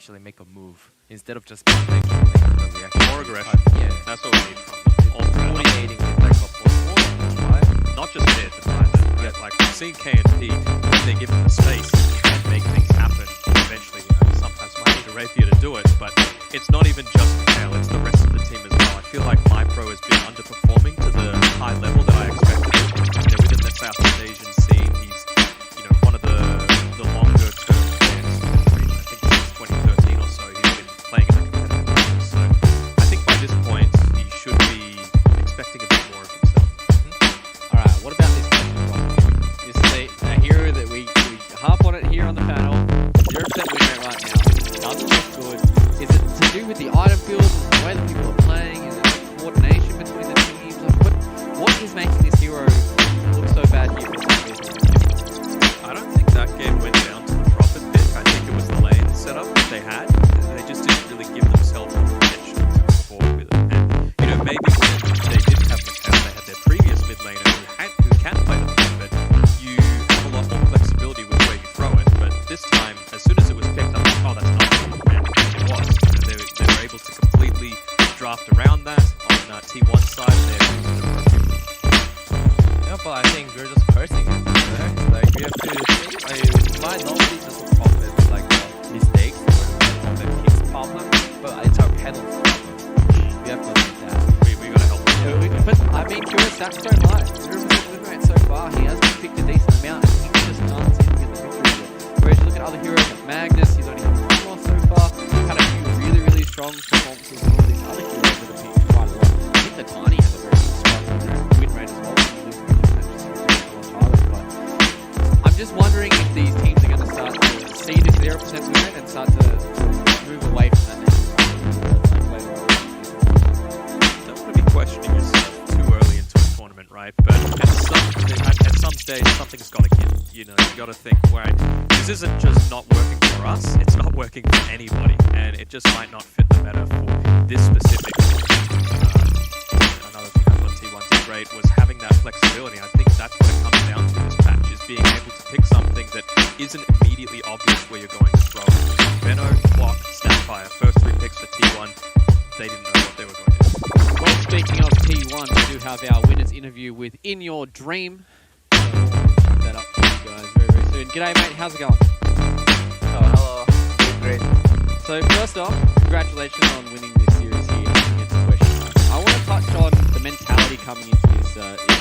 actually make a move instead of just like reaction. More aggression. Yeah. That's what we need from them. All throughout. Coordinating with like a full right? Not just mid, but yeah, like we've seen K&P, when they give them the space, and make things happen. Eventually, sometimes might need a rapier to do it, but it's not even just Tail, it's the rest of the team as well. I feel like MyPro has been underperforming to the high level that I expected him. Within the Southeast Asian scene, he's one of the longer term players in the region. I think since 2013 or so, he's been playing in the competitive ranks. So I think by this point, he should be expecting a bit more of himself. Alright, what about this game? This is a hero that we harp on it here on the panel. 0% win rate right now. Doesn't look good. Is it to do with the item build and the way that people are playing? Is it coordination between the teams? Like, what is making this hero look so bad here for some reason? I don't think that game went down to the profit pick. I think it was the lane setup that they had. They just didn't really give themselves permission to move forward with it. And maybe when they didn't have Macau, they had their previous mid laner who can play the profit. You have a lot more flexibility with where you throw it. But this time, as soon as it was picked up, oh, that's not good. And it was. They were able to completely draft around that on T1 side, and they're using the profit. Yeah, but I think we're just cursing it. Right? Like we have to think, it might not be just a profit, like a mistake or a profit kicks problem, but it's our pedals problem. We have to look at that. We gotta help them. Yeah, but I mean, Kura's stats don't lie. 0% win rate so far. He has picked a decent amount, and he just can't seem to get the victory with it. Whereas you look at other heroes like Magnus, he's only had 1 more so far. He's had a few really strong performances and all these other heroes that have picked quite a lot. I think the Tiny has a very strong win rate as well. I'm just wondering if these teams are going to start to see this 0% win rate and start to move away from that next Don't want to be questioning yourself too early into a tournament, right? But at some stage, something's got to give. You got to think, right, this isn't just not working for us, it's not working for anybody, and it just might not fit the meta for this specific another thing I thought T1 did great was having that flexibility. I think that's what it comes down to this patch, is being able to pick something that isn't immediately obvious where you're going to throw. Benno, Block, Snapfire, first 3 picks for T1, they didn't know what they were going to do. Well, speaking of T1, we do have our winners interview with In Your Dream. So we'll chuck that up for you guys very soon. G'day mate, how's it going? Oh, hello. Doing great. So first off, congratulations on winning this series here against Question Mark. I want to touch on the mentality coming into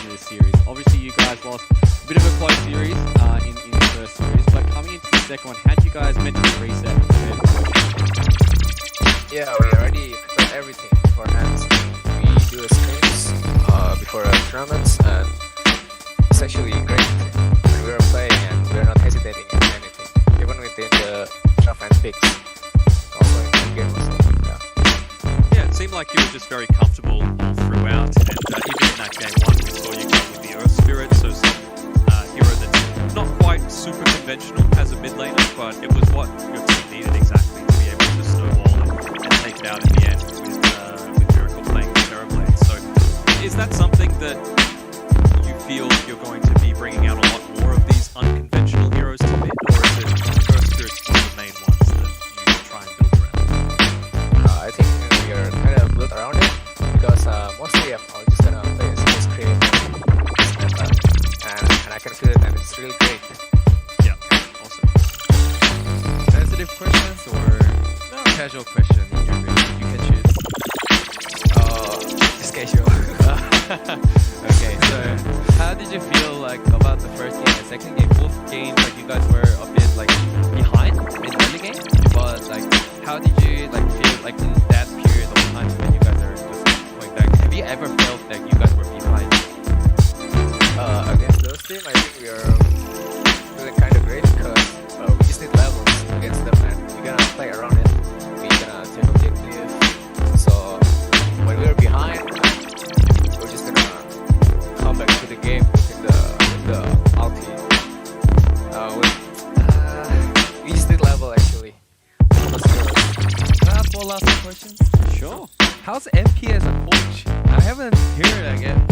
this series. Obviously you guys lost a bit of a close series in the first series, but coming into the second one, how did you guys mentally reset? Yeah, we already prepared everything beforehand. We do a scrims before our tournaments, and it's actually great when we are playing and we are not hesitating in anything, even within the draft and picks. Also in the game also, Yeah, it seemed like you were just very comfortable all throughout, and even in that game 1 we saw you go with the Earth Spirit, so some hero that's not quite super conventional as a mid laner, but it was what your team needed exactly to be able to snowball and take it out in the end with Miracle playing the Terrorblade. So is that something that you feel you're going to be bringing out a lot more of these unconventional heroes to mid, or is it Earth Spirit's one of the main ones that you try and build around? I think we are kind of built around it, because mostly I'm just gonna play Space Create and I can feel it, and it's really great. Yeah, awesome. Sensitive questions or casual question in your group? You can choose. Just casual. Okay, so how did you feel like about the first game and second game? Both games, like you guys were a bit like behind in the early game, but like how did you like feel like in that period of time when you guys are just going back? Have you ever felt like you guys were behind? Against those teams, I think we are doing kind of great, because we just need levels against them, and we're gonna play around it. We're gonna take objective. So when we're behind, we're just gonna come back to the game with the ulti. We just need level actually. Can I ask one last question? Sure. How's MP as a coach? I haven't heard it again.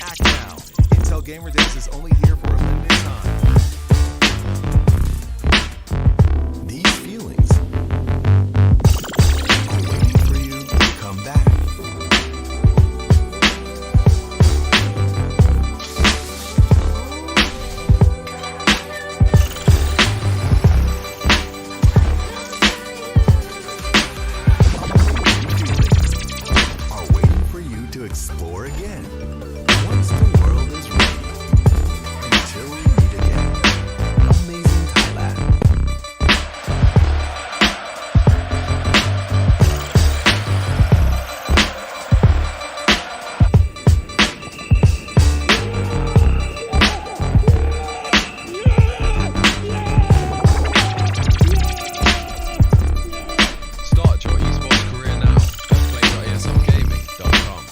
Act now. Intel Gamer Days is only here for a limited time. These feelings are waiting for you to come back. Are waiting for you to explore again. Once the world is ready. Until we meet again. Amazing Thailand. Start your esports career now at play.eslgaming.com.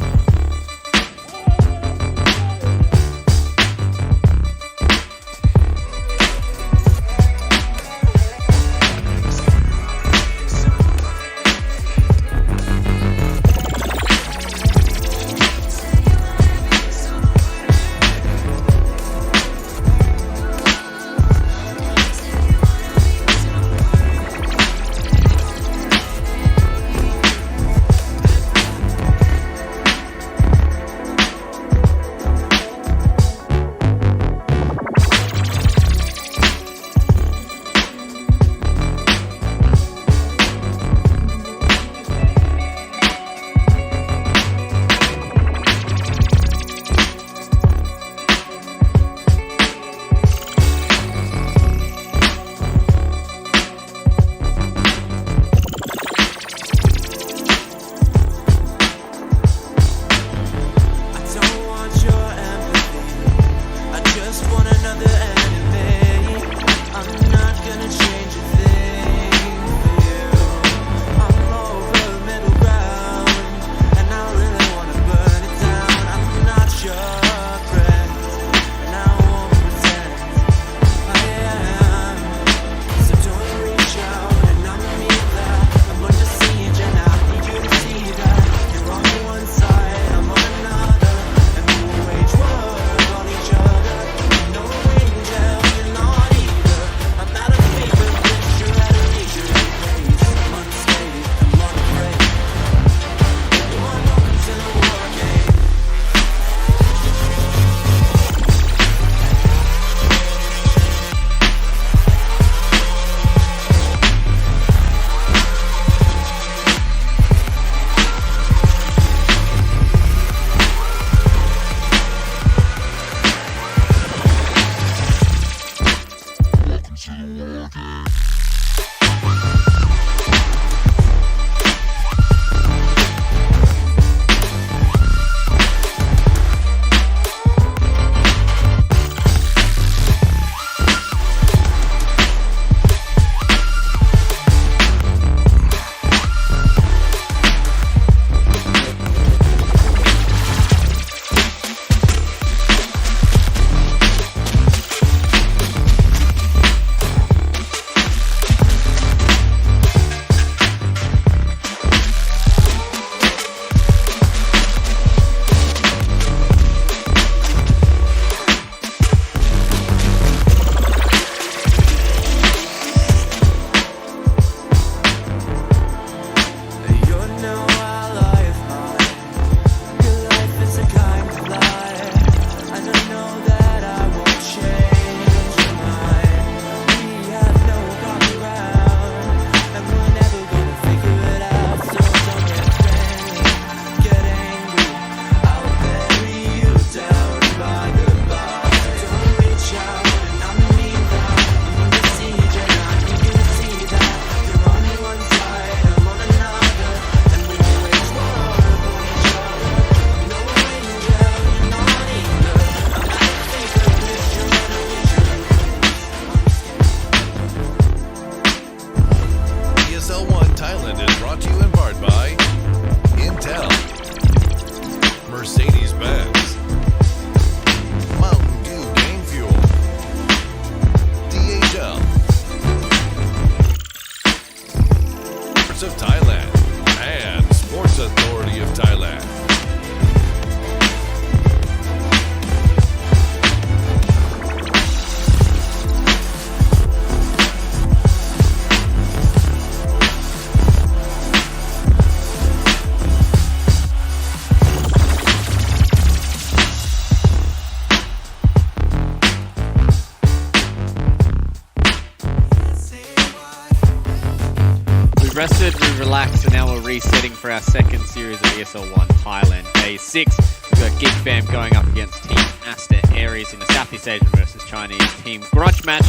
relax, and now we're resetting for our second series of ESL 1 Thailand Day 6. We've got GEEFAM going up against Team Asta ARIES in the Southeast Asian versus Chinese Team Grudge match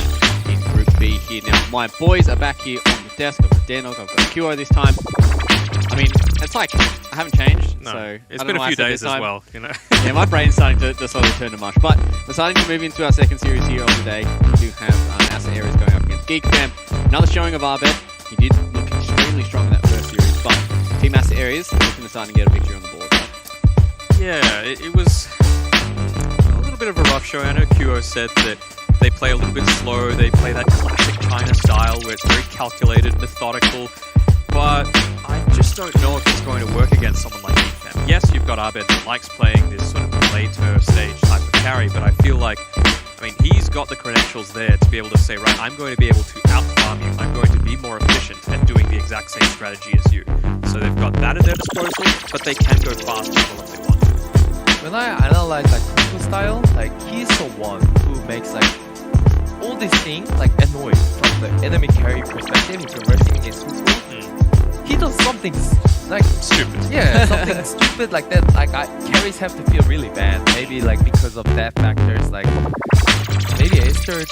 in Group B here. Now, my boys are back here on the desk. I've got Denog, I've got QO this time. I mean, it's like, I haven't changed, No, so... it's been a few days as well, you know. Yeah, my brain's starting to slowly turn to mush. But we're starting to move into our second series here of the day. We do have Asta ARIES going up against GEEFAM. Another showing of Arbet. He did look extremely strong in that first series, but Team Asta ARIES looking to start to get a victory on the board. Right? Yeah, it was a little bit of a rough show. I know QO said that they play a little bit slow. They play that classic China style where it's very calculated, methodical. But I just don't know if it's going to work against someone like GEEFAM. Yes, you've got Arbet that likes playing this sort of later stage type of carry, but I feel like, I mean, he's got the credentials there to be able to say, right, I'm going to be able to out-farm you. I'm going to be more efficient at doing the exact same strategy as you. So they've got that at their disposal, but they can go fast as well if they want to. When I analyze like Kuku style, like he's the one who makes like all these things like annoying from the enemy carry perspective. If you're rushing against Kuku, he does something like Stupid. yeah, something stupid like that. Like carries have to feel really bad. Maybe like because of that factors. Like maybe Aster,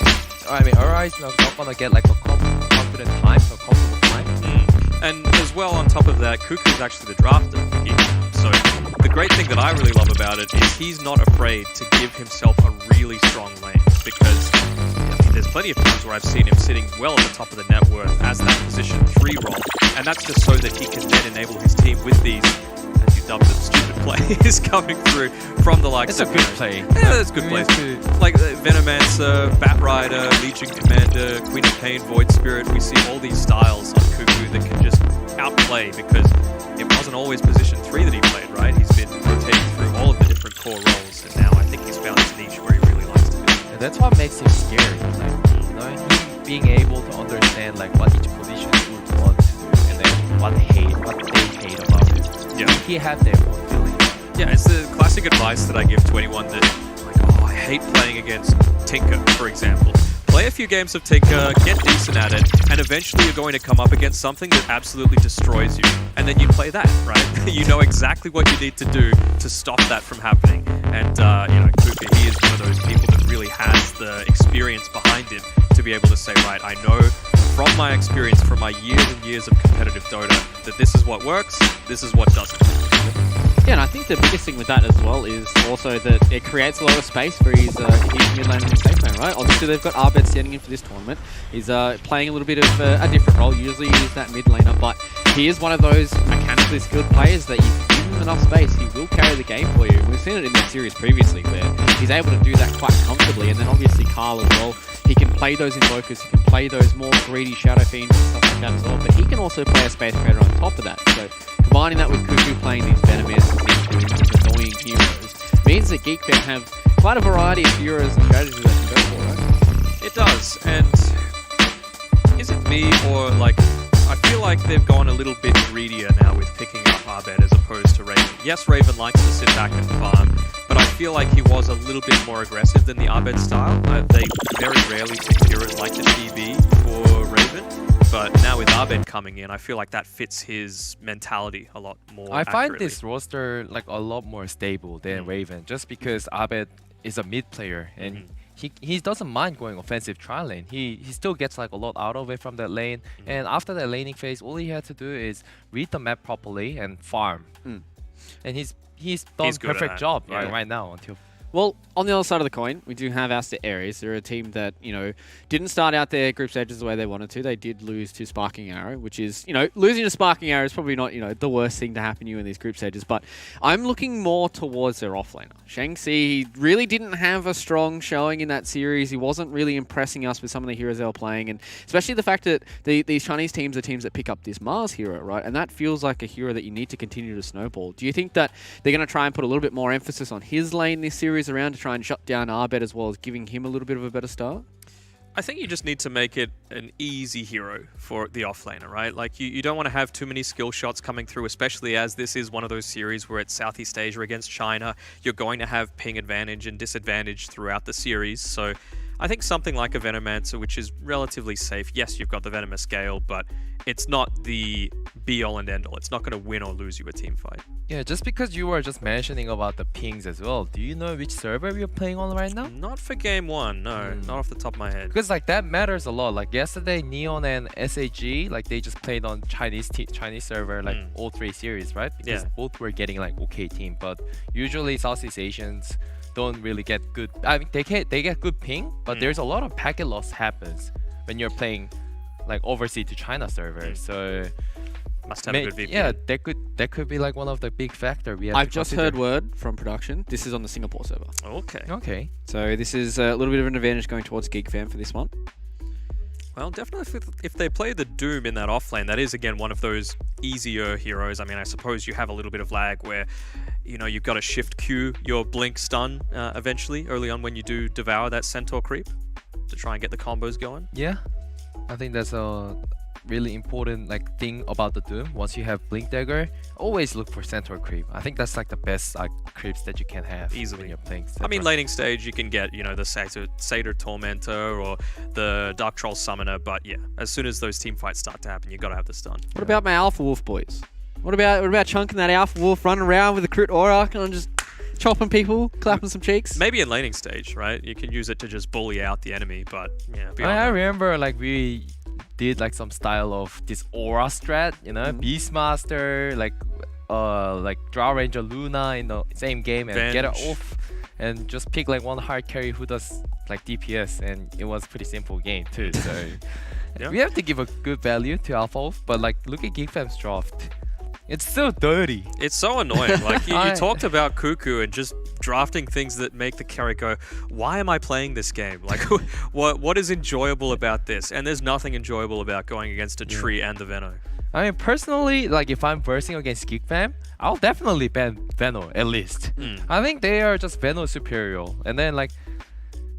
I mean, ARIES not gonna get like a confident time or comfortable time. And as well, on top of that, Kuku's actually the drafter for GEEFAM. So the great thing that I really love about it is he's not afraid to give himself a really strong lane, because there's plenty of times where I've seen him sitting well at the top of the net worth as that position 3 role, and that's just so that he can then enable his team with these, as you dubbed them, stupid plays coming through from the likes It's of... a good play. Yeah, that's good plays. Like Venomancer, Batrider, Legion Commander, Queen of Pain, Void Spirit, we see all these styles on Kuku that can just outplay, because it wasn't always position 3 that he played, right? He's been rotating through all of the different core roles, and now I think he's found his niche where he really likes to be. And that's what makes him scary. Like, you know, him being able to understand like what each position would want to do, and then what they hate about it. Yeah. He had their own feeling. Yeah, it's the classic advice that I give to anyone that, like, oh, I hate playing against Tinker, for example. Play a few games of Tinker, get decent at it, and eventually you're going to come up against something that absolutely destroys you. And then you play that, right? You know exactly what you need to do to stop that from happening. And, you know, Kuku, he is one of those people that really has the experience behind him to be able to say, right, I know from my experience, from my years and years of competitive Dota, that this is what works, this is what doesn't. Yeah, and I think the biggest thing with that as well is also that it creates a lot of space for his mid lane and his safe lane, right? Obviously, they've got Arbet standing in for this tournament. He's playing a little bit of a different role. Usually, he's that mid laner, but he is one of those mechanically skilled players that you give him enough space, he will carry the game for you. We've seen it in that series previously, where he's able to do that quite comfortably. And then obviously, Carl as well. He can play those Invokers, he can play those more greedy Shadow Fiends and stuff like that as well, but he can also play a Space Creator on top of that. So combining that with Kuku playing these Venomancer and doing these annoying heroes means that GEEFAM have quite a variety of heroes and strategies they can go for, right? It does, and is it me, or like, I feel like they've gone a little bit greedier now with picking up Arbet as opposed to Raven. Yes, Raven likes to sit back and farm, but I feel like he was a little bit more aggressive than the Arbet style. They very rarely pick heroes like the TB for Raven, but now with Arbet coming in, I feel like that fits his mentality a lot more I find accurately. this roster like a lot more stable than Raven, just because Arbet is a mid player and he doesn't mind going offensive tri lane. He still gets like a lot out of it from that lane, and after that laning phase, all he had to do is read the map properly and farm. And he's done He's good at perfect that. job Yeah. right now until. Well, on the other side of the coin, we do have Asta ARIES. They're a team that, you know, didn't start out their group stages the way they wanted to. They did lose to Sparking Arrow, which is, you know, losing to Sparking Arrow is probably not, you know, the worst thing to happen to you in these group stages. But I'm looking more towards their offlaner. Shang-Chi really didn't have a strong showing in that series. He wasn't really impressing us with some of the heroes they were playing, and especially the fact that these Chinese teams are teams that pick up this Mars hero, right? And that feels like a hero that you need to continue to snowball. Do you think that they're going to try and put a little bit more emphasis on his lane this series around to try and shut down Arbet, as well as giving him a little bit of a better start? I think you just need to make it an easy hero for the offlaner, right? Like, you don't want to have too many skill shots coming through, especially as this is one of those series where it's Southeast Asia against China. You're going to have ping advantage and disadvantage throughout the series, so I think something like a Venomancer, which is relatively safe. Yes, you've got the Venomous Gale, but it's not the be-all and end-all. It's not going to win or lose you a team fight. Yeah, just because you were just mentioning about the pings as well, do you know which server you're playing on right now? Not for game one, no. Not off the top of my head. Because like that matters a lot. Like yesterday, Neon and SAG, like they just played on Chinese server, like all 3 series, right? Because Yeah. both were getting like okay team, but usually Southeast Asians don't really get good. I mean, they get good ping, but there's a lot of packet loss happens when you're playing like overseas to China server. So Must have a good VPN. yeah, that could be like one of the big factor we have I've to just consider. heard word from production. This is on the Singapore server. Okay. Okay. So this is a little bit of an advantage going towards GeekFam for this one. Well, definitely if they play the Doom in that offlane, that is, again, one of those easier heroes. I mean, I suppose you have a little bit of lag where, you know, you've got to shift Q your blink stun eventually, early on when you do devour that centaur creep to try and get the combos going. Yeah, I think that's a really important like thing about the Doom. Once you have Blink Dagger, always look for Centaur creep. I think that's like the best creeps that you can have Easily. when you're playing I mean, Centaur. laning stage, you can get, you know, the Satyr Tormentor or the Dark Troll Summoner, but yeah, as soon as those team fights start to happen, you've got to have the stun. What about my Alpha Wolf boys? What about chunking that Alpha Wolf, running around with a crit aura and just chopping people, clapping some cheeks? Maybe in laning stage, right? You can use it to just bully out the enemy, but yeah, beyond I that. remember like we did like some style of this aura strat, you know, Beastmaster, like Draw Ranger Luna in the same game and get it Venge. off and just pick like one hard carry who does like DPS, and it was pretty simple game too. So Yeah. we have to give a good value to Alpha Wolf, but like look at GeekFam's draft. It's so dirty. It's so annoying. Like you I- talked about Cuckoo and just drafting things that make the character go, why am I playing this game? Like what is enjoyable about this? And there's nothing enjoyable about going against a tree and the Veno. I mean, personally, like if I'm versing against GeekFam, I'll definitely ban Veno at least. I think they are just Veno superior, and then like,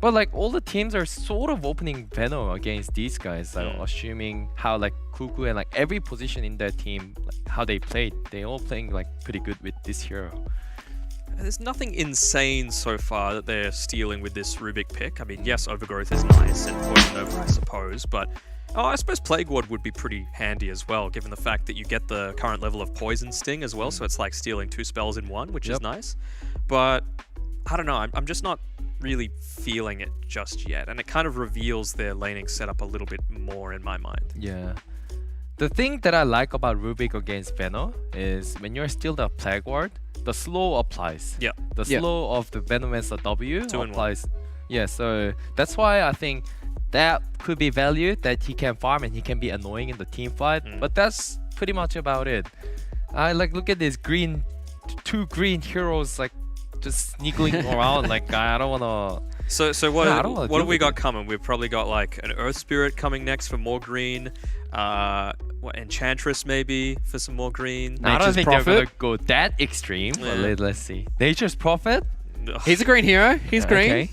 but like all the teams are sort of opening Veno against these guys. Like assuming how like Cuckoo and like every position in their team, like, how they played, they all playing like pretty good with this hero. There's nothing insane so far that they're stealing with this Rubik pick. I mean, yes, Overgrowth is nice and Poison Over, I suppose, but I suppose Plague Ward would be pretty handy as well, given the fact that you get the current level of Poison Sting as well, so it's like stealing 2 spells in one, which is nice. But I don't know, I'm just not really feeling it just yet, and it kind of reveals their laning setup a little bit more in my mind. Yeah. The thing that I like about Rubik against Veno is when you're still the Plague Ward, the slow applies. Yeah. The slow of the Venomancer W 2 in 1. applies. Yeah, so that's why I think that could be value that he can farm and he can be annoying in the team fight. But that's pretty much about it. I like look at this two green heroes like just sneaking around. Like I don't wanna. So what, No, I don't wanna what have deal we with got it. coming? We've probably got like an Earth Spirit coming next for more green. Enchantress maybe for some more green. I don't Nature's think they're Prophet. gonna go that extreme. But Yeah. let's see. Nature's Prophet. Ugh. He's a green hero. He's green. Okay.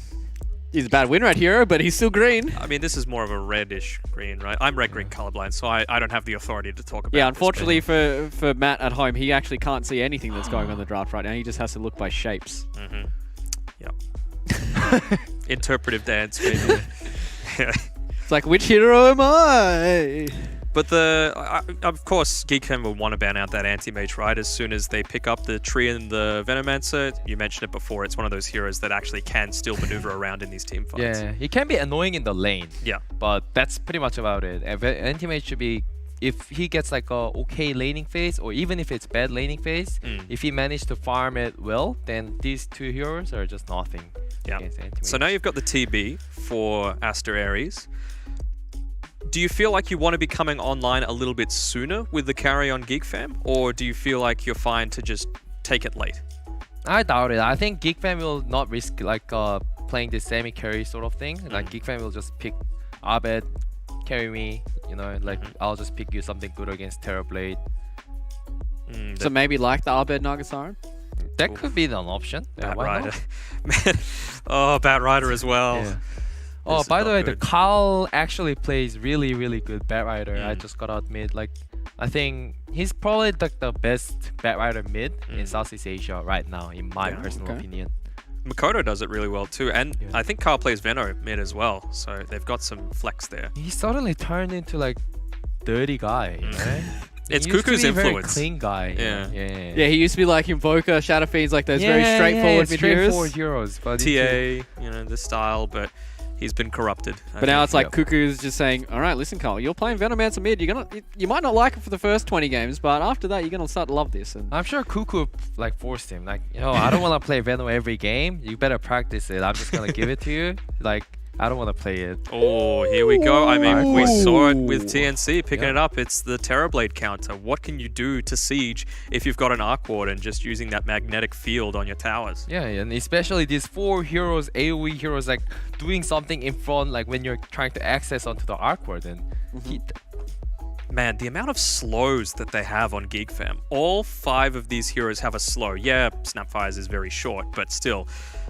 He's a bad win rate hero, but he's still green. I mean, this is more of a reddish green, right? I'm red green colorblind, so I don't have the authority to talk about Yeah, this, unfortunately for Matt at home, he actually can't see anything that's going on in the draft right now. He just has to look by shapes. but- Yep. Interpretive dance, maybe. It's like, which hero am I? But of course, GeekFam will want to ban out that anti-mage, right? As soon as they pick up the tree and the Venomancer. You mentioned it before, it's one of those heroes that actually can still maneuver around in these team fights. Yeah, he can be annoying in the lane. Yeah. But that's pretty much about it. Anti-mage should be, if he gets like a okay laning phase, or even if it's bad laning phase, if he managed to farm it well, then these two heroes are just nothing against anti-mage. So now you've got the TB for Aster Aries. Do you feel like you want to be coming online a little bit sooner with the carry on GeekFam? Or do you feel like you're fine to just take it late? I doubt it. I think GeekFam will not risk like playing this semi-carry sort of thing. Like GeekFam will just pick Abed, carry me, you know, like I'll just pick you something good against Terrorblade. So maybe like the Abed Nagasaran? That could be an option. Yeah, Bat why Rider. not? Man. Oh, Bat Rider as well. Yeah. This Oh, is by the not way, good. the Carl actually plays really, really good Bat Rider. I Mm. just gotta admit, like, I think he's probably like the best Bat Rider mid in Southeast Asia right now, in my personal Okay. opinion. Makoto does it really well too, and I think Carl plays Veno mid as well, so they've got some flex there. He suddenly turned into like dirty guy, right? It's He used to Cuckoo's be a very influence. clean guy. Yeah. Yeah, he used to be like Invoker, Shadow Fiends, like those very straightforward mid heroes. straightforward heroes. But TA, you know, the style, but he's been corrupted. But now it's like Cuckoo's just saying, all right, listen, Carl, you're playing Venomancer mid. You might not like it for the first 20 games, but after that, you're gonna start to love this. And I'm sure Cuckoo like forced him, like, you know, I don't want to play Venom every game. You better practice it. I'm just gonna give it to you. Like, I don't want to play it. Oh, here we go. I mean, we Ooh. saw it with TNC picking Yeah. it up. It's the Terrorblade counter. What can you do to siege if you've got an Arc Ward and just using that magnetic field on your towers? Yeah, and especially these 4 heroes, AoE heroes, like doing something in front, like when you're trying to access onto the Arc Ward. And Man, the amount of slows that they have on GeekFam. All 5 of these heroes have a slow. Yeah, Snapfire's is very short, but still,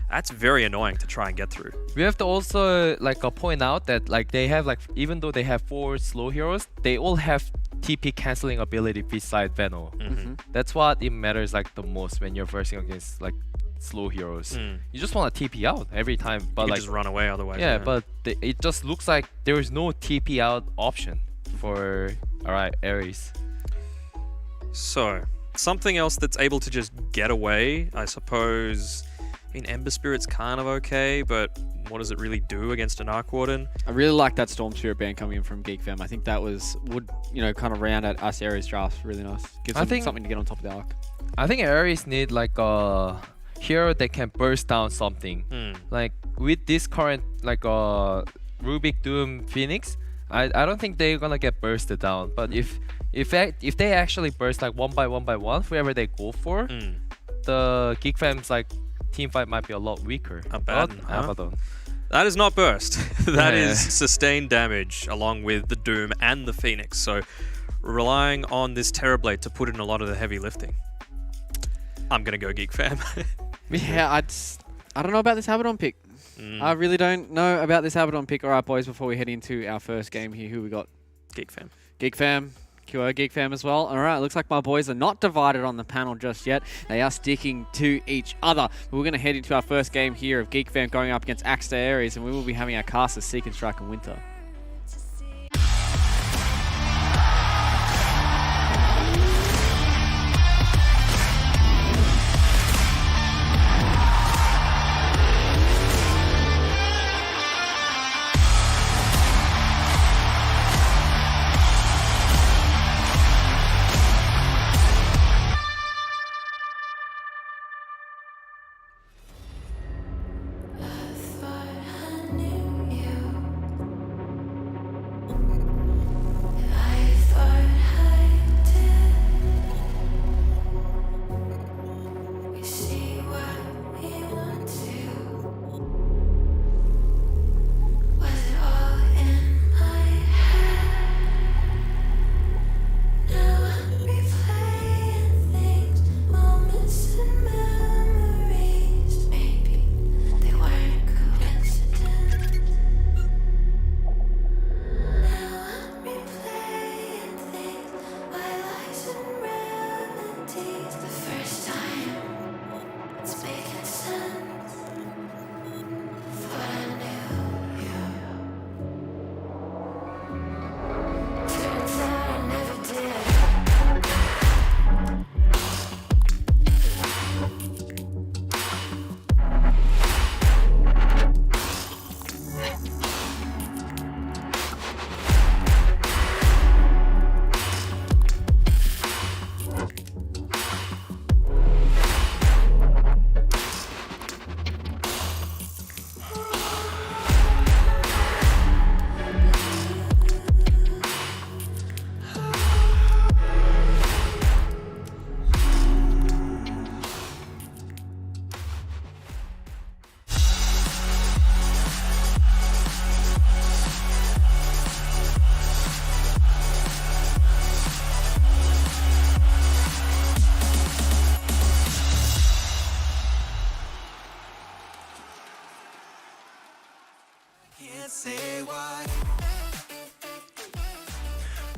that's very annoying to try and get through. we have to also like point out that like they have like, even though they have 4 slow heroes, they all have TP canceling ability beside Veno. That's what it matters like the most when you're versing against like slow heroes. You just want to TP out every time, but You can like just run away otherwise. yeah, but it just looks like there is no TP out option for ARIES. So, something else that's able to just get away, I suppose. I mean, Ember Spirit's kind of okay, but what does it really do against an Arc Warden? I really like that Storm Spirit ban coming in from GeekFam. I think that would kind of round out us Aries drafts really nice. Gives them something to get on top of the arc. I think ARIES need like a hero that can burst down something. Like with this current like Rubik Doom Phoenix, I don't think they're gonna get bursted down. But if they actually burst like one by one, whoever they go for, the GeekFam's like team fight might be a lot weaker. Abaddon, Not huh? Abaddon. That is not burst. That Yeah. is sustained damage along with the Doom and the Phoenix. So relying on this Terrorblade to put in a lot of the heavy lifting. I'm going to go Geek Fam. Yeah, I don't know about this Abaddon pick. I really don't know about this Abaddon pick. All right, boys, before we head into our first game here, who we got? Geek Fam. Geek Fam. QO Geek Fam as well. All right, looks like my boys are not divided on the panel just yet. They are sticking to each other. But we're going to head into our first game here of Geek Fam going up against Axter Aries, and we will be having our casters Seek and Strike and Winter.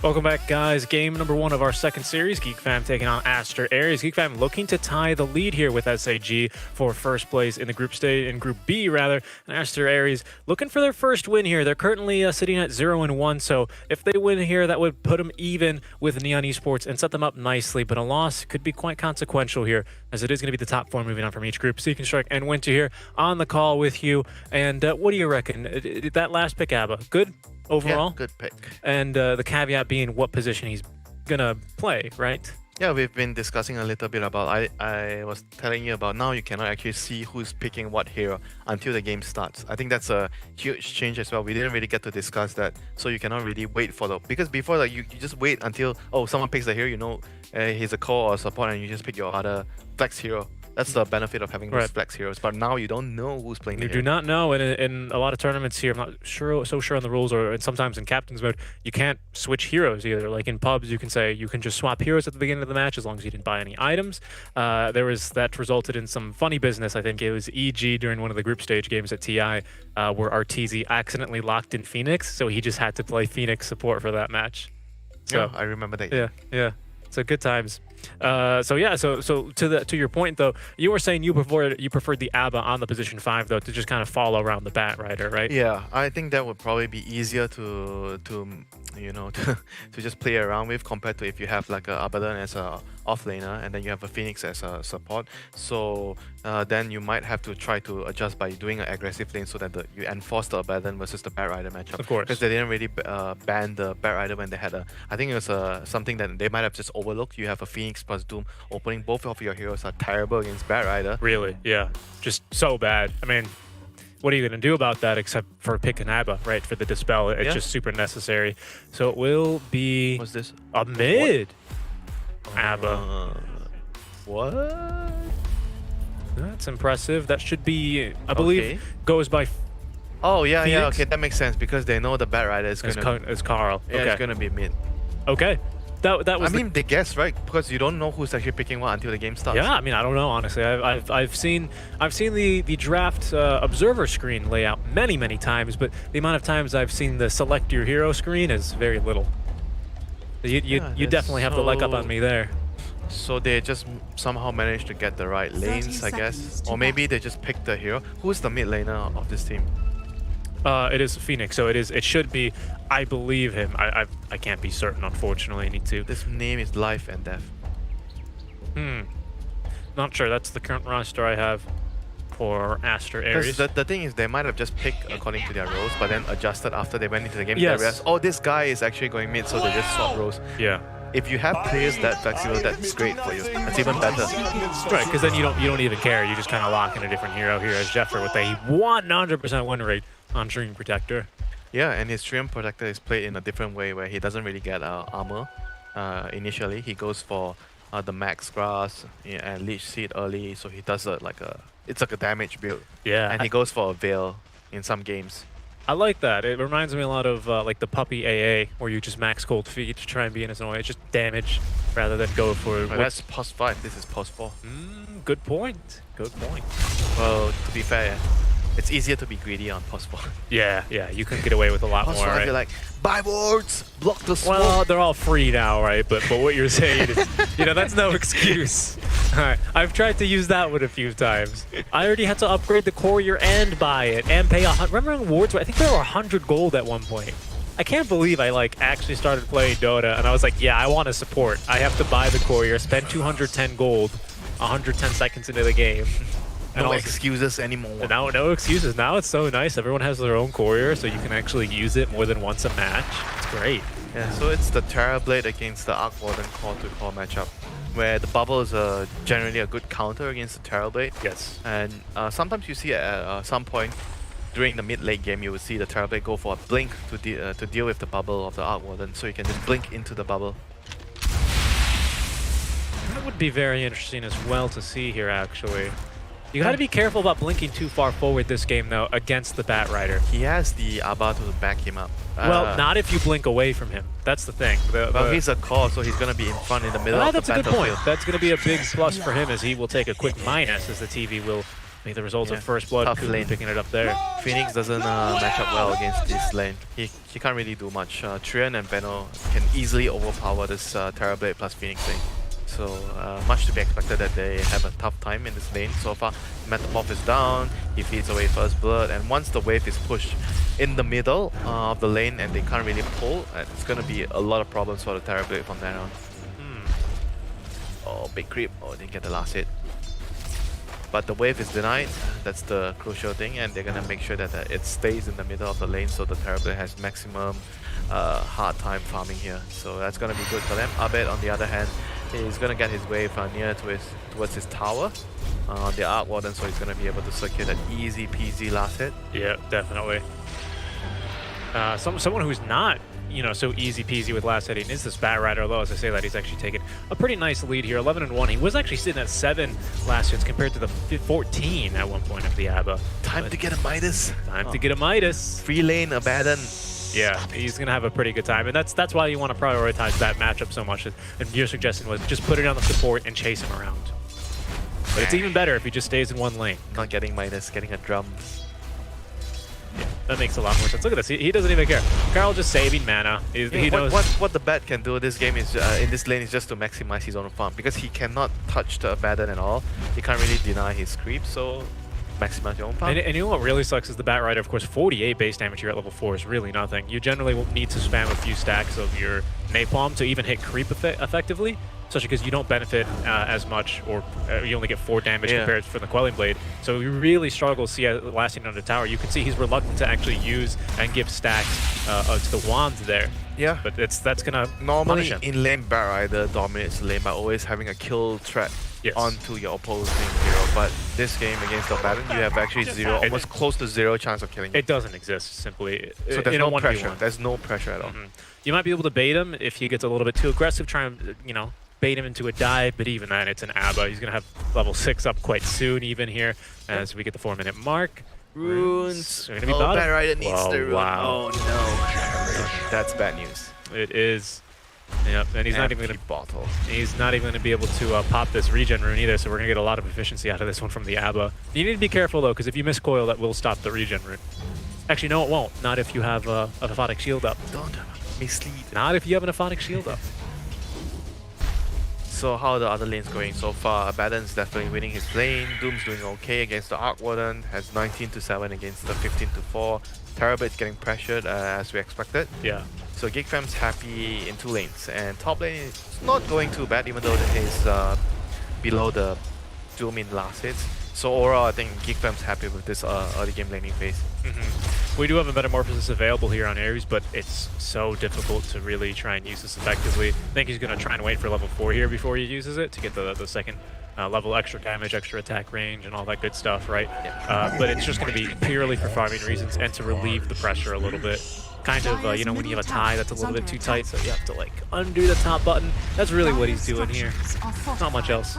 Welcome back, guys. Game number 1 of our second series. GeekFam taking on Aster ARIES. GeekFam looking to tie the lead here with SAG for first place in the group stage, in Group B rather. And Aster ARIES looking for their first win here. They're currently sitting at 0-1. So if they win here, that would put them even with Neon Esports and set them up nicely. But a loss could be quite consequential here, as it is going to be the top 4 moving on from each group. Seek and Strike and Winter here on the call with you. And what do you reckon? That last pick, Abba, good overall? Yeah, good pick. And the caveat being what position he's gonna play, right? Yeah, we've been discussing a little bit about, I was telling you about now you cannot actually see who's picking what hero until the game starts. I think that's a huge change as well. We didn't really get to discuss that, so you cannot really wait for the, because before like you just wait until, oh, someone picks the hero, you know, he's a core or support, and you just pick your other flex hero. That's the benefit of having those flex heroes. But now you don't know who's playing the hero. You do not know, and in a lot of tournaments here, I'm not so sure on the rules, or sometimes in captain's mode, you can't switch heroes either. Like in pubs, you can say you can just swap heroes at the beginning of the match as long as you didn't buy any items. That resulted in some funny business. I think it was EG during one of the group stage games at TI, where Arteezy accidentally locked in Phoenix, so he just had to play Phoenix support for that match. So yeah, I remember that. Yeah. So good times. So to your point though, you were saying you preferred the ABBA on the position 5 though, to just kind of follow around the Bat Rider, right? Yeah, I think that would probably be easier to you know to just play around with, compared to if you have like a Abaddon as a offlaner and then you have a Phoenix as a support. So then you might have to try to adjust by doing an aggressive lane so that you enforce the Abaddon versus the Bat Rider matchup. Of course. Because they didn't really ban the Bat Rider when they had a, I think it was something that they might have just overlooked. You have a Phoenix plus Doom opening. Both of your heroes are terrible against Bat Rider. Really? Yeah. Just so bad. I mean, what are you going to do about that except for pick an ABBA, right? For the Dispel. It's just super necessary. So it will be... What's this? A mid. ABBA. What? That's impressive. That should be, I believe, goes by... Oh, yeah, Phoenix? yeah, okay, that makes sense, because they know the Bat Rider is going to... It's Carl. Yeah, Okay. it's going to be mid. Okay. That was I mean, they guess, right? Because you don't know who's actually picking what until the game starts. Yeah, I mean, I don't know, honestly. I've seen the draft observer screen layout many times, but the amount of times I've seen the select your hero screen is very little. You definitely have the leg up on me there. So they just somehow managed to get the right lanes, I guess. Or maybe they just picked the hero. Who's the mid laner of this team? It is Phoenix, so it should be. I believe him. I can't be certain, unfortunately. I need to. This name is Life and Death. Not sure. That's the current roster I have for Aster ARIES. Because the thing is, they might have just picked according to their roles, but then adjusted after they went into the game. Yes. They realized, oh, this guy is actually going mid, so they just swap roles. Yeah. If you have players that flexible, that's great for you. That's even better. Right, because then you don't even care. You just kind of lock in a different hero here as Jeffrey with a 100% win rate on Dream Protector. Yeah, and his Stream Protector is played in a different way, where he doesn't really get armor initially. He goes for the Max Grass and Leech Seed early, so he does it's like a damage build. Yeah. And he goes for a Veil in some games. I like that. It reminds me a lot of like the Puppy AA, where you just max Cold Feet to try and be in his own way. It's just damage rather than go for... That's post 5, this is post 4. Good point. Good point. Well, to be fair, it's easier to be greedy on post 4. Yeah, you can get away with a lot Post more, 5, right? you're like, buy wards, block the smoke. Well, they're all free now, right? But what you're saying is, that's no excuse. All right, I've tried to use that one a few times. I already had to upgrade the courier and buy it and pay remember on wards? I think there were 100 gold at one point. I can't believe I actually started playing Dota and I was like, yeah, I want to support. I have to buy the courier, spend 210 gold, 110 seconds into the game. No excuses anymore. No excuses. Now it's so nice. Everyone has their own courier, so you can actually use it more than once a match. It's great. Yeah, so it's the Terrorblade against the Arc Warden core-to-core matchup, where the bubble is generally a good counter against the Terrorblade. Yes. And sometimes you see at some point during the mid-late game, you will see the Terrorblade go for a blink to deal with the bubble of the Arc Warden, so you can just blink into the bubble. That would be very interesting as well to see here, actually. You gotta be careful about blinking too far forward this game, though, against the Bat Rider. He has the Abba to back him up. Well, not if you blink away from him. That's the thing. Well, he's a core, so he's gonna be in front in the middle of the that's a good battlefield. point. That's gonna be a big plus for him, as he will take a quick minus, as the TV will I think the results Yeah. of First Blood Tough could be lane. picking it up there. Phoenix doesn't match up well against this lane. He can't really do much. Trian and Benno can easily overpower this Terrorblade plus Phoenix lane. So much to be expected that they have a tough time in this lane so far. Metamorph is down, he feeds away First Blood, and once the wave is pushed in the middle of the lane and they can't really pull, it's gonna be a lot of problems for the Terrorblade from then on. Oh, big creep. Oh, didn't get the last hit. But the wave is denied, that's the crucial thing, and they're gonna make sure that it stays in the middle of the lane so the Terrorblade has maximum hard time farming here. So that's gonna be good for them. Abed, on the other hand, is gonna get his wave near towards his tower on the Arc Warden, so he's gonna be able to secure that easy peasy last hit. Yeah, definitely. Someone who's not, you know, so easy peasy with last hitting is this Bat Rider, although as I say that, he's actually taken a pretty nice lead here, 11-1. He was actually sitting at 7 last hits compared to the 14 at one point of the ABBA. Time to get a Midas. Time to get a Midas. Free lane, Abaddon. Yeah, he's going to have a pretty good time, and that's why you want to prioritize that matchup so much. And your suggestion was just put it on the support and chase him around. But it's even better if he just stays in one lane. Not getting Midas, getting a drum. Yeah, that makes a lot more sense. Look at this. He doesn't even care. Carl just saving mana. He knows. What the bat can do this game is in this lane is just to maximize his own farm, because he cannot touch the Abaddon at all. He can't really deny his creep, so maximize your own farm. And you know what really sucks is the Bat Rider, of course, 48 base damage here at level 4 is really nothing. You generally will need to spam a few stacks of your Napalm to even hit creep effectively, especially because you don't benefit as much, or you only get 4 damage compared to the Quelling Blade. So you really struggle to see it lasting on the tower. You can see he's reluctant to actually use and give stacks to the wands there. Yeah. But that's going to Normally punish him. in lane, Bat Rider dominates the lane by always having a kill threat Yes. onto your opposing hero. But this game against the Abaddon, you have actually almost close to zero chance of killing him. It doesn't exist, simply. So there's in a no 1v1. pressure. There's no pressure at all. You might be able to bait him if he gets a little bit too aggressive, try and, you know, bait him into a dive, but even then, it's an ABBA. He's going to have level 6 up quite soon, even here, as we get the 4-minute mark. Runes. Are gonna be Oh, bottom. Bat Rider needs the rune. Wow. Oh no. That's bad news. It is. Yep, and he's not even going to bottle. He's not even going to be able to pop this regen rune either, so we're going to get a lot of efficiency out of this one from the ABBA. You need to be careful, though, because if you miss coil, that will stop the regen rune. Actually, no, it won't. Not if you have a Aphotic Shield up. Don't mislead. Not if you have an Aphotic Shield up. So how are the other lanes going so far? Abaddon's definitely winning his lane. Doom's doing okay against the Arc Warden. Has 19-7 against the 15-4. Terrorblade's getting pressured as we expected. Yeah. So GeekFam's happy in 2 lanes, and top lane is not going too bad, even though it is below the Doom in last hits. So overall, I think GeekFam's happy with this early game laning phase. We do have a Metamorphosis available here on Aries, but it's so difficult to really try and use this effectively. I think he's going to try and wait for level 4 here before he uses it to get the second level extra damage, extra attack range, and all that good stuff, right? But it's just going to be purely for farming reasons and to relieve the pressure a little bit. Kind of, you know, when you have a tie that's a little bit too tight, so you have to, like, undo the top button. That's really what he's doing here. Not much else.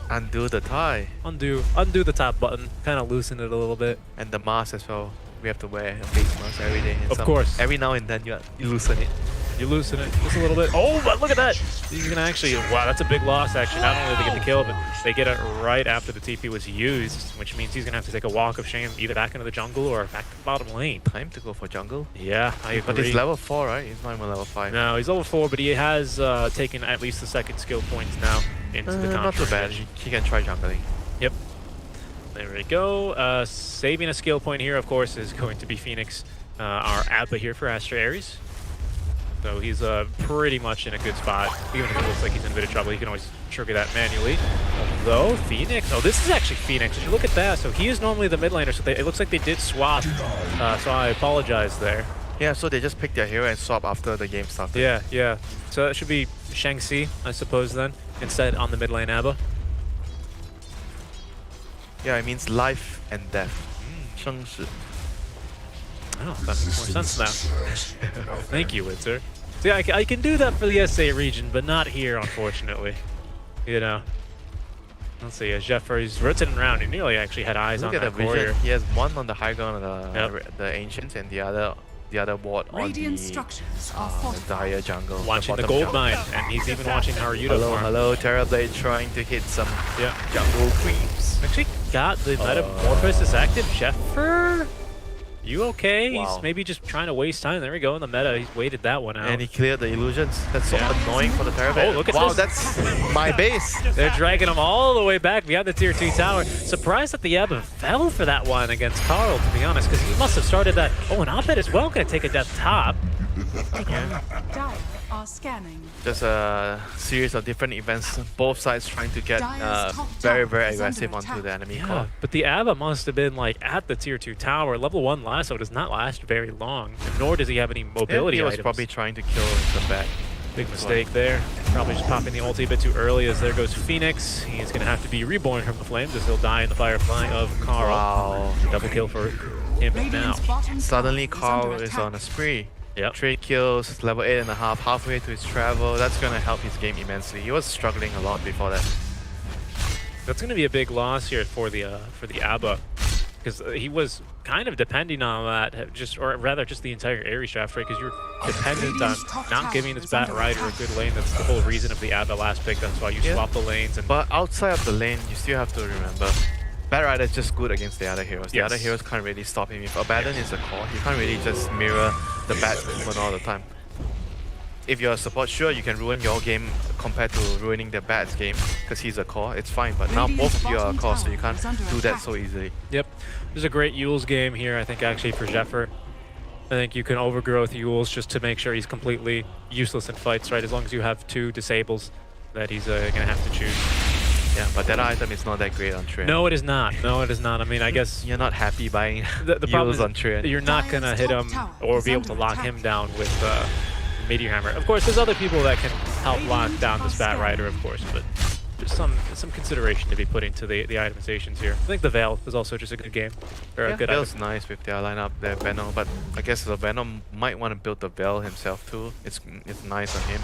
Undo the tie. Undo the top button, kind of loosen it a little bit. And the mask as well. We have to wear a face mask every day. And Of course. Every now and then you loosen it. You loosen it just a little bit. Oh, but look at that! He's gonna actually, wow, that's a big loss actually. Not only do they get the kill, but they get it right after the TP was used, which means he's gonna have to take a walk of shame either back into the jungle or back to the bottom lane. Time to go for jungle. Yeah, I agree. But he's level 4, right? He's not even level 5. No, he's level 4, but he has taken at least the second skill points now into the Not too bad. conjuration. He can try jungling. Yep. There we go. Saving a skill point here, of course, is going to be Phoenix, our ABBA here for Astra Aries. So he's pretty much in a good spot. Even if it looks like he's in a bit of trouble, he can always trigger that manually. Although, Phoenix... Oh, this is actually Phoenix. Look at that. So he is normally the mid laner, so it looks like they did swap. So I apologize there. Yeah, so they just picked their hero and swap after the game started. Yeah, yeah. So that should be Shang-Chi, I suppose, then, instead on the mid lane ABBA. Yeah, it means life and death. 生死. Oh, that makes more sense now. Thank you, Witzer. See, I can do that for the SA region, but not here, unfortunately. You know. Let's see, as Jeffrey's rotating around, he nearly actually had eyes Look on at that the vision. warrior. He has one on the high ground of the Ancients and the other ward on the dire jungle. Watching the bottom gold jungle. mine, and he's even watching Haruta farm. Hello, Terrorblade trying to hit some Yeah. jungle creeps. Actually, got the Metamorphosis active. Jeffer, you okay? Wow. He's maybe just trying to waste time. There we go in the meta. He's waited that one out. And he cleared the illusions. That's so annoying for the Terrorblade. Oh, look at wow, this. that's my base. They're dragging him all the way back behind the tier 2 tower. Surprised that the Abba fell for that one against Carl, to be honest, because he must have started that. Oh, and Abed as well going to take a death top. Dive are scanning. Just a series of different events, both sides trying to get Dire's top very, tower very is under aggressive onto attack. the enemy Yeah, core. but the Abba must have been like at the tier 2 tower. Level 1 lasso does not last very long, nor does he have any mobility He was items. probably trying to kill the bat. Big mistake there. Probably just popping the ulti a bit too early as there goes Phoenix. He's going to have to be reborn from the flames as he'll die in the Firefly of Carl. Wow. Double kill for him now. Radiant's bottom Suddenly tower Carl under is attack. on a spree. Yep. 3 kills, level 8.5, halfway to his travel. That's going to help his game immensely. He was struggling a lot before that. That's going to be a big loss here for the Abba, because he was kind of depending on that, or rather just the entire Aries draft, right? Because you're dependent on not giving this Bat Rider a good lane. That's the whole reason of the Abba last pick. That's why you swap the lanes. And But outside of the lane, you still have to remember, Bat Rider is just good against the other heroes. The Yes. other heroes can't really stop him. If Abaddon is the core, you can't really just mirror the Bat's movement all the time. If you're a support, sure, you can ruin your game compared to ruining the Bat's game, because he's a core, it's fine. But now both of you are a core, so you can't do that so easily. Yep. There's a great Yule's game here, I think, actually, for Jeffer. I think you can overgrowth Yule's just to make sure he's completely useless in fights, right? As long as you have 2 disables that he's going to have to choose. Yeah, but that item is not that great on Train. No, it is not. No, it is not. I mean, I guess You're not happy buying the problem Yules is on Train. you're not going to hit him or be able to lock him down with Meteor Hammer. Of course, there's other people that can help lock down this Bat Rider, of course, but just some consideration to be put into the itemizations here. I think the Veil is also just a good game. Or a good Veil's item. nice with their lineup, their Venom, but I guess the Venom might want to build the Veil himself too. It's nice on him.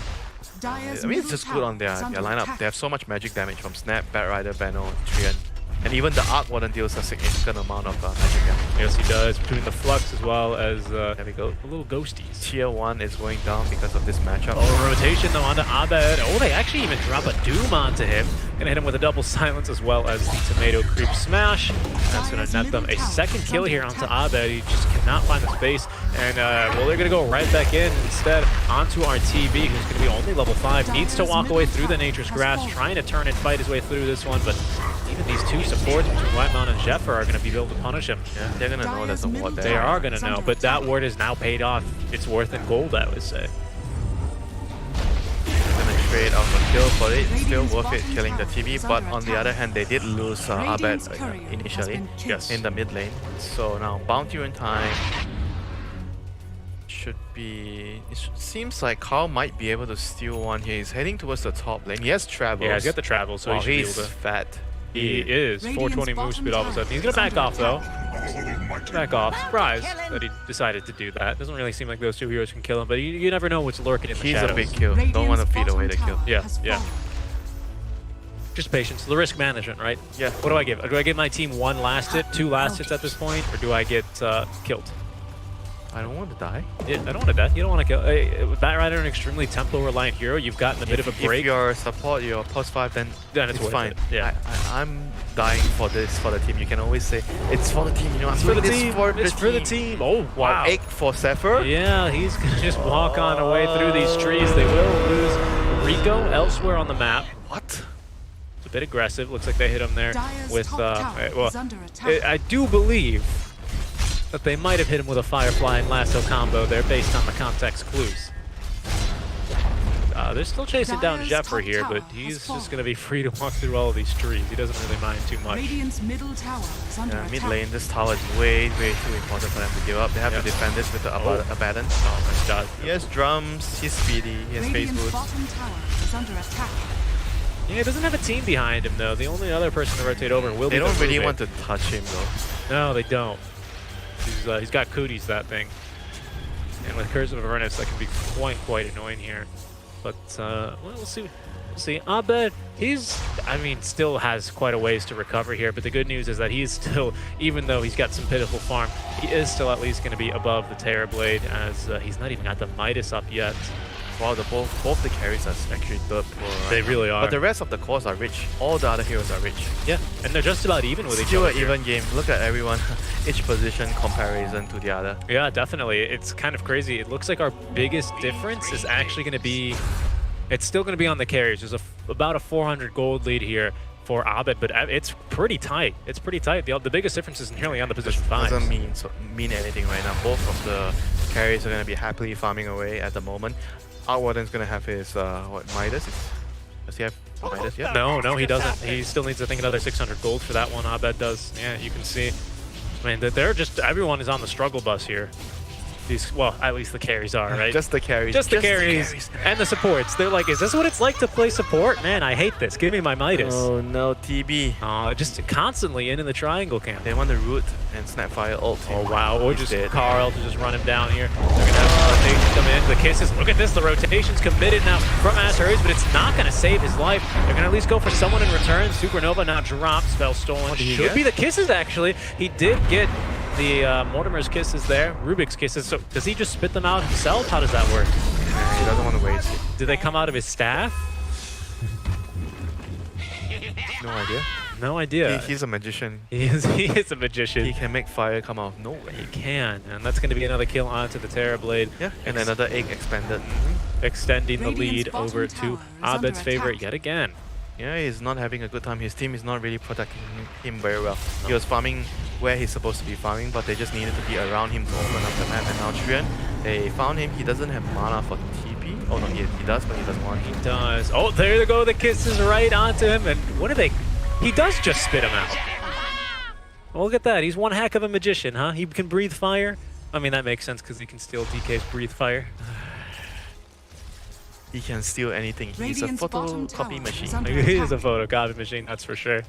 Dire's I mean, it's middle just good tower on their is under lineup. attack. They have so much magic damage from Snap, Bat Rider, Venom, Trian. And even the Arc Warden deals a significant amount of magic damage. Yes, he does. Between the Flux as well as There we go. the little ghosties. Tier 1 is going down because of this matchup. Oh, rotation though onto Abed. Oh, they actually even drop a Doom onto him. Gonna hit him with a double silence as well as the Tomato Creep Smash. That's gonna net them a second kill here onto Abed. He just cannot find the space. And, well, they're gonna go right back in instead onto our TV, who's gonna be only level 5. Needs to walk away through the Nature's Grasp, trying to turn and fight his way through this one, but even these 2 supports between Whitemount and Jeffer are gonna be able to punish him. Yeah, they're gonna know there's a ward there. They are gonna know, but that ward is now paid off. It's worth in gold, I would say. They're gonna trade off a kill for it. Still worth it killing the TV, but on the other hand, they did lose Abed initially in the mid lane. So now Bounty in time should be. Seems like Carl might be able to steal one here. He's heading towards the top lane. He has travels. Yeah, he's got the travel, so Wow, he should be he's able to. fat. He is. 420 move speed all of a sudden. He's gonna back off though. Back off. Surprised that he decided to do that. Doesn't really seem like those 2 heroes can kill him, but you never know what's lurking in the He's shadows. a big kill. Don't want to feed away the kill. Yeah, yeah. Just patience. The risk management, right? Yeah. What do I give? Do I give my team 1 last hit, 2 last hits at this point, or do I get killed? I don't want to die. Yeah, I don't want to die. You don't want to kill. With Bat Rider, an extremely tempo-reliant hero, you've gotten a bit of a break. If you're a support, you're +5, then Then it's worth fine. it, yeah. I'm dying for this, for the team. You can always say, it's for the team, you know, I'm It's for the doing this team. for It's for the team. Oh, Wow. wow. Egg for Zephyr? Yeah, he's gonna just walk on away through these trees. They will lose Rico elsewhere on the map. What? It's a bit aggressive. Looks like they hit him there Dire's with. top tower Well, is under attack. I do believe that they might have hit him with a Firefly and Lasso combo there, based on the context clues. They're still chasing down Dire's Jeffer top here, tower but has he's just fallen. going to be free to walk through all of these trees. He doesn't really mind too much. Radiant's middle tower is under Yeah, attack. mid lane, this tower is way too important for them to give up. They have Yeah. to defend this with the Abaddon. Oh, nice dodge. He has drums, he's speedy, he has face Radiant's boots. bottom tower is under attack. Yeah, he doesn't have a team behind him, though. The only other person to rotate over will They be the don't really roommate. want to touch him though. No, they don't. He's got cooties, that thing. And with Curse of Avernus, that can be quite annoying here. But, well, we'll see. We'll see. Abed, still has quite a ways to recover here, but the good news is that he's still, even though he's got some pitiful farm, he is still at least going to be above the Terrorblade, as he's not even got the Midas up yet. Wow, both the carries are actually dirt poor. Right They now. really are. But the rest of the cores are rich. All the other heroes are rich. Yeah, and they're just about even with each Still other. an here. even game. Look at everyone, each position comparison to the other. Yeah, definitely. It's kind of crazy. It looks like our biggest difference is actually going to be... It's still going to be on the carries. There's about a 400 gold lead here for Abed, but it's pretty tight. It's pretty tight. The biggest difference is nearly on the position 5. Doesn't mean anything right now. Both of the carries are going to be happily farming away at the moment. Outwarden's going to have his, Midas? Does he have Midas yet? No, he doesn't. He still needs, I think, another 600 gold for that one. Abed does. Yeah, you can see. I mean, they're just... Everyone is on the struggle bus here. Well, at least the carries are, right? Just the carries. Just the carries. And the supports. They're like, is this what it's like to play support? Man, I hate this. Give me my Midas. Oh no, TB. Just constantly in the triangle camp. They want the root and Snapfire ult. Oh wow, or just dead. Carl to just run him down here. They're gonna have some rotations come in. The kisses. Look at this, the rotation's committed now from ARIES, but it's not gonna save his life. They're gonna at least go for someone in return. Supernova now drops. Spell stolen. What did he Should get? be the kisses actually. He did get the Mortimer's kisses there, Rubik's kisses. So does he just spit them out himself? How does that work? He doesn't want to waste it. Do they come out of his staff? No idea. No idea. He's a magician. He is a magician. He can make fire come out of nowhere. He can, and that's going to be another kill onto the Terror Blade. Yeah, and another egg expanded. Extending the Radiant's lead bottom over tower to is under Abed's favorite attack. yet again. Yeah, he's not having a good time. His team is not really protecting him very well. He was farming where he's supposed to be farming, but they just needed to be around him to open up the map. And now Trian, they found him. He doesn't have mana for TP. Oh no, he does, but he doesn't want it. He does. Oh, there they go. The kisses right onto him. And what do they... He does just spit him out. Well, look at that. He's one heck of a magician, huh? He can breathe fire. I mean, that makes sense because he can steal DK's breathe fire. He can steal anything. He's a Radiant's bottom photocopy tower machine. is under He is a attack. photocopy machine, that's for sure.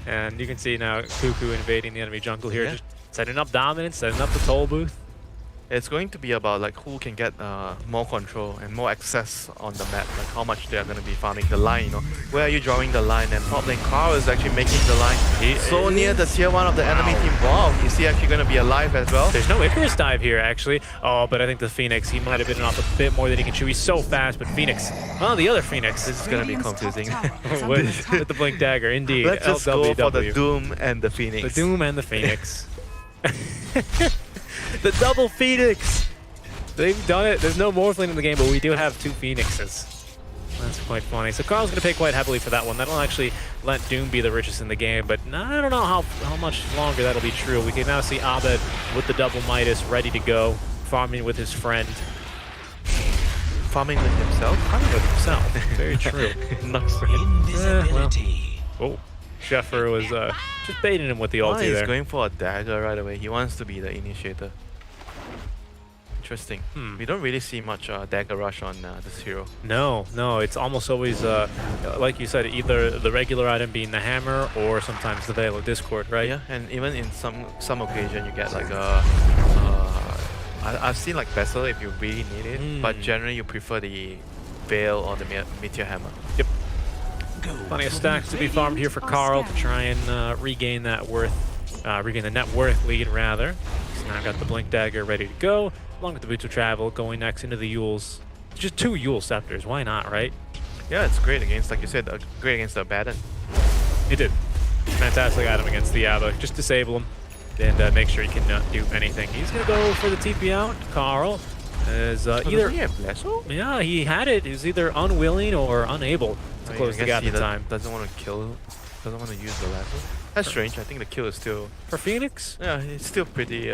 And you can see now Cuckoo invading the enemy jungle here, Yeah. just setting up dominance, setting up the toll booth. It's going to be about like who can get more control and more access on the map, like how much they are going to be farming the line, you know. Where are you drawing the line? And top lane Carl is actually making the line so near the tier 1 of the enemy team. Wow, is he actually going to be alive as well? There's no Icarus dive here, actually. Oh, but I think the Phoenix, he might have bitten off a bit more than he can chew. He's so fast, but Phoenix, oh, the other Phoenix. This is going to be Radiant's top confusing. tower is under with, attack. with the Blink Dagger, indeed. Let's just go for the LWW. Doom and the The Phoenix. Doom and the Phoenix. The double Phoenix! They've done it. There's no Morphling in the game, but we do have 2 Phoenixes. That's quite funny. So Carl's going to pay quite heavily for that one. That'll actually let Doom be the richest in the game, but I don't know how much longer that'll be true. We can now see Abed with the double Midas ready to go, farming with his friend. Farming with himself? Farming with himself. Very true. Not friend. Oh, Sheffer was just baiting him with the ulti He's there. going for a dagger right away. He wants to be the initiator. Interesting. We don't really see much dagger rush on this hero. No, it's almost always, like you said, either the regular item being the hammer or sometimes the Veil of Discord, right? Yeah, and even in some occasion you get like I've seen like Vessel if you really need it, but generally you prefer the Veil or the Meteor Hammer. Yep. Plenty of stacks to be farmed here for Carl to try and regain that regain the net worth lead rather. So now got the Blink Dagger ready to go, along with the Boots of Travel, going next into the Yules. Just 2 Yule Scepters, why not, right? Yeah, it's great against, like you said, great against the Abaddon. It did. Fantastic item against the Abba. Just disable him and make sure he cannot do anything. He's going to go for the TP out. Carl is either... Does he have Lasso? Yeah, he had it. He was either unwilling or unable to close the gap in time. Doesn't want to kill, doesn't want to use the Lasso. That's strange. I think the kill is still... For Phoenix? Yeah, it's still pretty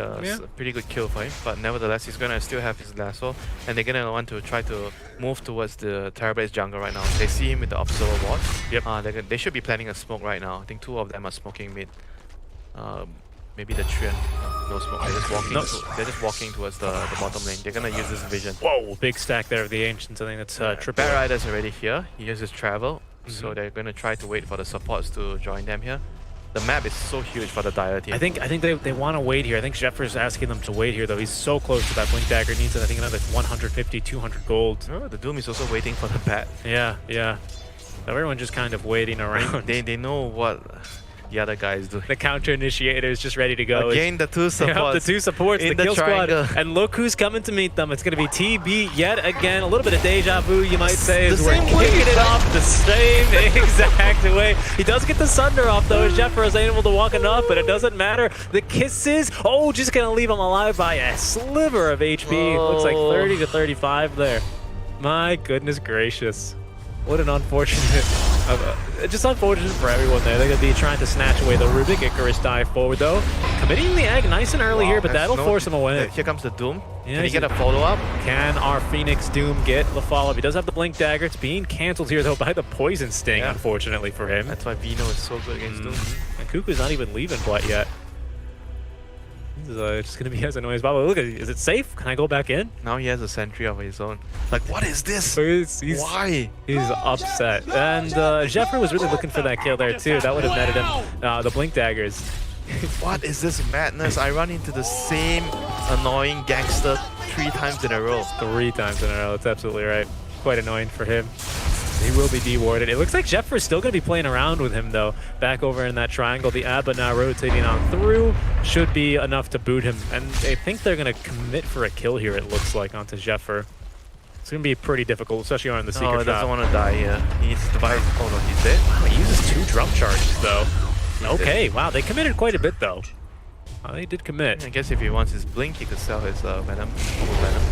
pretty good kill for him, but nevertheless he's gonna still have his lasso, and they're gonna want to try to move towards the Terrorblade jungle right now. They see him with the observer ward. Yep. They should be planning a smoke right now. I think 2 of them are smoking mid. Maybe the Trian. No smoke. They're just walking towards the bottom lane. They're gonna use this vision. Whoa, big stack there of the Ancients. I think that's triple. Bat Rider's already here. He uses travel, so they're gonna try to wait for the supports to join them here. The map is so huge for the Dire team. I think they want to wait here. I think Sheffer's asking them to wait here, though. He's so close to that Blink Dagger. Needs, I think, another 150, 200 gold. Oh, the Doom is also waiting for the bat. Yeah. So everyone just kind of waiting around. They know what... the other guy is doing. The counter initiator is just ready to go. Again, the two Yep, supports. the two supports, in the the kill squad, triangle. and look who's coming to meet them. It's going to be TB yet again. A little bit of deja vu, you might say, as The we're same way, kicking it off the same exact way. He does get the Sunder off, though, as Jefffer is able to walk enough, but it doesn't matter. The kisses, oh, just going to leave him alive by a sliver of HP. Looks like 30 to 35 there. My goodness gracious. What an unfortunate, just unfortunate for everyone there. They're going to be trying to snatch away the Rubik. Icarus dive forward though. Committing the egg nice and early here, but that'll force him away. Here comes the Doom. Yeah, Can he get a follow-up? Can our Phoenix Doom get the follow-up? He does have the Blink Dagger. It's being cancelled here though by the Poison Sting, unfortunately for him. That's why Vino is so good against Doom. And Kuku's not even leaving quite yet. This is just going to be as annoying as possible. Look, is it safe? Can I go back in? Now he has a sentry of his own. Like, what is this? So Why? He's upset. And Jeffrey was really looking for that kill there too. That would have netted him the Blink Daggers. What is this madness? I run into the same annoying gangster 3 times in a row. 3 times in a row. That's absolutely right. Quite annoying for him. He will be dewarded. It looks like Jeffrey's still going to be playing around with him, though. Back over in that triangle. The Abba now rotating on through. Should be enough to boot him. And I think they're going to commit for a kill here, it looks like, onto Jeffer. It's going to be pretty difficult, especially on the secret No, he shot. doesn't want to die here. He needs to buy. Oh no, he's dead. Wow, he uses 2 drum charges, though. He's Okay, dead. wow, they committed quite a bit, though. They did commit. I guess if he wants his blink, he could sell his Venom. Venom.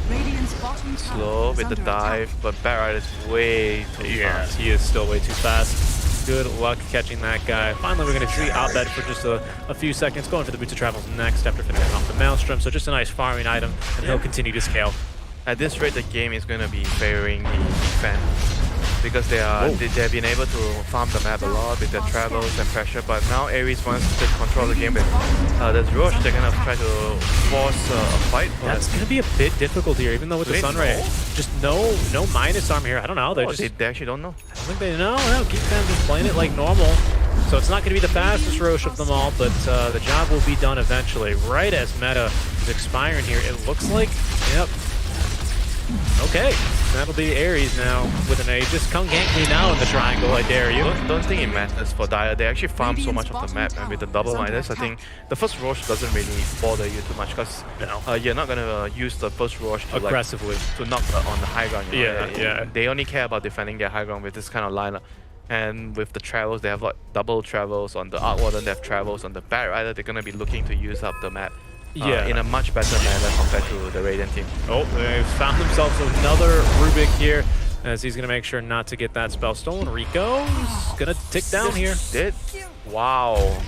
Radiant's bottom tower Slow is with the under dive, attack. but Barrett is way too fast. He is still way too fast. Good luck catching that guy. Finally, we're going to treat Abed for just a few seconds. Going for the Boots of Travels next after finishing off the Maelstrom. So just a nice farming item, and he'll continue to scale. At this rate, the game is going to be favoring the fan because they've been able to farm the map a lot with their travels and pressure. But now Aries wants to control the game with this Roche. They're going to try to force a fight. That's going to be a bit difficult here, even though with the Sunray, just no minus arm here. I don't know. They actually don't know. I don't think they know. No, GeekFam just playing it like normal. So it's not going to be the fastest Roche of them all, but the job will be done eventually. Right as meta is expiring here, it looks like. Yep. Okay, that'll be Aries now with an A. Just come gank me now in the triangle, I dare you. Don't think it matters for Dire. They actually farm so much of the map, and with the double minus, I think the first Roche doesn't really bother you too much because you're not gonna use the first Roche to aggressively to knock on the high ground. You know? Yeah. They only care about defending their high ground with this kind of lineup. And with the travels, they have like double travels on the Arc Warden. They have travels on the Bat Rider. They're gonna be looking to use up the map. In a much better manner compared to the Radiant team. Oh, they've found themselves another Rubik here as he's going to make sure not to get that spell stolen. Rico's going to tick down here. Did? Wow.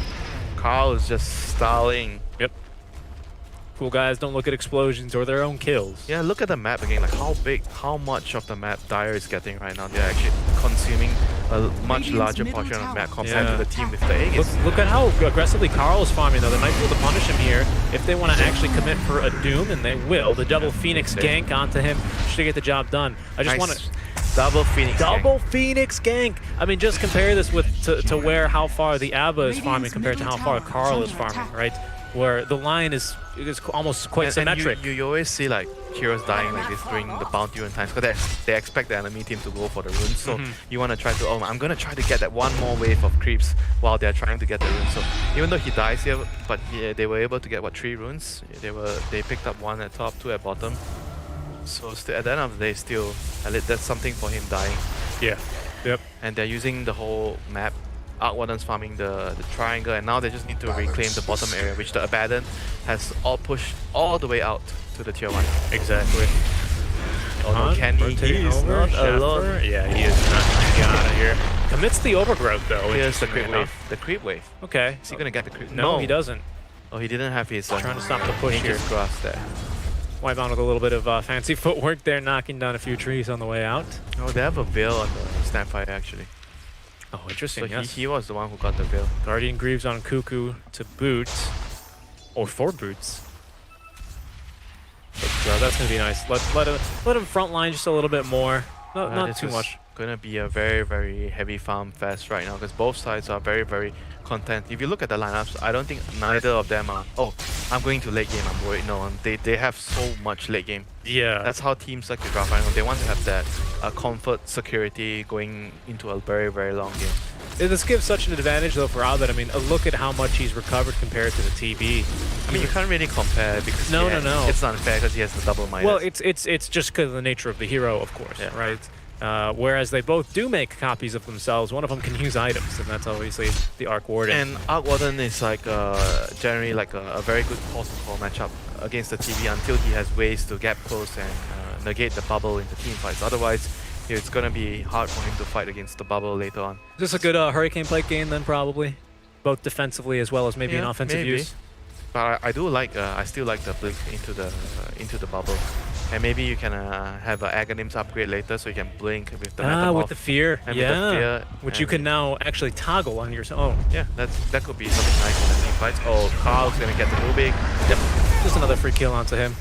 Carl is just stalling. Yep. Cool guys don't look at explosions or their own kills. Yeah, look at the map again. Like how much of the map Dire is getting right now. They're actually consuming a much larger portion of the map compared to the team with the egg. Look at how aggressively Carl is farming though. They might be able to punish him here if they want to actually commit for a Doom, and they will. The double Phoenix gank onto him should get the job done. I just want to double Phoenix gank. I mean, just compare this with to where how far the Abba is farming compared to how far Carl is farming, right? Where the line is almost quite symmetric. And you always see like heroes dying like this during the bounty run times because they expect the enemy team to go for the runes. So you want to try to, I'm going to try to get that one more wave of creeps while they're trying to get the runes. So even though he dies here, but they were able to get, 3 runes? They picked up 1 at top, 2 at bottom. So still, at the end of the day, still, that's something for him dying. Yeah. Yep. And they're using the whole map. Arc Warden's farming the triangle, and now they just need to reclaim the bottom area, which the Abaddon has all pushed all the way out to the tier 1. Exactly. Although Kenny, he's not alone. Yeah, he is not going to get out of here. Commits the overgrowth though. Here's the creep wave. The creep wave. Okay. Is he gonna get the creep? No, he doesn't. Oh, he didn't have his trying to stop the push here. Grass there. Wipe on with a little bit of fancy footwork there, knocking down a few trees on the way out. Oh, they have a veil on the Snapfire actually. Oh, interesting. So yes. he was the one who got the veil. Guardian Greaves on Cuckoo to boot, or 4 boots. But that's gonna be nice. Let him frontline just a little bit more. Not too much. Gonna be a very, very heavy farm fest right now because both sides are very, very content. If you look at the lineups, I don't think neither of them are, oh, I'm going to late game, I'm worried. No, they have so much late game. Yeah. That's how teams like to draft right now. They want to have that comfort, security going into a very, very long game. This gives such an advantage though for Abed. I mean, look at how much he's recovered compared to the TB. I mean, you can't really compare because No. it's unfair because he has the double minus. Well, it's just because of the nature of the hero, of course, Yeah. right? Whereas they both do make copies of themselves. One of them can use items, and that's obviously the Arc Warden. And Arc Warden is like generally like a very good pause control matchup against the TV until he has ways to get close and negate the bubble in the team fights. Otherwise, it's gonna be hard for him to fight against the bubble later on. Is this a good Hurricane Plate game then, probably? Both defensively as well as maybe an offensive maybe. use? But I do like, I still like the blink into the bubble. And maybe you can have an Aghanims upgrade later so you can blink with the Metamorph. With the fear. And with the fear, Which you and can now actually toggle on your own. Yeah, that could be something nice in the team fights. Oh, Carl's gonna get the Rubik. Yep. Just another free kill onto him.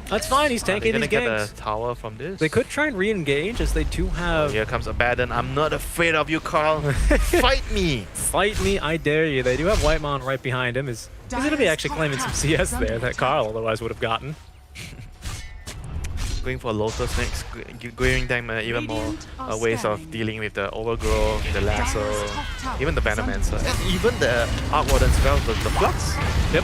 That's fine, he's tanking these They're gonna games. get a tower from this. They could try and re-engage as they do have... Here comes Abaddon. I'm not afraid of you, Carl. Fight me! Fight me, I dare you. They do have Whitemon right behind him. He's going to be actually claiming some CS there that Carl otherwise would have gotten. Going for Lotus next, giving them even more ways of dealing with the Overgrowth, the Lasso, even the Venomancer, and even the Arc Warden spell, the Flux. Yep.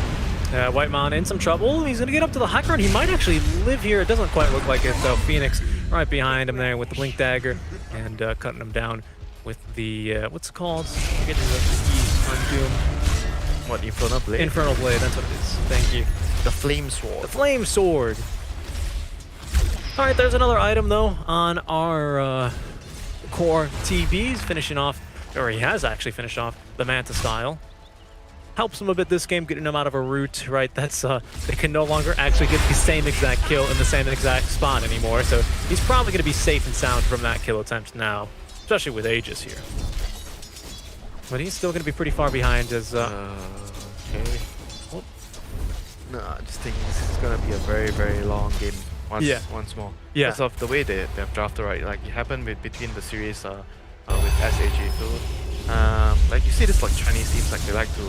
Whitemon in some trouble. He's going to get up to the high ground. He might actually live here. It doesn't quite look like it, though. Phoenix right behind him there with the Blink Dagger and cutting him down with the, what's it called? I'm getting the E on Doom. What, Infernal Blade? Infernal Blade, that's what it is. Thank you. The Flame Sword. The Flame Sword. All right, there's another item, though, on our core TBs, finishing off, or he has actually finished off, the Manta style. Helps him a bit this game, getting him out of a route, right? That's, they can no longer actually get the same exact kill in the same exact spot anymore, so he's probably going to be safe and sound from that kill attempt now, especially with Aegis here. But he's still going to be pretty far behind as... Okay. Oh. No, I just think this is going to be a very, very long game once more. Yeah. Because of the way they've drafted, right? Like, it happened between the series with SAG too. Like you see this like Chinese teams, like they like to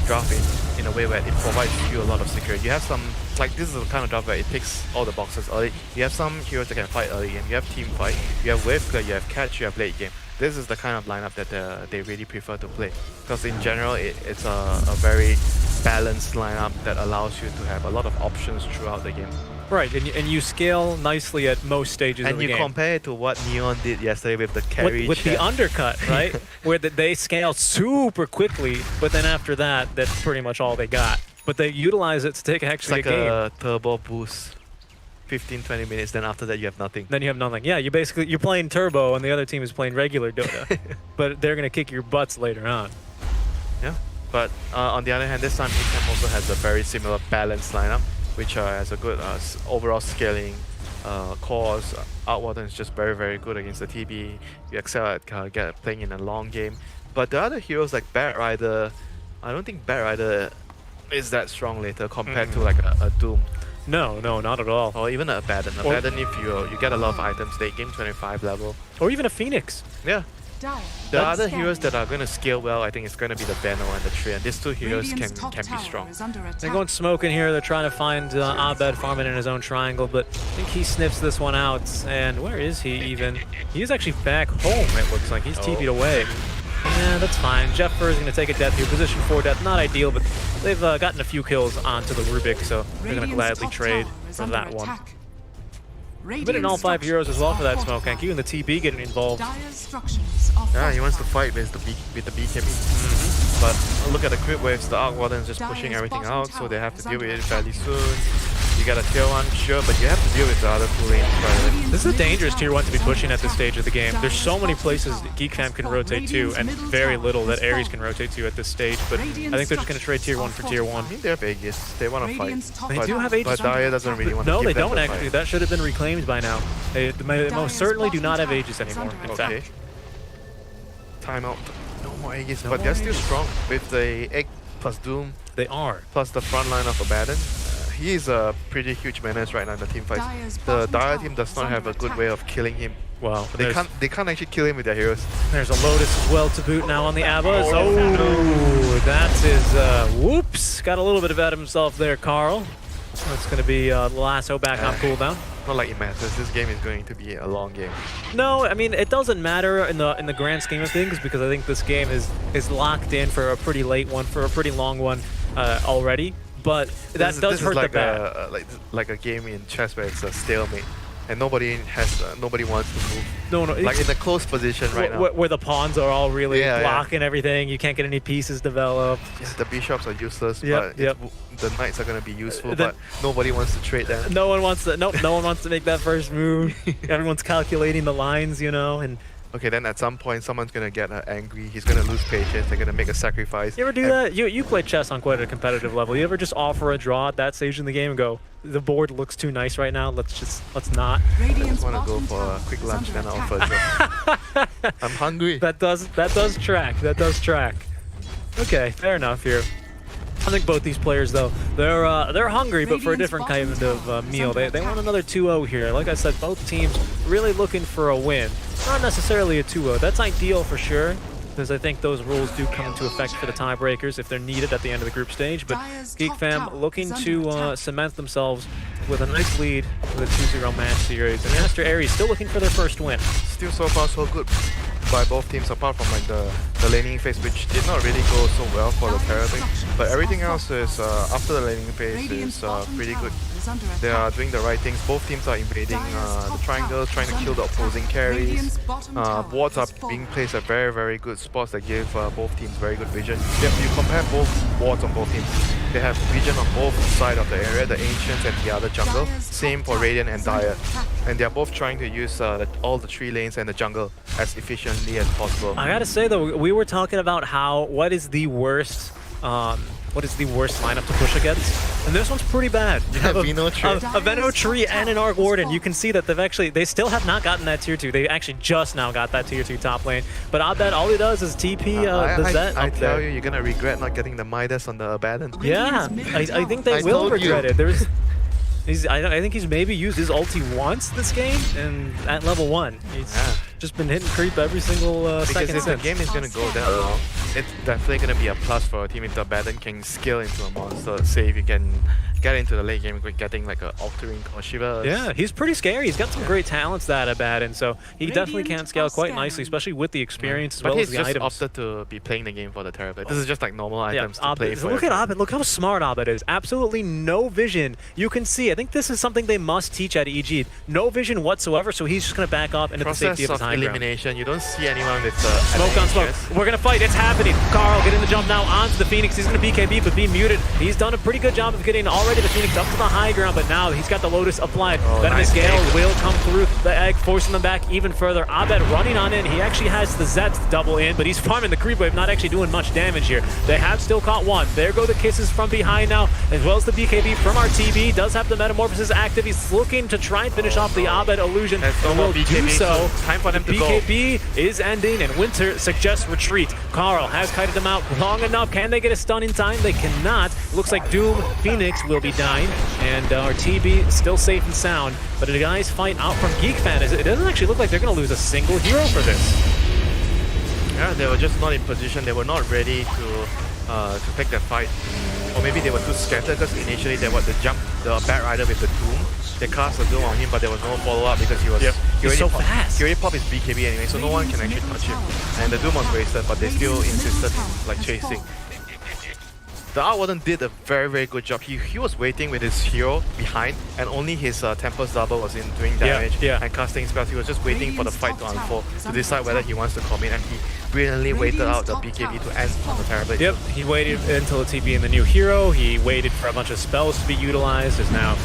draft in a way where it provides you a lot of security. You have some, like this is the kind of draft where it ticks all the boxes early. You have some heroes that can fight early game, you have team fight, you have wave clear, you have catch, you have late game. This is the kind of lineup that they really prefer to play. Because in general, it's a very balanced lineup that allows you to have a lot of options throughout the game. Right, and you scale nicely at most stages of the game. And you compare it to what Neon did yesterday with the carry with the undercut, right? Where they scale super quickly, but then after that, that's pretty much all they got. But they utilize it to take actually it's like a turbo boost. 15-20 minutes, then after that you have nothing. Then you have nothing. Yeah, you're playing turbo and the other team is playing regular Dota. But they're gonna kick your butts later on. Yeah, but on the other hand, this time GEEFAM also has a very similar balanced lineup, which has a good overall scaling cores. Arc Warden is just very, very good against the TB. You excel at playing in a long game. But the other heroes like Bat Rider, I don't think Bat Rider is that strong later compared to like a Doom. No, not at all. Or even a Abaddon. Abaddon, if you get a lot of items, late game 25 level. Or even a Phoenix. Yeah. The other heroes that are going to scale well, I think it's going to be the Veno and the Tree, and these two heroes can be strong. They're going smoking here. They're trying to find Abed farming in his own triangle, but I think he sniffs this one out. And where is he even? He is actually back home, it looks like. He's TP'd away. Yeah, that's fine. Jeffer is going to take a death here. Position 4 death, not ideal, but they've gotten a few kills onto the Rubik, so they're going to gladly trade for that one. Been in all 5 heroes as well for that smoke, and even the TB getting involved. Yeah, he wants to fight with the BKB. But look at the creep waves, the Arc Warden is just pushing everything out, so they have to deal with it fairly soon. You got a tier 1, sure, but you have to deal with the other 2 lanes right away. This is a dangerous tier 1 to be pushing at this stage of the game. There's so many places that GeekFam can rotate to, and very little that ARIES can rotate to at this stage, but I think they're just going to trade tier 1 for tier 1. I mean, they have Aegis. They want to fight. They do have Aegis. But Daya doesn't really want to No, give they them don't the actually. fight. That should have been reclaimed by now. They most certainly do not have Aegis anymore, in Okay. fact. Timeout. No more Aegis, but they're still strong with the Egg plus Doom. They are. Plus the front line of Abaddon. He is a pretty huge menace right now in the team fights. The Daya team does not have a good way of killing him. Well, They can't actually kill him with their heroes. There's a Lotus as well to boot now on the Abbas. Oh, that is, whoops. Got a little bit of out of himself there, Carl. That's going to be the lasso back on cooldown. Not like it matters. This game is going to be a long game. No, I mean it doesn't matter in the grand scheme of things because I think this game is locked in for a pretty late one, for a pretty long one already. But that does hurt the bat. Like a game in chess where it's a stalemate, and nobody wants to move. No, Like in a close position right now. Where the pawns are all really Yeah, blocking everything. You can't get any pieces developed. Yeah, the bishops are useless, Yep, but yep. the knights are gonna be useful. The- But nobody wants to trade them. No one wants to. No one wants to make that first move. Everyone's calculating the lines, you know, and. Okay, then at some point someone's gonna get angry. He's gonna lose patience. They're gonna make a sacrifice. You ever do that? You play chess on quite a competitive level. You ever just offer a draw at that stage in the game and go, the board looks too nice right now. Let's not. I just want to go for a quick lunch, then I'll offer a draw. I'm hungry. That does track. That does track. Okay, fair enough here. I think both these players, though, they're hungry, but for a different kind of meal. They want another 2-0 here. Like I said, both teams really looking for a win. Not necessarily a 2-0. That's ideal for sure, because I think those rules do come into effect for the tiebreakers if they're needed at the end of the group stage. But GeekFam looking to cement themselves with a nice lead with a 2-0 match series. And Master ARIES still looking for their first win. Still so far so good by both teams, apart from like the laning phase, which did not really go so well for the Terrapin. But everything else is after the laning phase is pretty good. They are doing the right things. Both teams are invading the triangles, trying to kill the opposing carries. Wards are being placed at very, very good spots that give both teams very good vision. If you compare both wards on both teams, they have vision on both sides of the area, the Ancients and the other jungle. Same for Radiant and Dire. And they are both trying to use all the 3 lanes and the jungle as efficiently as possible. I gotta say though, we were talking about what is the worst lineup to push against, and this one's pretty bad. You have a Veno Tree and an Arc Warden. You can see that they still have not gotten that tier 2. They actually just now got that tier 2 top lane. But I bet all he does is TP the Zed I up tell there. you, you're gonna regret not getting the Midas on the Abaddon. Yeah, I think they will regret it. I think he's maybe used his ulti once this game, and at level 1. He's just been hitting creep every single second. Because if the game is going to go that long, it's definitely going to be a plus for a team if the Abaddon can scale into a monster. Say if you can get into the late game with getting like an Altering or Shiva. Yeah, he's pretty scary. He's got some great talents, that Abaddon, so he definitely can scale quite nicely, especially with the experience as well as the items. But he's just opted to be playing the game for the Terrapin. This is just like normal items to play for. Look at Abed. Look how smart Abed is. Absolutely no vision. You can see. I think this is something they must teach at EG. No vision whatsoever, so he's just going to back up into the safety of his high ground. Elimination. You don't see anyone with smoke on smoke. We're going to fight. It's happening. Carl getting the jump now onto the Phoenix. He's going to BKB, but be muted. He's done a pretty good job of getting already the Phoenix up to the high ground, but now he's got the Lotus applied. Venomous Gale will come through the egg, forcing them back even further. Abed running on in. He actually has the Zets double in, but he's farming the creep wave, not actually doing much damage here. They have still caught one. There go the kisses from behind now, as well as the BKB from our TB. Does have the Metamorphosis active. He's looking to try and finish off the Abed illusion, and will do so. Time for them to go. BKB is ending, and Winter suggests retreat. Carl has kited them out long enough. Can they get a stun in time? They cannot. Looks like Doom Phoenix will be dying, and our TB still safe and sound. But the guys fight out from GeekFam. It doesn't actually look like they're going to lose a single hero for this. Yeah, they were just not in position. They were not ready to take that fight. Or maybe they were too scattered because initially there was the Bat Rider with the Doom. They cast the Doom on him, but there was no follow-up because he was He's so fast. He already popped his BKB anyway, so no one can actually touch him. And the Doom was wasted, but they still insisted like chasing. The Arc Warden did a very, very good job. He was waiting with his hero behind, and only his Tempest Double was in doing damage and casting spells. He was just waiting for the fight to unfold to decide whether he wants to commit, and he brilliantly waited out the BKB to end on the Terrorblade. Yep, he waited until the TP in the new hero. He waited for a bunch of spells to be utilized. Is now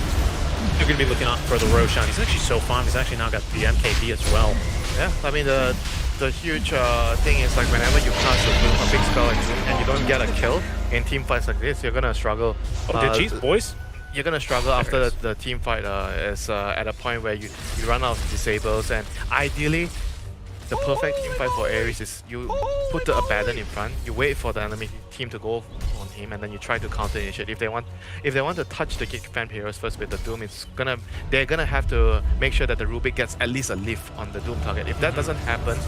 you're going to be looking out for the Roshan. He's actually so fun. He's actually now got the MKB as well. Yeah, I mean the huge thing is like whenever you cast a big spell and you don't get a kill in team fights like this, you're gonna struggle. Boys? You're gonna struggle after the team fight is at a point where you run out of disables, and ideally the perfect team fight for ARIES is you put the Abaddon in front, you wait for the enemy team to go on him, and then you try to counter initiate. If they want to touch the GeekFam heroes first with the Doom, they're gonna have to make sure that the Rubik gets at least a lift on the Doom target. If that doesn't happen,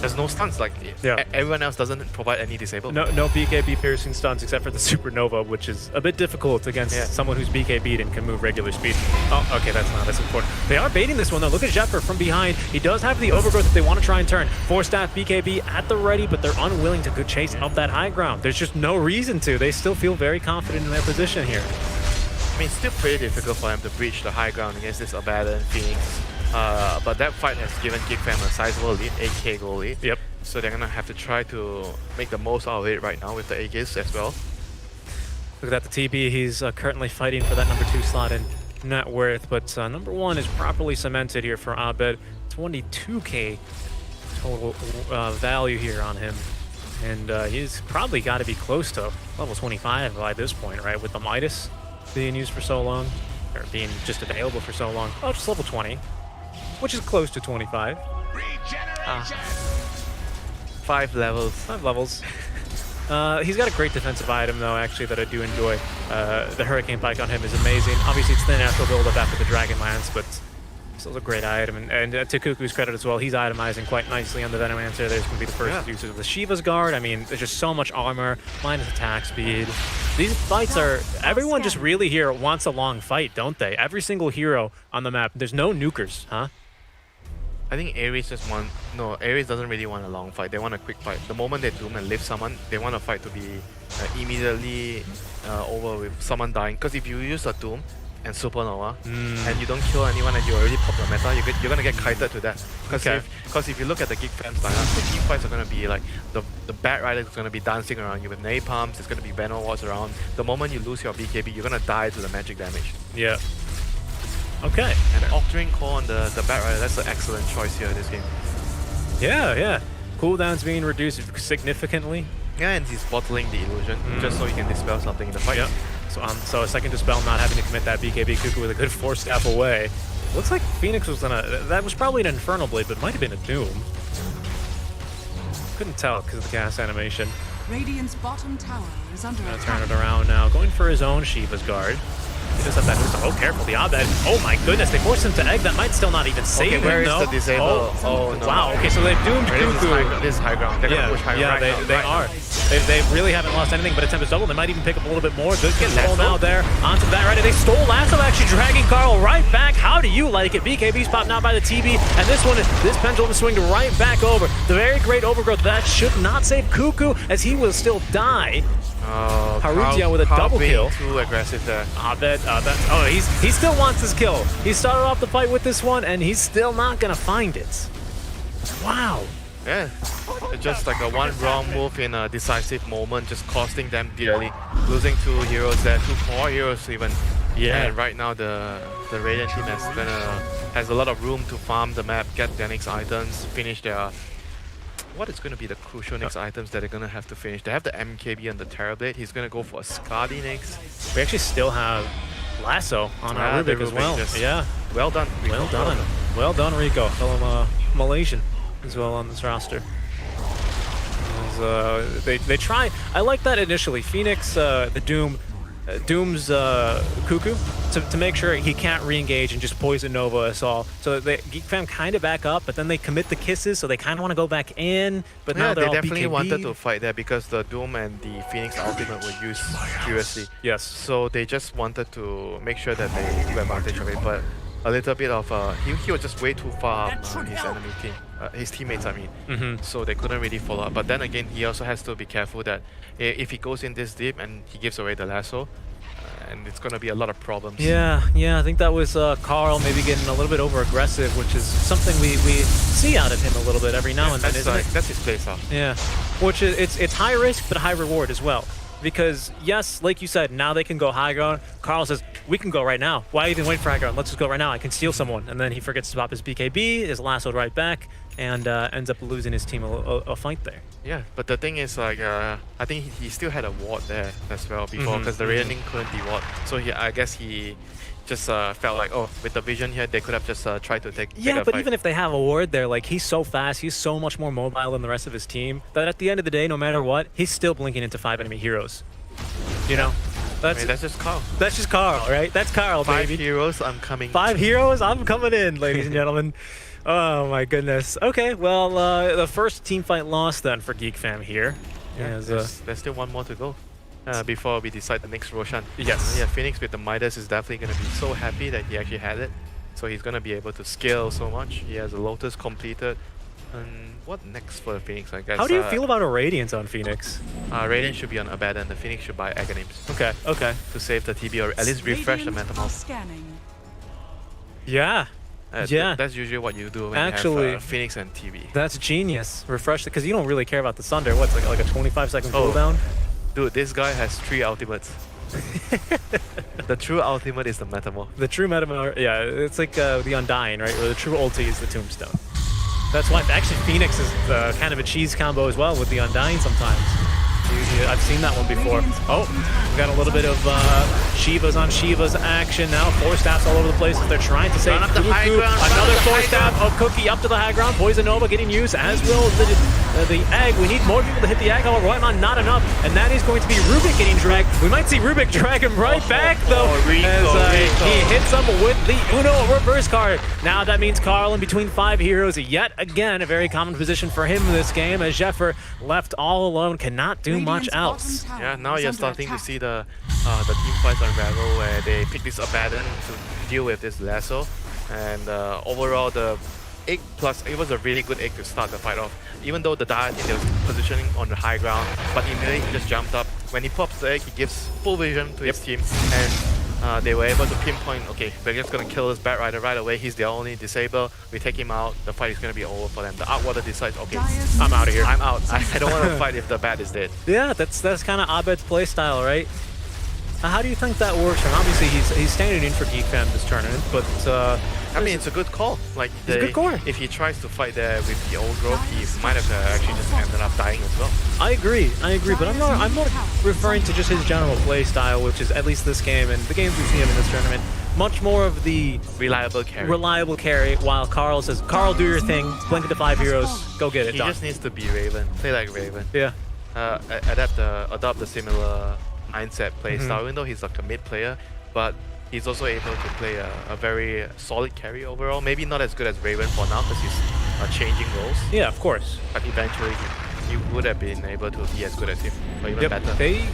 There's no stunts. Like everyone else doesn't provide any disable. No BKB piercing stunts except for the Supernova, which is a bit difficult against someone who's BKB'd and can move regular speed. Oh, okay, that's not as important. They are baiting this one though. Look at Jeffer from behind. He does have the overgrowth that they want to try and turn. 4-staff BKB at the ready, but they're unwilling to go chase up that high ground. There's just no reason to. They still feel very confident in their position here. I mean, it's still pretty difficult for them to breach the high ground against this abandoned Phoenix. But that fight has given GEEFAM a sizable lead, 8k goal lead. Yep. So they're gonna have to try to make the most out of it right now with the Aegis as well. Look at that, the TB, he's currently fighting for that number 2 slot in net worth, but number 1 is properly cemented here for Abed. 22k total value here on him. And he's probably got to be close to level 25 by this point, right? With the Midas being used for so long, or being just available for so long. Oh, just level 20, which is close to 25. 5 levels. 5 levels. He's got a great defensive item, though, actually, that I do enjoy. The Hurricane Pike on him is amazing. Obviously, it's the natural build-up after the Dragon Lance, but still a great item. And to Kuku's credit as well, he's itemizing quite nicely on the Venomancer. There's going to be the first usage of the Shiva's Guard. I mean, there's just so much armor, minus attack speed. These fights are... Everyone just really here wants a long fight, don't they? Every single hero on the map. There's no nukers, huh? I think ARIES just want... No, ARIES doesn't really want a long fight. They want a quick fight. The moment they doom and lift someone, they want a fight to be immediately over with someone dying. Because if you use a doom and supernova and you don't kill anyone and you already pop the meta, you're going to get kited to that. Because if you look at the GEEFAM's lineup, the team fights are going to be like the Bat Rider is going to be dancing around you with napalms. There's going to be Venom Wards around. The moment you lose your BKB, you're going to die to the magic damage. Yeah. Okay. And Octarine Core on the Bat Rider, that's an excellent choice here in this game. Yeah. Cooldown's being reduced significantly. Yeah, and he's bottling the illusion just so he can dispel something in the fight. Yep. So a second dispel, not having to commit that BKB Kuku with a good 4-staff away. Looks like Phoenix was gonna... That was probably an Infernal Blade, but might have been a Doom. Couldn't tell because of the cast animation. Radiant's bottom tower is under Gonna attack. turn it around now. Going for his own Shiva's Guard. He does have that boost. Oh, careful, the Abed. Oh my goodness, they forced him to egg. That might still not even save him, where is though. the disable? Oh, no. Wow, okay, so they've doomed Kuku. This is high ground. They're going to push high ground right they now. are. They really haven't lost anything but a Tempest Double. They might even pick up a little bit more. Good control now there. Onto that right. They stole Lasso, actually dragging Carl right back. How do you like it? BKB's popped out by the TB, and this pendulum is swinged right back over. The very great overgrowth. That should not save Kuku, as he will still die. Harutia with a double kill. Too aggressive there. He still wants his kill. He started off the fight with this one, and he's still not gonna find it. Wow. Yeah, it's just like a one wrong move in a decisive moment, just costing them dearly. Losing 2 heroes there, 2 core heroes even. Yeah. And right now the Radiant team has a lot of room to farm the map, get their next items, finish their... What is going to be the crucial next items that they're going to have to finish? They have the MKB and the Terrorblade. He's going to go for a Skadi next. We actually still have Lasso on our Rubik as well. Yeah. Well done, Rico. Well done, Rico. Fellow Malaysian as well on this roster. They try... I like that initially. Phoenix, the Doom's Kuku to make sure he can't re-engage and just poison Nova us all. So they GEEFAM kind of back up, but then they commit the kisses, so they kind of want to go back in. But now they're all definitely BKB. wanted to fight there because the Doom and the Phoenix ultimate were used previously. Yes. So they just wanted to make sure that they took advantage of it, but a little bit of he was just way too far up his enemy team, his teammates I mean. So they couldn't really follow up. But then again, he also has to be careful that if he goes in this deep and he gives away the lasso, and it's going to be a lot of problems. Yeah, I think that was Carl maybe getting a little bit over aggressive, which is something we see out of him a little bit every now and then, isn't it? That's his place off. Yeah, which is it's high risk but high reward as well. Because yes, like you said, now they can go high ground. Carl says, we can go right now. Why even wait for high ground? Let's just go right now. I can steal someone. And then he forgets to pop his BKB, is lassoed right back, and ends up losing his team a fight there. Yeah, but the thing is, like, I think he still had a ward there as well before, because the Radiant couldn't de-ward. So I guess he just felt like, oh, with the vision here, they could have just tried to take Yeah, but even if they have a ward there, like, he's so fast, he's so much more mobile than the rest of his team, that at the end of the day, no matter what, he's still blinking into 5 enemy heroes. You know? that's just Carl. That's just Carl, right? That's Carl, 5 baby. heroes, I'm coming. 5 heroes, I'm coming in, ladies and gentlemen. Oh my goodness. Okay, well, the first team fight loss then for GeekFam here. Yeah, As, there's still one more to go before we decide the next Roshan. Yes. Yeah, Phoenix with the Midas is definitely going to be so happy that he actually had it. So he's going to be able to scale so much. He has a Lotus completed. And what next for the Phoenix, I guess? How do you feel about a Radiance on Phoenix? Radiant should be on Abaddon. The Phoenix should buy Aghanims Okay, okay. to save the TB or at least refresh the Radiant are Metamorph. scanning. Yeah, yeah. That's usually what you do when Actually, you have Phoenix and TB. that's genius. Refresh it, because you don't really care about the Sunder. What's like a 25-second Oh. cooldown? Dude, this guy has 3 ultimates. The true ultimate is the Metamorph. The true meta, yeah, it's like the Undying, right? Or the true ulti is the Tombstone. That's why actually Phoenix is kind of a cheese combo as well with the Undying sometimes. I've seen that one before. Oh, we got a little bit of Shiva's on Shiva's action now. 4 staffs all over the place as they're trying to save Run up the high Cuckoo. ground, run up Another the 4 high staff of Cookie up to the high ground. Poison Nova getting used, as will the egg. We need more people to hit the egg, however, right on, not enough. And that is going to be Rubik getting dragged. We might see Rubik drag him right back, though, Rico, as Rico. he hits him with the Uno reverse card. Now that means Carl in between 5 heroes. Yet again, a very common position for him in this game, as Jeffer left all alone, cannot do much Radiant's else. bottom tower Yeah, now is you're under starting to attack. see the team fights unravel where they pick this Abaddon to deal with this lasso, and overall the egg plus it was a really good egg to start the fight off. Even though the Dart was positioning on the high ground, but immediately he just jumped up. When he pops the egg, he gives full vision to his team, and they were able to pinpoint. Okay, we're just gonna kill this Bat Rider right away. He's their only disable. We take him out. The fight is gonna be over for them. The Arcwater decides, okay, I'm out of here. I'm out. I don't want to fight if the Bat is dead. Yeah, that's kind of Abed's playstyle, right? How do you think that works? And obviously he's standing in for GeekFam this tournament, but I mean, it's a good call. Like, It's a good call. if he tries to fight there with the old growth, he might have actually just ended up dying as well. I agree, but I'm not referring to just his general play style, which is at least this game and the games we've seen him in this tournament, much more of the Reliable carry. reliable carry. While Carl says, "Carl, do your thing. Blink into 5 heroes. Go get it He done." just needs to be Raven. Play like Raven. Yeah, Adopt a similar mindset play style, even though he's like a mid player, but he's also able to play a very solid carry overall. Maybe not as good as Raven for now because he's changing roles, yeah, of course. but eventually he would have been able to be as good as him, or even better. They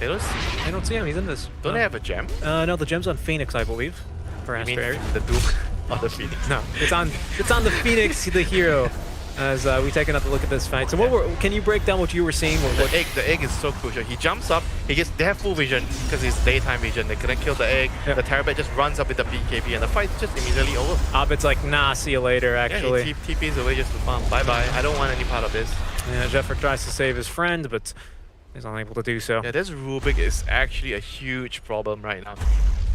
don't see. I don't see him. He's in this. Don't they have a gem? No, the gem's on Phoenix, I believe. For I mean, Aster Aries. the Doom of the Phoenix. No, it's on the Phoenix, the hero. As we take another look at this fight. So can you break down what you were seeing? The egg is so crucial. He jumps up, they have full vision because it's daytime vision. They couldn't kill the egg. Yep. The Terrorbat just runs up with the BKB and the fight's just immediately over. Abed's like, nah, see you later, actually. Yeah, he TPs away just to farm. Bye bye. I don't want any part of this. Yeah, Jeffer tries to save his friend, but he's unable to do so. Yeah, this Rubik is actually a huge problem right now.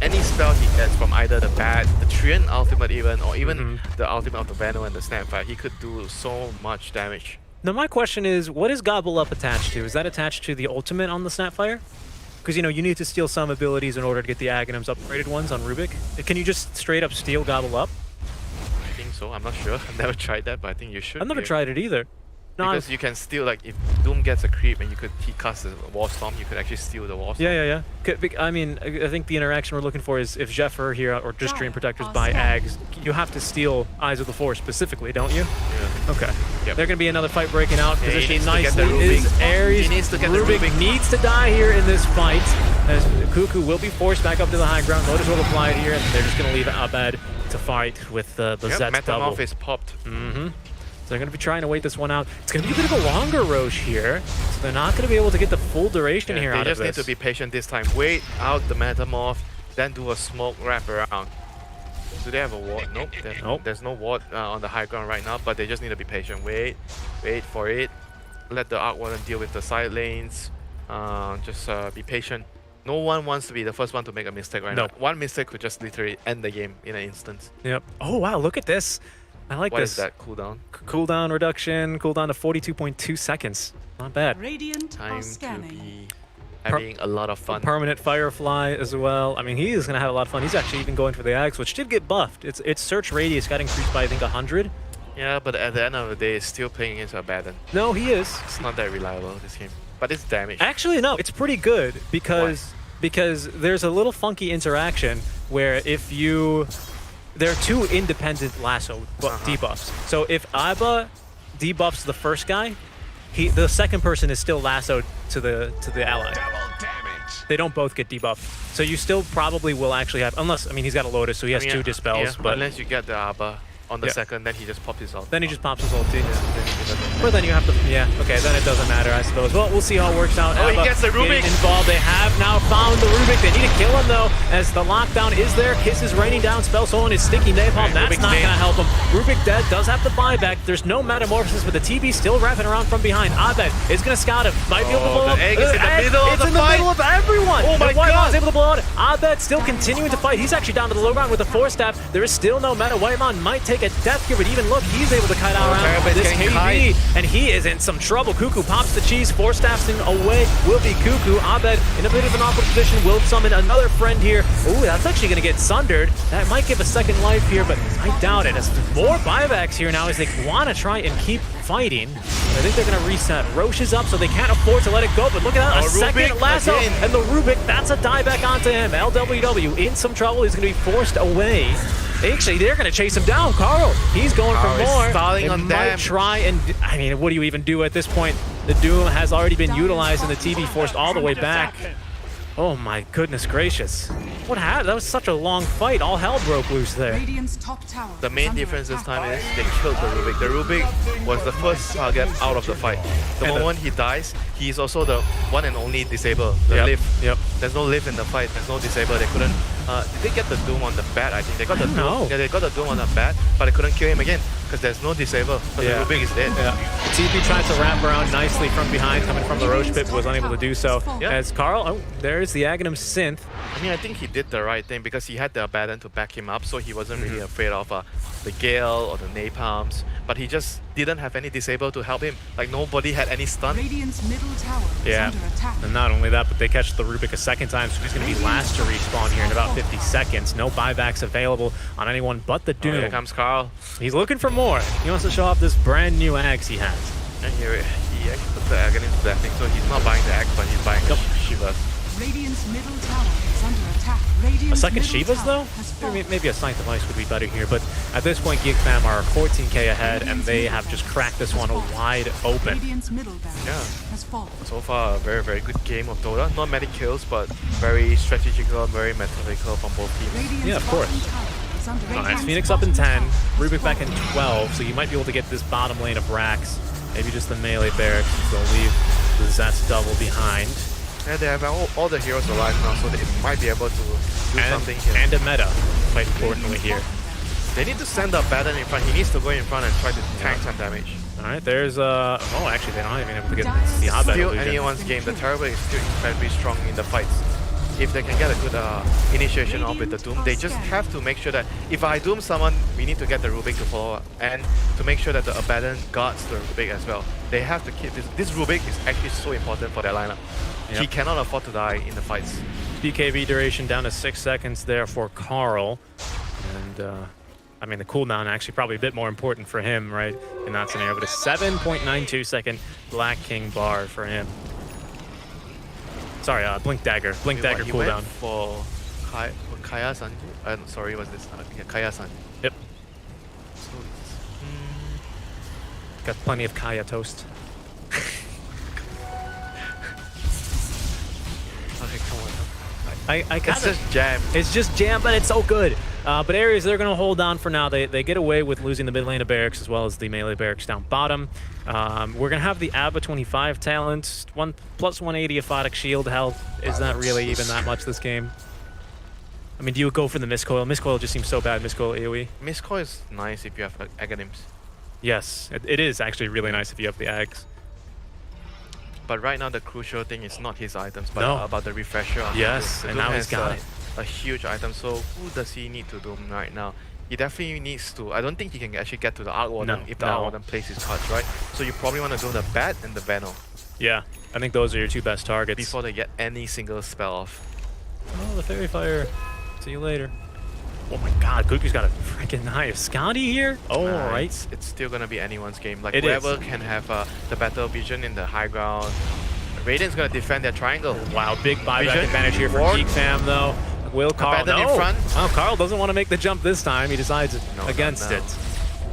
Any spell he gets from either the Bat, the Treant ultimate even, or even the ultimate of the Venom and the Snapfire, he could do so much damage. Now my question is, what is Gobble Up attached to? Is that attached to the ultimate on the Snapfire? Because, you need to steal some abilities in order to get the Aghanims upgraded ones on Rubik. Can you just straight up steal Gobble Up? I think so. I'm not sure. I've never tried that, but I think you should. I've never be. tried it either. No, Because you can steal, like, if Doom gets a creep and he casts the War Storm, you could actually steal the War Storm. Yeah. I mean, I think the interaction we're looking for is if Jeffer here, or just Dream Protectors buy Ags, you have to steal Eyes of the Force specifically, don't you? Yeah. Okay. Yep. They're going to be another fight breaking out. Yeah, he Positioned needs to get nicely the is Rubik. Aries. He needs to get the Rubik Rubik. needs to die here in this fight, as Cuckoo will be forced back up to the high ground. Lotus will apply it here, and they're just going to leave Abed to fight with the Zed's double. Metamorph is popped. So they're going to be trying to wait this one out. It's going to be a bit of a longer Roche here, so they're not going to be able to get the full duration here They out of just need this. to be patient this time. Wait out the Metamorph, then do a smoke wrap around. Do they have a ward? Nope. There's no ward on the high ground right now, but they just need to be patient. Wait for it. Let the Arcwater deal with the side lanes. Just be patient. No one wants to be the first one to make a mistake right now. One mistake could just literally end the game in an instant. Yep. Oh, wow, look at this. I like What this. is that cooldown? Cooldown reduction, cooldown to 42.2 seconds. Not bad. Radiant Time are to scanning. be having a lot of fun. Permanent Firefly as well. I mean, he is going to have a lot of fun. He's actually even going for the Axe, which did get buffed. Its search radius got increased by, I think, 100. Yeah, but at the end of the day, it's still playing against Abaddon. No, he is. It's not that reliable, this game. But it's damage. Actually, no, it's pretty good because there's a little funky interaction where if you they're two independent lasso debuffs. So if Aba debuffs the first guy, the second person is still lassoed to the ally. They don't both get debuffed. So you still probably will actually have, unless, I mean, he's got a Lotus, so he has 2 dispels. But unless you get the Abba on the second, then he just pops his ult. then he just pops his ulti. But then you have to, okay, then it doesn't matter, I suppose. Well, we'll see how it works out. Oh, he Abba gets the Rubik. getting involved. They have now found the Rubik. They need to kill him, though, as the lockdown is there. Kiss is raining down. Spell Soul and his Sticky Napalm. That's not going to help him. Rubik dead, does have the buyback. There's no Metamorphosis, but the TB still wrapping around from behind. Abed is going to scout him. Might be able to blow the up. egg is in the middle of It's the in the fight. middle of everyone. Oh my And White Mon's God. able to blow out. Abed still continuing to fight. He's actually down to the low ground with the 4-staff. There is still no meta. White Mon might take a death here, but even look, he's able to kite out around Terrablade's this getting KB, and he is in some trouble. Cuckoo pops the cheese, 4-staffs him away. Will be Cuckoo. Abed in a bit of an awkward position. Will summon another friend here. Ooh, that's actually going to get sundered. That might give a second life here, but I doubt it. As more buybacks here now as they want to try and keep fighting. I think they're going to reset. Roche is up, so they can't afford to let it go, but look at that, a second Rubik lasso, again. and the Rubik, that's a dieback onto him. LWW in some trouble. He's going to be forced away. Actually, they're going to chase him down. Carl, he's going for Carl is more. stalling They on might them. try and, I mean, what do you even do at this point? The Doom has already been utilized and the TB forced all the way back. Oh my goodness gracious. What happened? That was such a long fight. All hell broke loose there. Radiant's top tower The main is under difference this attack. time is they killed the Rubik. The Rubik was the first target out of the fight. The moment he dies, he's also the one and only disable. The live. Yep. There's no live in the fight. There's no disable. They couldn't. Did they get the Doom on the bat? I think they got the Doom. know. Yeah, they got the Doom on the bat, but they couldn't kill him again because there's no disable. So Yeah. the Rubik is dead. Yeah. TB tried to wrap around nicely from behind, coming from the Roche pit, but was unable to do so. Yeah. As Carl, oh, there's the Aghanim synth. I mean, I think he did the right thing because he had the Abaddon to back him up, so he wasn't really afraid of the Gale or the Napalms. But he just didn't have any disable to help him. Like nobody had any stun. Radiant's middle tower is Yeah. under attack. And not only that, but they catch the Rubik a second time, so he's going to be last to respawn here in about 50 seconds. No buybacks available on anyone but the Oh, Doom. here comes Carl. He's looking for more. He wants to show off this brand new axe he has. And here he actually put the Aghanim's blessing, so he's not buying the axe, but he's buying the Shivas. Radiant's middle tower is under attack. Radiant's A second middle Shivas, tower though? has fallen. Maybe a Sanctum of Ice would be better here, but at this point, GeekFam are 14k ahead, and they have just cracked this one wide open. Radiant's middle barracks Yeah. has fallen. So far, a very, very good game of Dota. Not many kills, but very strategical, very methodical from both teams. Radiant's Yeah, of course. bottom tower is under Alright, attack. Phoenix up in 10, Rubik back in 12, so you might be able to get this bottom lane of Rax. Maybe just the melee barracks, they'll leave the Zets double behind. And they have all the heroes alive now, so they might be able to do something here. And a meta, quite importantly here. They need to send up Baden in front. He needs to go in front and try to tank some damage. Alright, there's oh actually they don't even able to get the Abed Still illusion. anyone's game. The Terrorblade is still incredibly strong in the fights. If they can get a good initiation off with the Doom, they just have to make sure that if I Doom someone, we need to get the Rubik to follow up. And to make sure that the Abaddon guards the Rubik as well. They have to keep this. This Rubik is actually so important for their lineup. Yep. He cannot afford to die in the fights. BKB duration down to 6 seconds there for Carl. And I mean the cooldown actually probably a bit more important for him, right? In that scenario, but a 7.92 second Black King bar for him. Sorry, Blink Dagger. Blink Dagger He cooldown. went for Kaya Sanji. Sorry, what's this? Yeah, Kaya Sanji. Yep. So Got plenty of Kaya toast. okay, come on. I It's kinda, just jam. it's just jam, but it's so good. But ARIES, they're going to hold on for now. They get away with losing the mid lane of barracks as well as the melee barracks down bottom. We're going to have the ABBA 25 talent, plus 180 aphotic shield health. Is not really even that much this game. I mean, do you go for the Mistcoil? Mistcoil just seems so bad, Mistcoil AoE. Mistcoil is nice if you have Aghanims. Yes, it is actually really nice if you have the Ags. But right now the crucial thing is not his items, but No. about the refresher. on the Yes, Doom. and The Doom now he's has got it. a huge item, so who does he need to Doom right now? He definitely needs to. I don't think he can actually get to the Arc Warden if the Arc Warden plays his cards, right? So you probably want to do the Bat and the Venom Yeah, I think those are your two best targets. before they get any single spell off. Oh, the Fairy Fire. See you later. Oh my god, Goku's got a freaking knife. Scotty here? Oh, right. It's still gonna be anyone's game. Like It is. whoever can have the battle vision in the high ground. Radiant's gonna defend their triangle. Wow, big buyback Vision. advantage here for Ward. GeekFam though. Will Carl? Abandon in front. Oh, Carl doesn't want to make the jump this time. He decides against it.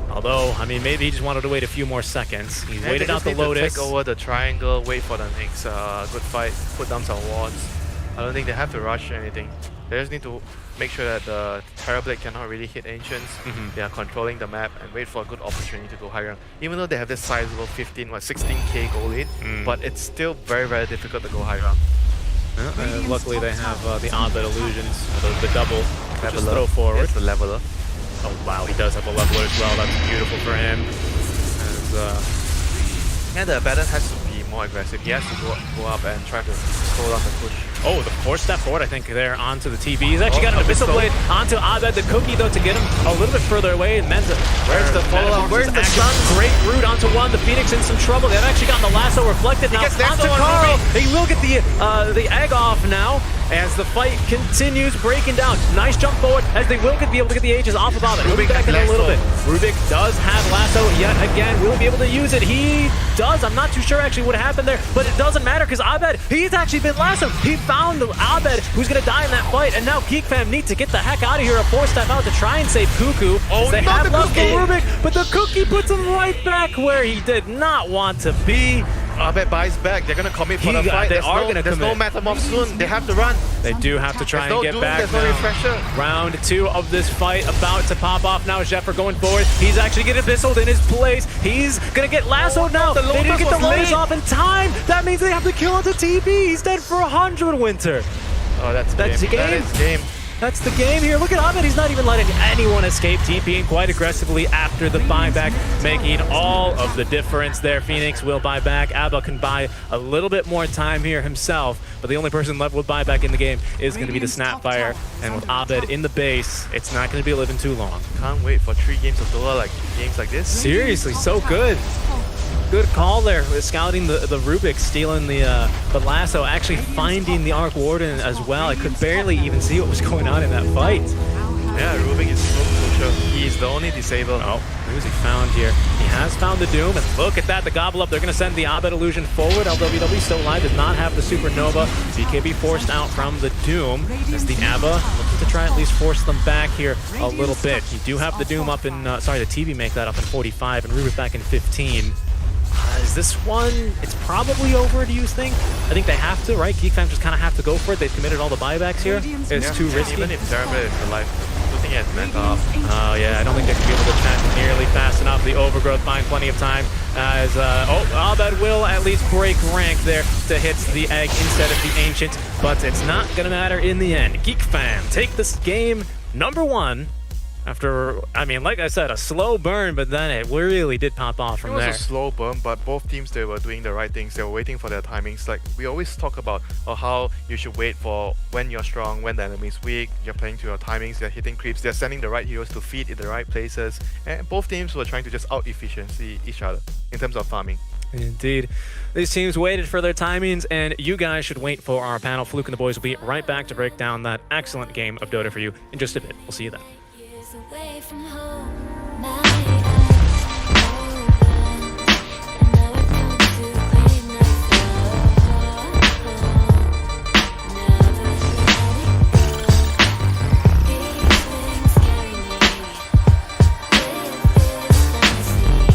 Although, I mean, maybe he just wanted to wait a few more seconds. He waited out the Lotus. Take over the triangle, wait for the next good fight, put down some wards. I don't think they have to rush anything. They just need to make sure that the Terrorblade cannot really hit Ancients. They are controlling the map and wait for a good opportunity to go high ground. Even though they have this sizable 16k goal lead, but it's still very, very difficult to go high ground. Luckily, they have the Abed illusions, the double, just throw forward. It's the leveler. Oh wow, he does have a leveler as well. That's beautiful for him. And the Abaddon has to be more aggressive. He has to go up and try to slow down the push. Oh, the force step forward, I think, there onto the TB. He's actually got an Abyssal Blade onto Abed. The Cookie, though, to get him a little bit further away. And Menza, where's the follow-up? Where's the sun? Great route onto one. The Phoenix in some trouble. They've actually gotten the lasso reflected now. He gets next onto to Carl. Ruby. He will get the egg off now as the fight continues breaking down. Nice jump forward as they will be able to get the Aegis off of Abed. Rubik back in a little bit. Rubik does have lasso yet again. Will be able to use it. He does. I'm not too sure actually what happened there, but it doesn't matter because Abed, he's actually been lassoed. He found Abed, who's going to die in that fight, and now GeekFam need to get the heck out of here. A 4-step out to try and save Cuckoo. Oh, they not have the left Cookie! Rubik, but the Cookie puts him right back where he did not want to be. Abed buys back. They're going to commit for the fight. They are going to There's no Metamorph soon. They have to run. They do have to try There's and no get Doom, back there's no now. refresher. Round 2 of this fight about to pop off now. Zephyr going forward. He's actually getting Abyssal in his place. He's going to get lassoed now. The They didn't get the was Lotus late. off in time. That means they have to kill into TB. He's dead for 100, Winter. Oh, that's That's game. the game. That is game. That's the game here. Look at Abed. He's not even letting anyone escape. TPing quite aggressively after the buyback, making all of the difference there. Phoenix will buy back. Abed can buy a little bit more time here himself, but the only person left with buyback in the game is going to be the Snapfire. And with Abed in the base, it's not going to be living too long. Can't wait for 3 games of DOTA, games like this. Seriously, so good. Good call there with scouting the Rubik, stealing the lasso, actually finding the Arc Warden as well. I could barely even see what was going on in that fight. Yeah, Rubik is so crucial. He's the only disabled. Oh, who's he found here? He has found the Doom, and look at that, the Gobble Up. They're going to send the Abed Illusion forward. LWW still alive, does not have the Supernova. BKB forced out from the Doom as the Abba looking to try at least force them back here a little bit. You do have the Doom up in, the TB make that up in 45, and Rubik back in 15. Is this one, it's probably over, do you think? I think they have to, right? GeekFam just kind of have to go for it. They've committed all the buybacks here. It's too risky. Even if Terrorblade is alive, looking at Meta. Oh yeah, I don't think they can be able to chat nearly fast enough. The Overgrowth buying plenty of time as, Abed will at least break rank there to hit the egg instead of the Ancient, but it's not going to matter in the end. GeekFam take this game number 1. After, I mean, like I said, a slow burn, but then it really did pop off from there. It was a slow burn, but both teams, they were doing the right things. They were waiting for their timings. Like, we always talk about how you should wait for when you're strong, when the enemy is weak. You're playing to your timings, they're hitting creeps, they're sending the right heroes to feed in the right places. And both teams were trying to just out-efficiency each other in terms of farming. Indeed. These teams waited for their timings, and you guys should wait for our panel. Fluke and the boys will be right back to break down that excellent game of Dota for you in just a bit. We'll see you then. Away from home, my eyes open, and now it comes to clean myself. Never let it go. These things carry me with this fantasy.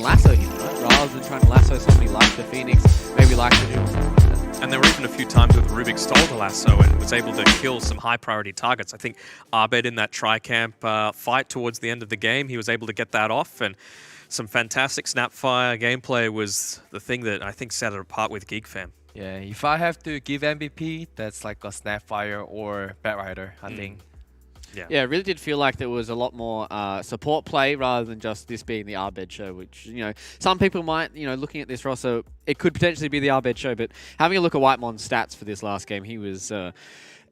lasso him, right? Rather than trying to lasso somebody like the Phoenix, maybe like the Doom or something like that. And there were even a few times where Rubik stole the lasso and was able to kill some high priority targets. I think Abed in that tri-camp fight towards the end of the game, he was able to get that off, and some fantastic Snapfire gameplay was the thing that I think set it apart with GeekFam. Yeah, if I have to give MVP, that's like a Snapfire or Batrider, I think. Yeah, it really did feel like there was a lot more support play rather than just this being the Arbed show, which, you know, some people might, you know, looking at this roster, it could potentially be the Arbed show, but having a look at Whitemon's stats for this last game, he was...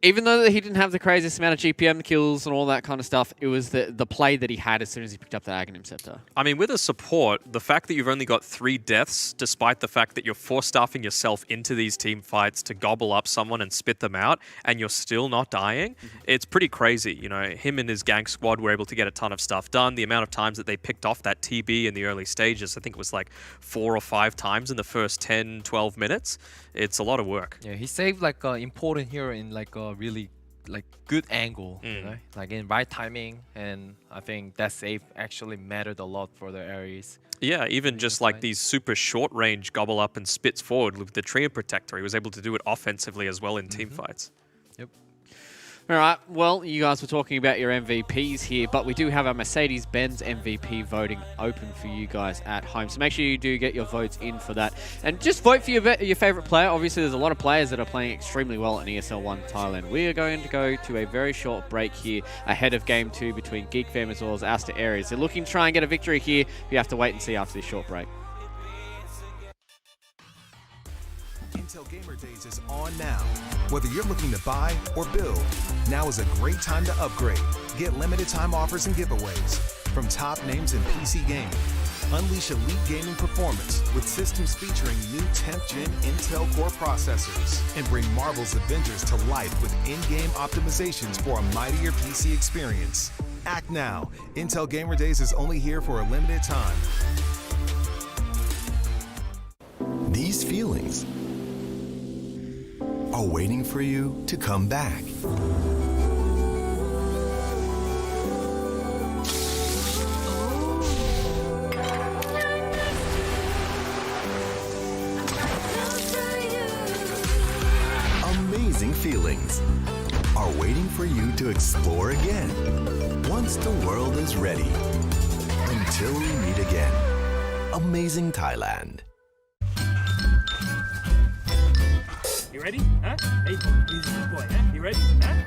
even though he didn't have the craziest amount of GPM kills and all that kind of stuff, it was the play that he had as soon as he picked up the Aghanim Scepter. I mean, with a support, the fact that you've only got 3 deaths, despite the fact that you're force-staffing yourself into these team fights to gobble up someone and spit them out, and you're still not dying, it's pretty crazy. You know, him and his gang squad were able to get a ton of stuff done. The amount of times that they picked off that TB in the early stages, I think it was like 4 or 5 times in the first 10, 12 minutes. It's a lot of work. Yeah, he saved like an important hero in like a really like good angle, right? Like in right timing, and I think that save actually mattered a lot for the Aries. Yeah, even just like these super short range gobble up and spits forward with the Trio Protector, he was able to do it offensively as well in team fights. Yep. All right, well, you guys were talking about your MVPs here, but we do have our Mercedes-Benz MVP voting open for you guys at home. So make sure you do get your votes in for that. And just vote for your favorite player. Obviously, there's a lot of players that are playing extremely well in ESL 1 Thailand. We are going to go to a very short break here ahead of Game 2 between GeekFam as well as Aster Aries. They're looking to try and get a victory here. We have to wait and see after this short break. Intel Gamer Days is on now. Whether you're looking to buy or build, now is a great time to upgrade. Get limited time offers and giveaways from top names in PC gaming. Unleash elite gaming performance with systems featuring new 10th gen Intel Core processors. And bring Marvel's Avengers to life with in-game optimizations for a mightier PC experience. Act now. Intel Gamer Days is only here for a limited time. These feelings are waiting for you to come back. Amazing feelings are waiting for you to explore again once the world is ready. Until we meet again. Amazing Thailand. You ready? Huh? Hey, he's a good boy, huh? You ready? Huh?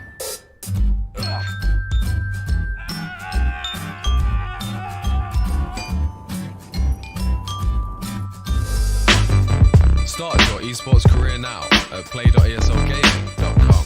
Start your esports career now at play.eslgaming.com.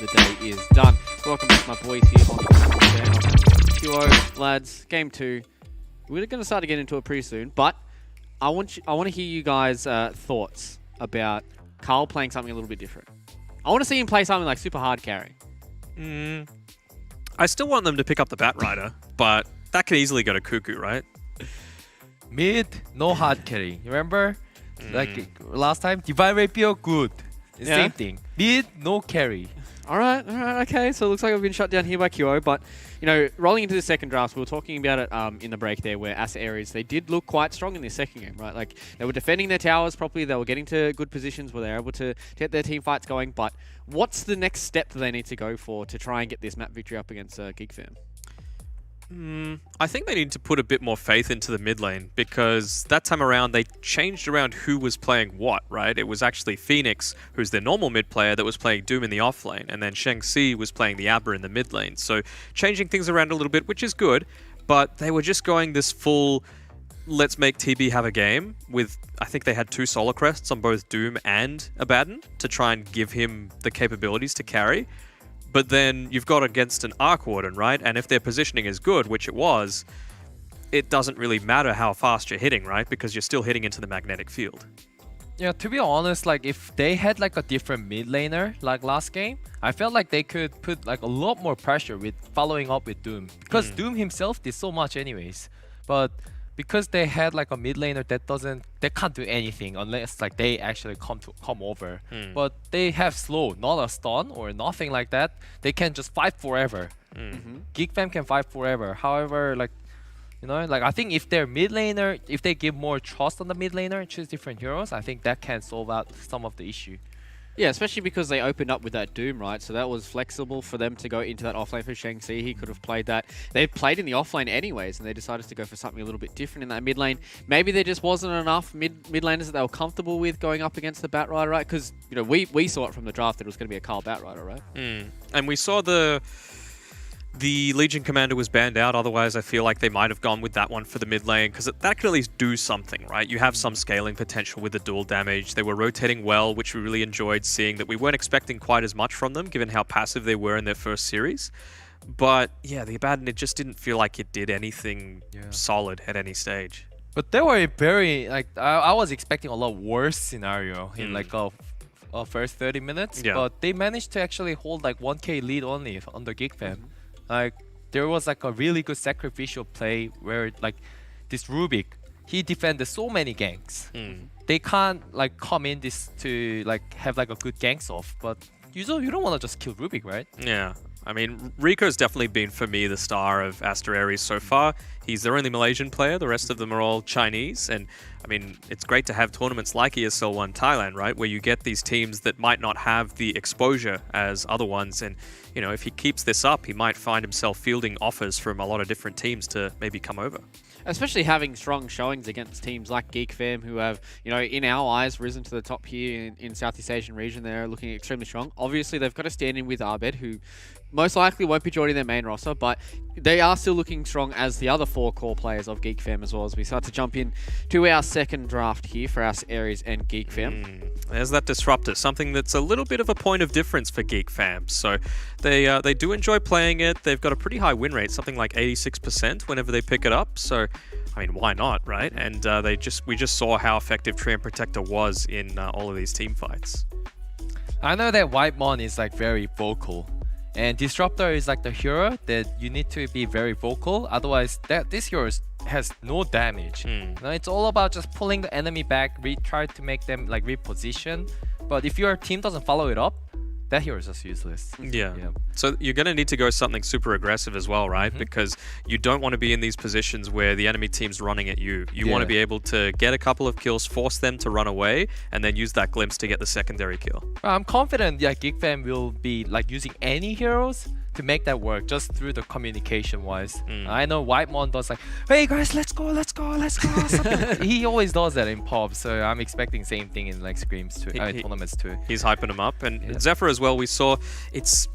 the day is done. Welcome back, my boys here on the channel. QO, lads, game 2. We're going to start to get into it pretty soon, but I want to hear you guys' thoughts about Carl playing something a little bit different. I want to see him play something like super hard carry. I still want them to pick up the Batrider, but that could easily go to Cuckoo, right? Mid, no hard carry. Remember? Like last time, Divine Rapier, good. Yeah. Same thing. Mid, no carry. All right, okay. So it looks like we've been shut down here by QO, but you know, rolling into the second draft, we were talking about it in the break there, where as ARIES, they did look quite strong in this second game, right? Like they were defending their towers properly, they were getting to good positions where they were able to get their team fights going. But what's the next step that they need to go for to try and get this map victory up against GEEFAM? I think they need to put a bit more faith into the mid lane, because that time around they changed around who was playing what, right? It was actually Phoenix, who's their normal mid player, that was playing Doom in the off lane, and then Shang-Chi was playing the Abra in the mid lane. So changing things around a little bit, which is good, but they were just going this full let's make TB have a game with, I think they had 2 Solar Crests on both Doom and Abaddon to try and give him the capabilities to carry. But then you've got against an Arc Warden, right? And if their positioning is good, which it was, it doesn't really matter how fast you're hitting, right? Because you're still hitting into the magnetic field. Yeah, to be honest, like if they had like a different mid laner like last game, I felt like they could put like a lot more pressure with following up with Doom. Because Doom himself did so much anyways. But because they had like a mid laner they can't do anything unless like they actually come over. But they have slow, not a stun or nothing like that. They can just fight forever. GEEFAM can fight forever. However, like, you know, like I think if their mid laner, if they give more trust on the mid laner and choose different heroes, I think that can solve out some of the issue. Yeah, especially because they opened up with that Doom, right? So that was flexible for them to go into that offlane for Shang-Chi. He could have played that. They played in the offlane anyways, and they decided to go for something a little bit different in that mid lane. Maybe there just wasn't enough mid laners that they were comfortable with going up against the Batrider, right? Because, you know, we saw it from the draft that it was going to be a Carl Batrider, right? And we saw the Legion Commander was banned out, otherwise I feel like they might have gone with that one for the mid lane, because that could at least do something, right? You have some scaling potential with the dual damage. They were rotating well, which we really enjoyed seeing. That we weren't expecting quite as much from them, given how passive they were in their first series. But yeah, the Abaddon, it just didn't feel like it did anything solid at any stage. But they were very, like, I was expecting a lot worse scenario in like a first 30 minutes. But they managed to actually hold like 1k lead only under GEEFAM. Like, there was like a really good sacrificial play where like this Rubik, he defended so many ganks. They can't like come in this to like have like a good ganks off, but you don't want to just kill Rubik, right? Yeah. I mean, Rico's definitely been, for me, the star of Aster ARIES so far. He's their only Malaysian player. The rest of them are all Chinese. And, I mean, it's great to have tournaments like ESL 1 Thailand, right? Where you get these teams that might not have the exposure as other ones. And, you know, if he keeps this up, he might find himself fielding offers from a lot of different teams to maybe come over. Especially having strong showings against teams like GEEFAM, who have, you know, in our eyes, risen to the top here in Southeast Asian region. They're looking extremely strong. Obviously, they've got to stand in with Arbed, who most likely won't be joining their main roster, but they are still looking strong as the other 4 core players of GEEFAM as well, as we start to jump in to our second draft here for us ARIES and GEEFAM. There's that Disruptor, something that's a little bit of a point of difference for GEEFAM. So they do enjoy playing it. They've got a pretty high win rate, something like 86% whenever they pick it up. So, I mean, why not, right? And we just saw how effective Treant Protector was in all of these team fights. I know that Whitemon is like very vocal, and Disruptor is like the hero that you need to be very vocal. Otherwise, this hero has no damage. You know, it's all about just pulling the enemy back, try to make them like reposition. But if your team doesn't follow it up, that hero is just useless. Yeah. So you're going to need to go something super aggressive as well, right? Because you don't want to be in these positions where the enemy team's running at you. You want to be able to get a couple of kills, force them to run away, and then use that glimpse to get the secondary kill. I'm confident GEEFAM will be like using any heroes to make that work, just through the communication wise. I know Whitemon does like, hey guys, let's go. He always does that in pubs, so I'm expecting same thing in like scrims too, tournaments too. He's hyping them up, and Zephyr as well. We saw it's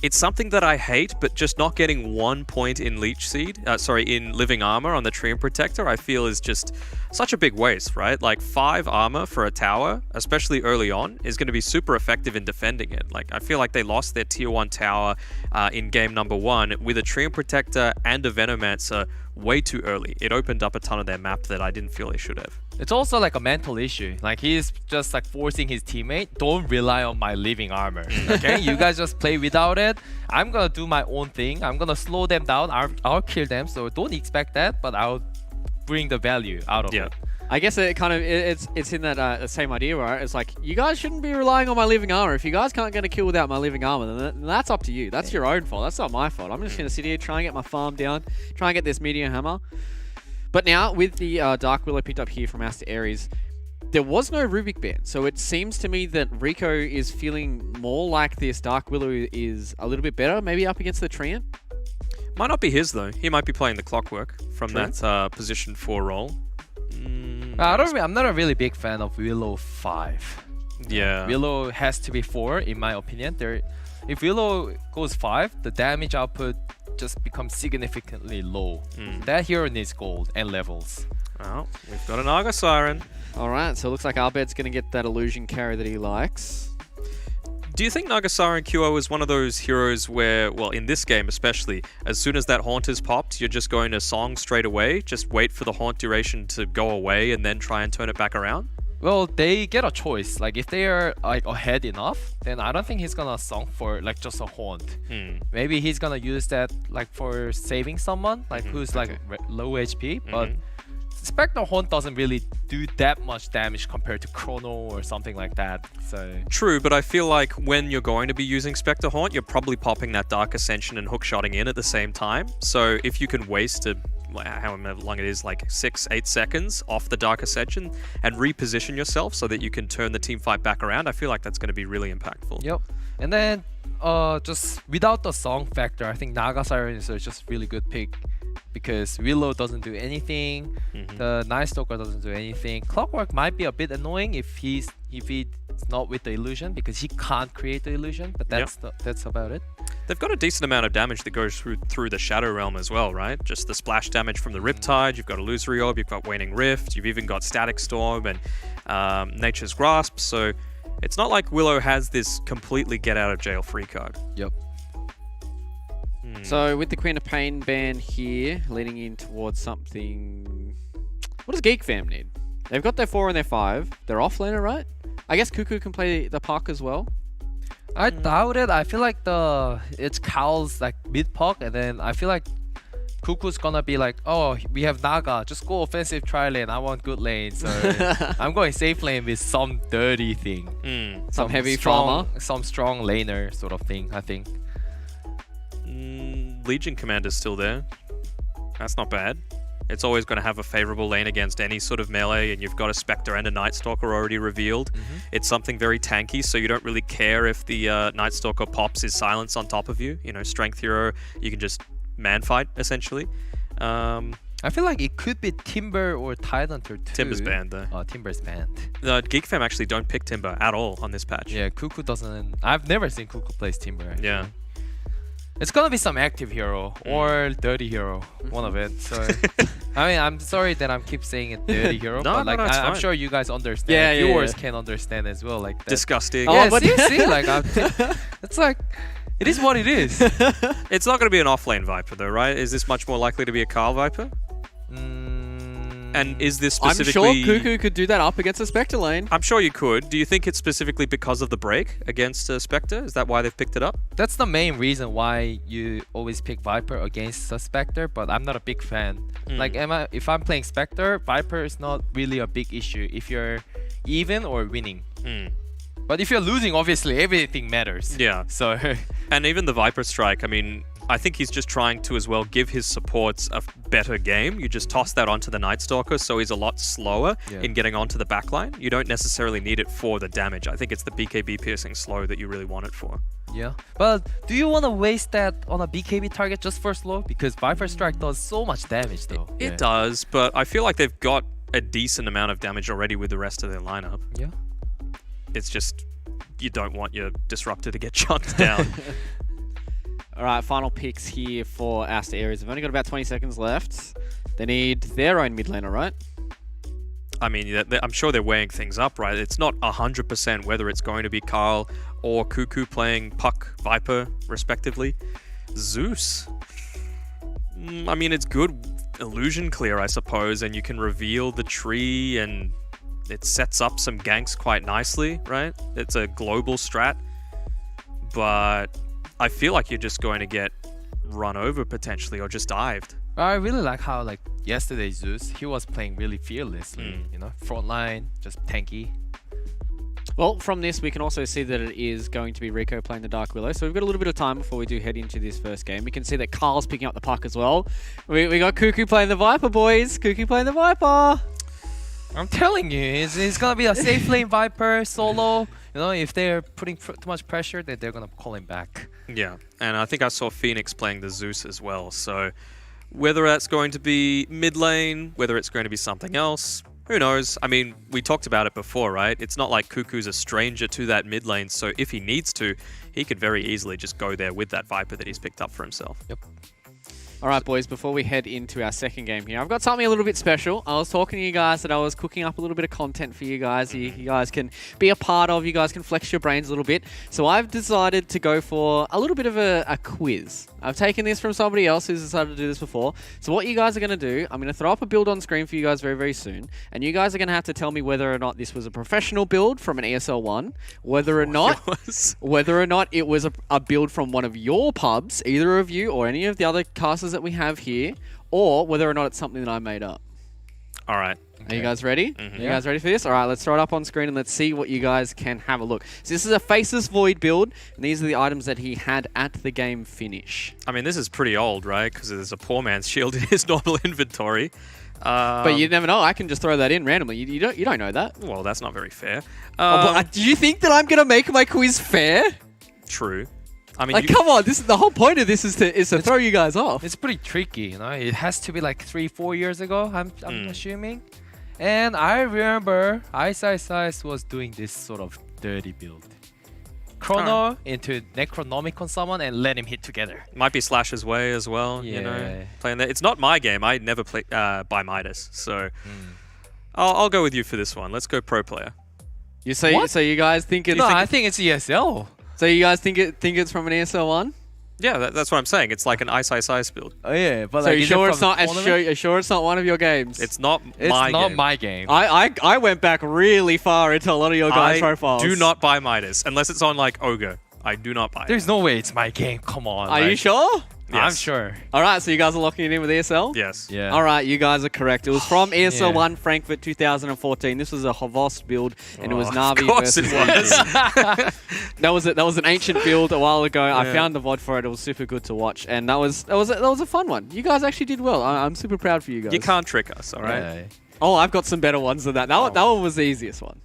It's something that I hate, but just not getting 1 point in in living armor on the Treant Protector, I feel is just such a big waste, right? Like 5 armor for a tower, especially early on, is going to be super effective in defending it. Like I feel like they lost their tier 1 tower in game number 1 with a Treant Protector and a Venomancer way too early. It opened up a ton of their map that I didn't feel they should have. It's also like a mental issue. Like he's just like forcing his teammate, don't rely on my living armor. Okay, you guys just play without it. I'm gonna do my own thing. I'm gonna slow them down. I'll kill them. So don't expect that, but I'll bring the value out of it. I guess it kind of it's in that same idea, right? It's like you guys shouldn't be relying on my living armor. If you guys can't get a kill without my living armor, then that's up to you. That's your own fault. That's not my fault. I'm just gonna sit here, try and get my farm down, try and get this meteor hammer. But now with the Dark Willow picked up here from Aster Aries, there was no Rubik ban, so it seems to me that Rico is feeling more like this Dark Willow is a little bit better, maybe up against the Treant. Might not be his though. He might be playing the Clockwork from that position 4 role. I'm not a really big fan of Willow 5. Yeah. Willow has to be 4 in my opinion. If Willow goes 5, the damage output just becomes significantly low. That hero needs gold and levels. Well, we've got an Naga Siren. Alright, so it looks like Arbed's going to get that illusion carry that he likes. Do you think Naga Siren QO is one of those heroes where, well, in this game especially, as soon as that haunt is popped, you're just going to Song straight away? Just wait for the haunt duration to go away and then try and turn it back around? Well, they get a choice. Like if they are like ahead enough, then I don't think he's gonna Song for like just a haunt. Maybe he's gonna use that like for saving someone, like who's like low HP, but Spectre Haunt doesn't really do that much damage compared to Chrono or something like that. So true, but I feel like when you're going to be using Spectre Haunt, you're probably popping that Dark Ascension and hookshotting in at the same time. So if you can waste however long it is, like 6-8 seconds off the Dark Ascension and reposition yourself so that you can turn the team fight back around, I feel like that's going to be really impactful. Yep. And then just without the Song factor, I think Naga Siren is just really good pick. Because Willow doesn't do anything, the Night Stalker doesn't do anything. Clockwork might be a bit annoying if he's not with the illusion because he can't create the illusion, but that's about it. They've got a decent amount of damage that goes through the Shadow Realm as well, right? Just the splash damage from the Riptide, you've got Illusory Orb, you've got Waning Rift, you've even got Static Storm and Nature's Grasp, so it's not like Willow has this completely get out of jail free card. Yep. So with the Queen of Pain ban here, leading in towards something... What does GeekFam need? They've got their 4 and their 5. They're offlaner, right? I guess Cuckoo can play the Puck as well. I doubt it. I feel like it's Cal's like mid Puck, and then I feel like Cuckoo's gonna be like, oh, we have Naga, just go offensive tri lane. I want good lane, so I'm going safe lane with some dirty thing. Some heavy strong, farmer. some strong laner sort of thing, I think. Legion Commander's still there. That's not bad. It's always going to have a favorable lane against any sort of melee, and you've got a Spectre and a Night Stalker already revealed. It's something very tanky, so you don't really care if the Night Stalker pops his silence on top of you. You know, strength hero, you can just man fight, essentially. I feel like it could be Timber or Tidehunter too. Timber's banned, though. Oh, Timber's banned. GeekFam actually don't pick Timber at all on this patch. Yeah, Cuckoo doesn't... I've never seen Cuckoo plays Timber, actually. Yeah. It's gonna be some active hero or dirty hero, one of it. So, I mean, I'm sorry that I keep saying it dirty hero, but like I'm sure you guys understand. Yeah, viewers can understand as well. Like that. Disgusting. Yeah, see, like it's like it is what it is. It's not going to be an offlane Viper though, right? Is this much more likely to be a Carl Viper? And is this specifically... I'm sure Cuckoo could do that up against a Spectre lane. I'm sure you could. Do you think it's specifically because of the break against Spectre? Is that why they've picked it up? That's the main reason why you always pick Viper against a Spectre, but I'm not a big fan. Like, if I'm playing Spectre, Viper is not really a big issue if you're even or winning. But if you're losing, obviously, everything matters. Yeah. So... And even the Viper Strike, I mean... I think he's just trying to as well give his supports a better game. You just toss that onto the Night Stalker, so he's a lot slower in getting onto the backline. You don't necessarily need it for the damage. I think it's the BKB piercing slow that you really want it for. Yeah, but do you want to waste that on a BKB target just for slow? Because Viper Strike does so much damage though. It does, but I feel like they've got a decent amount of damage already with the rest of their lineup. Yeah. It's just, you don't want your Disruptor to get shot down. All right, final picks here for Aster Aries. We've only got about 20 seconds left. They need their own mid laner, right? I mean, I'm sure they're weighing things up, right? It's not 100% whether it's going to be Carl or Cuckoo playing Puck, Viper, respectively. Zeus. I mean, it's good illusion clear, I suppose, and you can reveal the tree, and it sets up some ganks quite nicely, right? It's a global strat, but I feel like you're just going to get run over potentially, or just dived. I really like how like yesterday Zeus, he was playing really fearlessly, you know, front line, just tanky. Well, from this, we can also see that it is going to be Rico playing the Dark Willow. So we've got a little bit of time before we do head into this first game. We can see that Carl's picking up the puck as well. We got Cuckoo playing the Viper, boys. Cuckoo playing the Viper. I'm telling you, it's gonna be a safe lane Viper solo. You know, if they're putting too much pressure, then they're gonna call him back. Yeah, and I think I saw Phoenix playing the Zeus as well. So whether that's going to be mid lane, whether it's going to be something else, who knows? I mean, we talked about it before, right? It's not like Cuckoo's a stranger to that mid lane, so if he needs to, he could very easily just go there with that Viper that he's picked up for himself. Yep. All right, boys, before we head into our second game here, I've got something a little bit special. I was talking to you guys that I was cooking up a little bit of content for you guys. You guys can be a part of. You guys can flex your brains a little bit. So I've decided to go for a little bit of a quiz. I've taken this from somebody else who's decided to do this before. So what you guys are going to do, I'm going to throw up a build on screen for you guys very, very soon. And you guys are going to have to tell me whether or not this was a professional build from an ESL 1, whether or not it was a build from one of your pubs, either of you or any of the other casters that we have here, or whether or not it's something that I made up. All right. Are you guys ready? You guys ready for this? All right, let's throw it up on screen and let's see what you guys can have a look. So this is a Faceless Void build, and these are the items that he had at the game finish. I mean, this is pretty old, right? Because there's a poor man's shield in his normal inventory. But you never know. I can just throw that in randomly. You don't know that. Well, that's not very fair. Do you think that I'm going to make my quiz fair? True. I mean, like, come on! This is the whole point of this is to throw you guys off. It's pretty tricky, you know. It has to be like 3-4 years ago. I'm assuming. And I remember Ice was doing this sort of dirty build. Chrono into Necronomicon someone and let him hit together. Might be Slash's way as well, you know. Playing that. It's not my game. I never play by Midas, so I'll go with you for this one. Let's go pro player. You say so? You guys think it's? No, I think it's ESL. So you guys think it's from an ESL 1? Yeah, that's what I'm saying. It's like an Ice build. Oh yeah, but so like, you sure it's not? Sure it's not one of your games? It's not my game. I went back really far into a lot of your guys' profiles. Do not buy Midas unless it's on like Ogre. I do not buy it. There's no way it's my game. Come on. Are you sure? Yes. I'm sure. All right, so you guys are locking it in with ESL? Yes. Yeah. All right, you guys are correct. It was from ESL 1 Frankfurt 2014. This was a Havost build, and it was Na'Vi versus it was. that was an ancient build a while ago. I found the VOD for it. It was super good to watch, and that was a fun one. You guys actually did well. I'm super proud for you guys. You can't trick us, all right? Yeah. Oh, I've got some better ones than that. That one was the easiest one.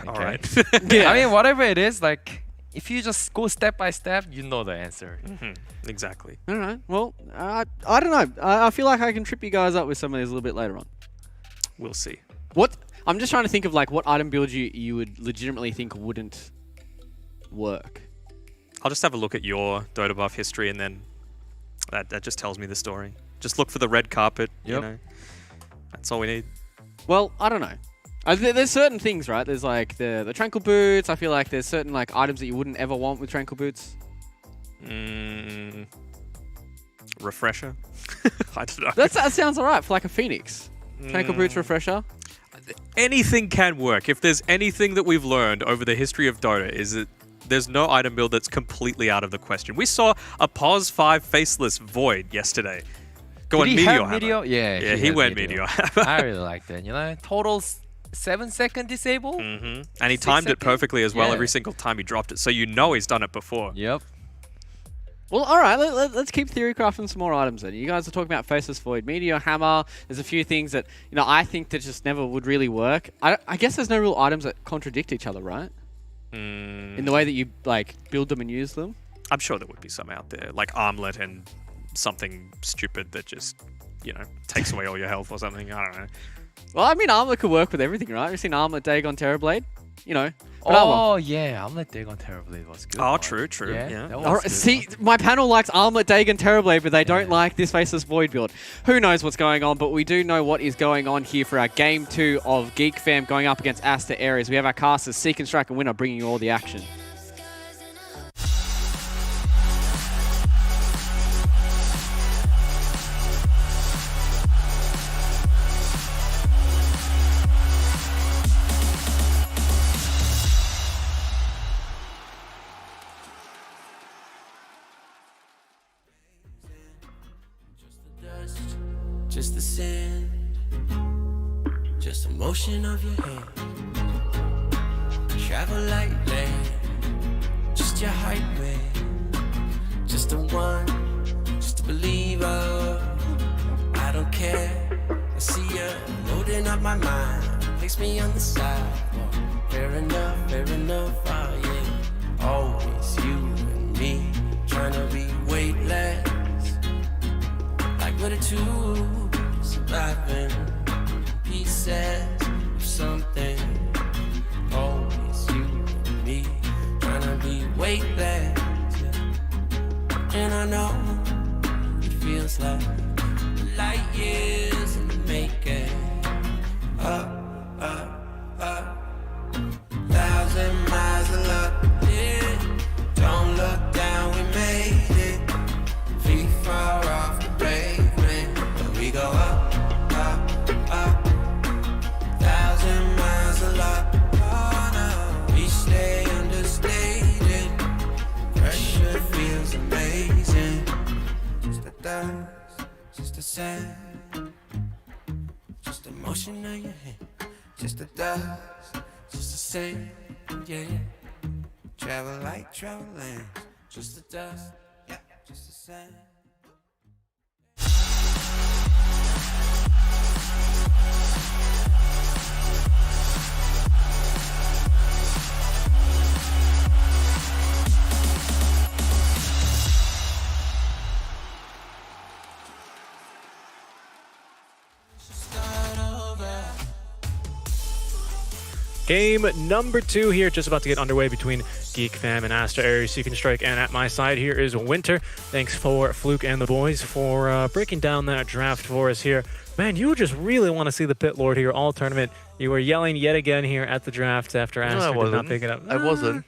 All right. Yeah. I mean, whatever it is, like, if you just go step by step, you know the answer. Exactly. All right. Well, I don't know. I feel like I can trip you guys up with some of these a little bit later on. We'll see. What? I'm just trying to think of like what item build you would legitimately think wouldn't work. I'll just have a look at your Dota buff history, and then that just tells me the story. Just look for the red carpet. You know, that's all we need. Well, I don't know. There's certain things, right? There's like the tranquil boots. I feel like there's certain like items that you wouldn't ever want with tranquil boots. Refresher. I don't know. That sounds alright for like a Phoenix. Tranquil boots refresher. Anything can work. If there's anything that we've learned over the history of Dota, is that there's no item build that's completely out of the question. We saw a Pos 5 Faceless Void yesterday. Go on Meteor Hammer. Yeah, he went Meteor Hammer. I really liked it. You know, total 7-second disable. And he timed it perfectly as well every single time he dropped it. So you know he's done it before. Yep. Well, all right. Let's keep theory crafting some more items then. You guys are talking about Faceless Void, Meteor Hammer. There's a few things that I think that just never would really work. I guess there's no real items that contradict each other, right? In the way that you like build them and use them. I'm sure there would be some out there, like Armlet and something stupid that just takes away all your health or something. I don't know. Well, I mean, Armlet could work with everything, right? You've seen Armlet, Dagon, Terrorblade. you know. But well. Oh yeah, Armlet Dagon Terrorblade was good. Oh, one. true. Yeah. that was Alright, good see, one. my panel likes Armlet Dagon Terrorblade, but they don't like this Faceless Void build. Who knows what's going on, but we do know what is going on here for our Game 2 of GeekFam going up against Aster Aries. We have our casters, Seek and Strike and Winner, bringing you all the action. Just the sand, just the motion of your hand. Travel lightly, just your height, man. Just the one, just a believer. I don't care. I see you loading up my mind. Place me on the side. Fair enough, oh yeah. Always you and me, trying to be weightless. Like we're the two surviving pieces of something. Always you and me, trying to be weightless. Yeah. And I know it feels like light years in the making. Up, 1,000 miles of luck, yeah. Don't look down, we made it. Feet far off the pavement, but we go up, 1,000 miles of luck. Oh no, we stay understated. Pressure feels amazing. Just the dust, just the sand, just the motion of your hand. Just the dust, just the sand, yeah. Travel like traveling, just the dust, yeah, just the sand. Game number 2 here, just about to get underway between GeekFam and Aster Aries, Seek and Strike, and at my side here is Winter. Thanks for Fluke and the boys for breaking down that draft for us here. Man, you just really want to see the Pit Lord here all tournament. You were yelling yet again here at the draft after Aster did not pick it up. I wasn't. A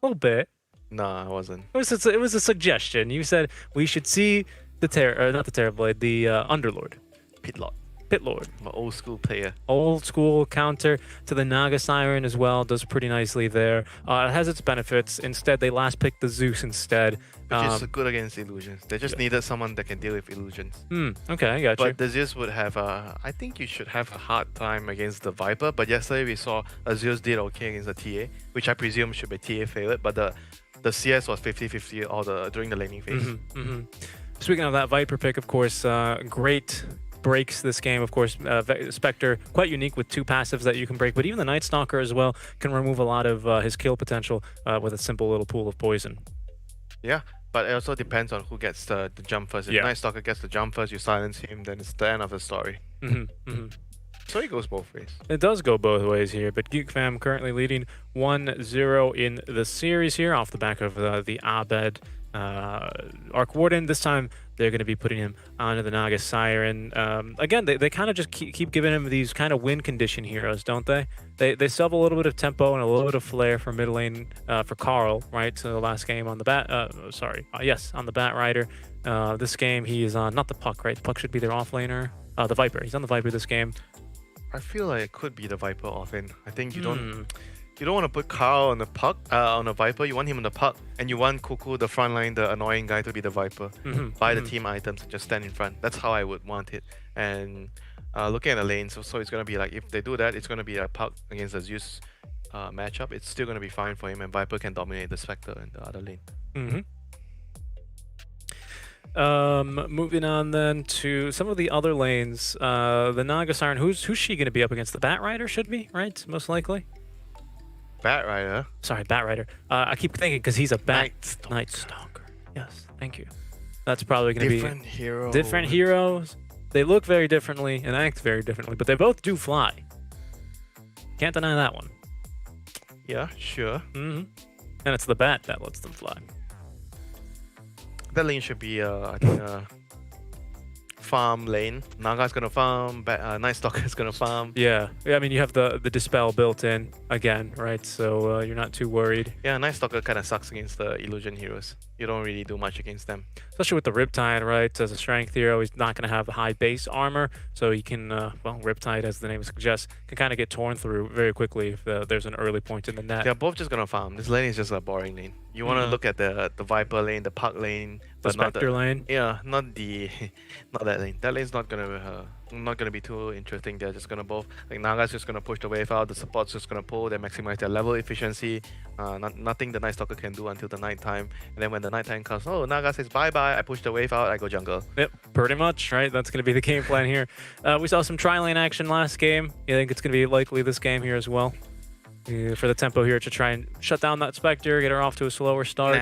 little bit. No, I wasn't. It was a suggestion. You said we should see the not the Terrorblade, the Underlord. Pit Lord. Pit Lord. I'm an old school player. Old school counter to the Naga Siren as well. Does pretty nicely there. It has its benefits. Instead, they last picked the Zeus instead. Which is good against illusions. They just needed someone that can deal with illusions. Okay, I got you. But the Zeus would have I think you should have a hard time against the Viper. But yesterday we saw a Zeus did okay against the TA, which I presume should be TA failed. But the CS was 50-50 all during the laning phase. Speaking of that Viper pick, of course, great breaks this game. Of course, Spectre, quite unique with 2 passives that you can break, but even the Night Stalker as well can remove a lot of his kill potential with a simple little pool of poison. Yeah, but it also depends on who gets the jump first. If Night Stalker gets the jump first, you silence him, then it's the end of the story. So it goes both ways. It does go both ways here, but GeekFam currently leading 1-0 in the series here off the back of the Abed Arc Warden. This time they're going to be putting him onto the Naga Siren. Again, they kind of just keep giving him these kind of win condition heroes, don't they? They still have a little bit of tempo and a little bit of flair for mid lane for Carl, right? So the last game on the Bat, on the Bat Rider. This game he is on, not the Puck, right? The Puck should be their off laner. The Viper, he's on the Viper this game. I feel like it could be the Viper offlane. I think you don't want to put Carl on the Puck, on a Viper. You want him on the Puck, and you want Cuckoo, the frontline, the annoying guy, to be the Viper. Buy the team items and just stand in front. That's how I would want it. And looking at the lanes, so it's gonna be like, if they do that, it's gonna be a Puck against a Zeus matchup. It's still gonna be fine for him, and Viper can dominate the Spectre in the other lane. Moving on then to some of the other lanes. The Naga Siren, who's she going to be up against? The Bat Rider should be, right? Most likely. Bat Rider? Sorry, Bat Rider. I keep thinking because he's a Night Stalker. Yes, thank you. That's probably going to be... Different heroes. They look very differently and act very differently, but they both do fly. Can't deny that one. Yeah, sure. And it's the bat that lets them fly. That lane should be, I think, farm lane. Naga's gonna farm, Night Stalker's gonna farm. Yeah, I mean, you have the Dispel built in again, right? So you're not too worried. Yeah, Night Stalker kind of sucks against the illusion heroes. You don't really do much against them. Especially with the Riptide, right? As a strength hero, he's not going to have high base armor, so he can, well, Riptide, as the name suggests, can kind of get torn through very quickly if there's an early point in the net. They're both just gonna farm. This lane is just a boring lane. You want to look at the Viper lane, the Puck lane, The but not Spectre lane. Yeah, not not that lane. That lane's not gonna be too interesting. They're just gonna both, like, Naga's just gonna push the wave out. The support's just gonna pull. They maximize their level efficiency. Nothing the Night Stalker can do until the nighttime. And then when the nighttime comes, oh, Naga says bye bye. I push the wave out. I go jungle. Yep, pretty much, right? That's going to be the game plan here. We saw some tri-lane action last game. You think it's going to be likely this game here as well? For the tempo here to try and shut down that Spectre, get her off to a slower start.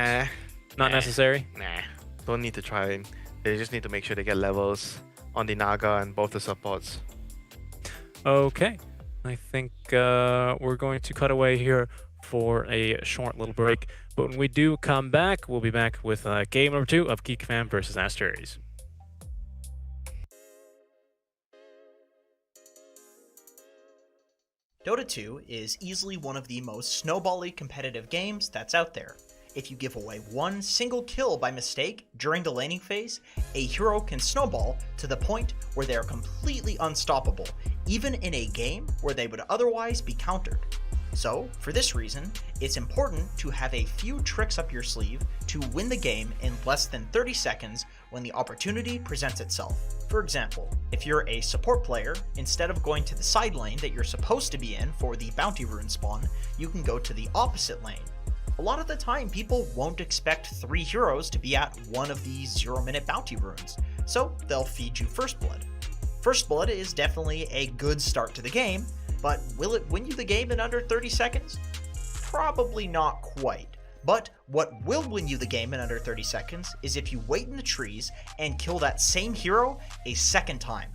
Not necessary? Nah. Don't need to try. They just need to make sure they get levels on the Naga and both the supports. Okay. I think we're going to cut away here for a short little break. But when we do come back, we'll be back with game number 2 of GeekFam versus ARIES. Dota 2 is easily one of the most snowbally competitive games that's out there. If you give away one single kill by mistake during the laning phase, a hero can snowball to the point where they are completely unstoppable, even in a game where they would otherwise be countered. So, for this reason, it's important to have a few tricks up your sleeve to win the game in less than 30 seconds when the opportunity presents itself. For example, if you're a support player, instead of going to the side lane that you're supposed to be in for the bounty rune spawn, you can go to the opposite lane. A lot of the time, people won't expect 3 heroes to be at one of these 0-minute bounty runes, so they'll feed you First Blood. First Blood is definitely a good start to the game, but will it win you the game in under 30 seconds? Probably not quite. But what will win you the game in under 30 seconds is if you wait in the trees and kill that same hero a second time.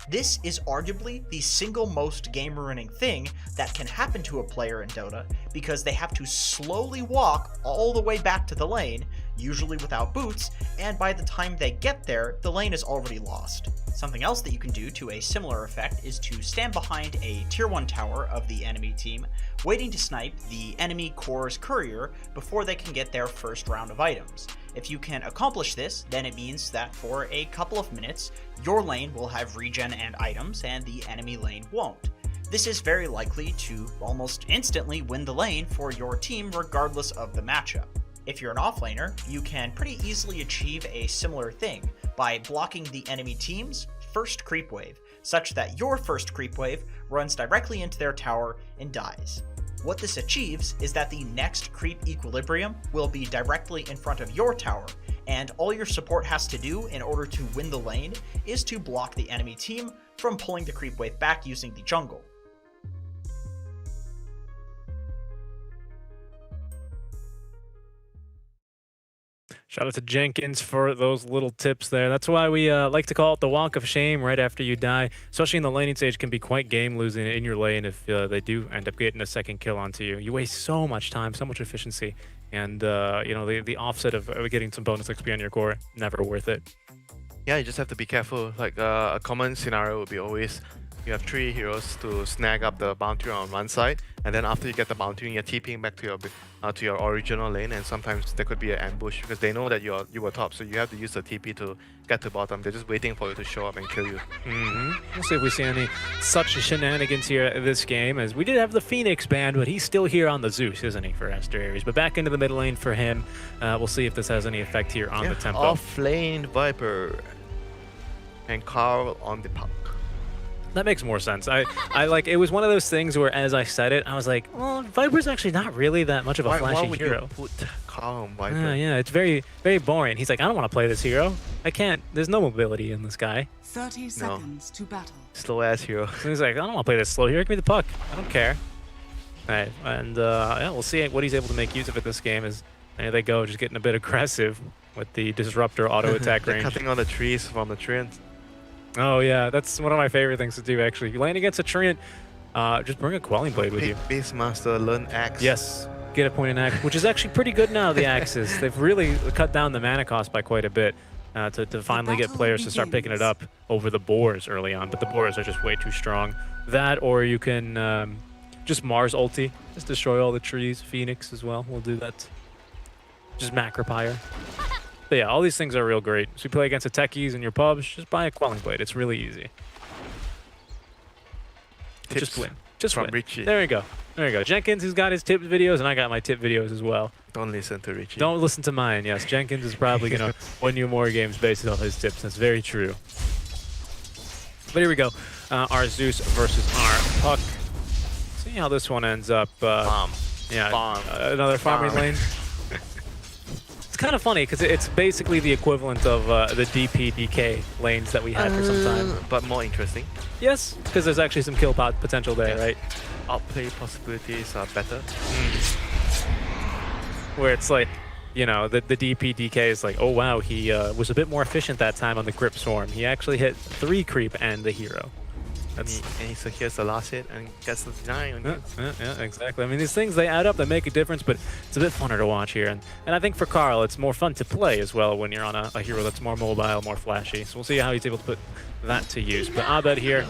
This is arguably the single most game-ruining thing that can happen to a player in Dota because they have to slowly walk all the way back to the lane, usually without boots, and by the time they get there, the lane is already lost. Something else that you can do to a similar effect is to stand behind a tier 1 tower of the enemy team, waiting to snipe the enemy core's courier before they can get their first round of items. If you can accomplish this, then it means that for a couple of minutes, your lane will have regen and items, and the enemy lane won't. This is very likely to almost instantly win the lane for your team regardless of the matchup. If you're an offlaner, you can pretty easily achieve a similar thing by blocking the enemy team's first creep wave, such that your first creep wave runs directly into their tower and dies. What this achieves is that the next creep equilibrium will be directly in front of your tower, and all your support has to do in order to win the lane is to block the enemy team from pulling the creep wave back using the jungle. Shout out to Jenkins for those little tips there. That's why we like to call it the walk of shame right after you die. Especially in the laning stage, can be quite game losing in your lane if they do end up getting a second kill onto you. You waste so much time, so much efficiency, and you know, the offset of getting some bonus XP on your core, never worth it. Yeah, you just have to be careful. Like a common scenario would be always you have 3 heroes to snag up the bounty on one side, and then after you get the bounty, you're TPing back to your original lane, and sometimes there could be an ambush because they know that you were top, so you have to use the TP to get to bottom. They're just waiting for you to show up and kill you. We'll see if we see any such shenanigans here this game, as we did have the Phoenix banned, but he's still here on the Zeus, isn't he, for ARIES? But back into the mid lane for him. We'll see if this has any effect here on the tempo. Off lane Viper and Carl on the Puck. That makes more sense. I like, it was one of those things where as I said it, I was like, well, Viper's actually not really that much of a flashy why would hero. You put Carl on Viper? Yeah, it's very, very boring. He's like, I don't want to play this hero. I can't. There's no mobility in this guy. 30 seconds to battle. Slow ass hero. So he's like, I don't want to play this slow hero. Give me the puck. I don't care. All right, and yeah, we'll see what he's able to make use of it this game. Is there they go, just getting a bit aggressive with the disruptor auto attack range. Cutting on the trees from the treant. Oh yeah, that's one of my favorite things to do actually. You land against a treant, just bring a Quelling Blade with you. Base Master, learn Axe. Yes, get a point in Axe, which is actually pretty good now, the Axes. They've really cut down the mana cost by quite a bit to finally get players to start picking it up over the Boars early on, but the Boars are just way too strong. That, or you can just Mars ulti, just destroy all the trees. Phoenix as well, we'll do that. Just Macropire. But yeah, all these things are real great. So you play against the techies in your pubs, just buy a Quelling Blade. It's really easy. Tips just win. Just from win. Richie. There you go. There you go. Jenkins has got his tip videos, and I got my tip videos as well. Don't listen to Richie. Don't listen to mine. Yes, Jenkins is probably going to win you more games based on his tips. That's very true. But here we go. Our Zeus versus our Puck. See how this one ends up. Bomb. Yeah, Bomb. Another farming lane. It's kind of funny because it's basically the equivalent of the DP/DK lanes that we had for some time. But more interesting. Yes, because there's actually some kill potential there, Yes. right? Outplay possibilities are better. Where it's like, you know, the DP/DK is like, oh wow, he was a bit more efficient that time on the Grip Swarm. He actually hit 3 creep and the hero. And he secures the last hit and gets the deny on you. Yeah, exactly. I mean, these things, they add up, they make a difference, but it's a bit funner to watch here. And I think for Carl, it's more fun to play as well when you're on a hero that's more mobile, more flashy. So we'll see how he's able to put that to use. But Abed here,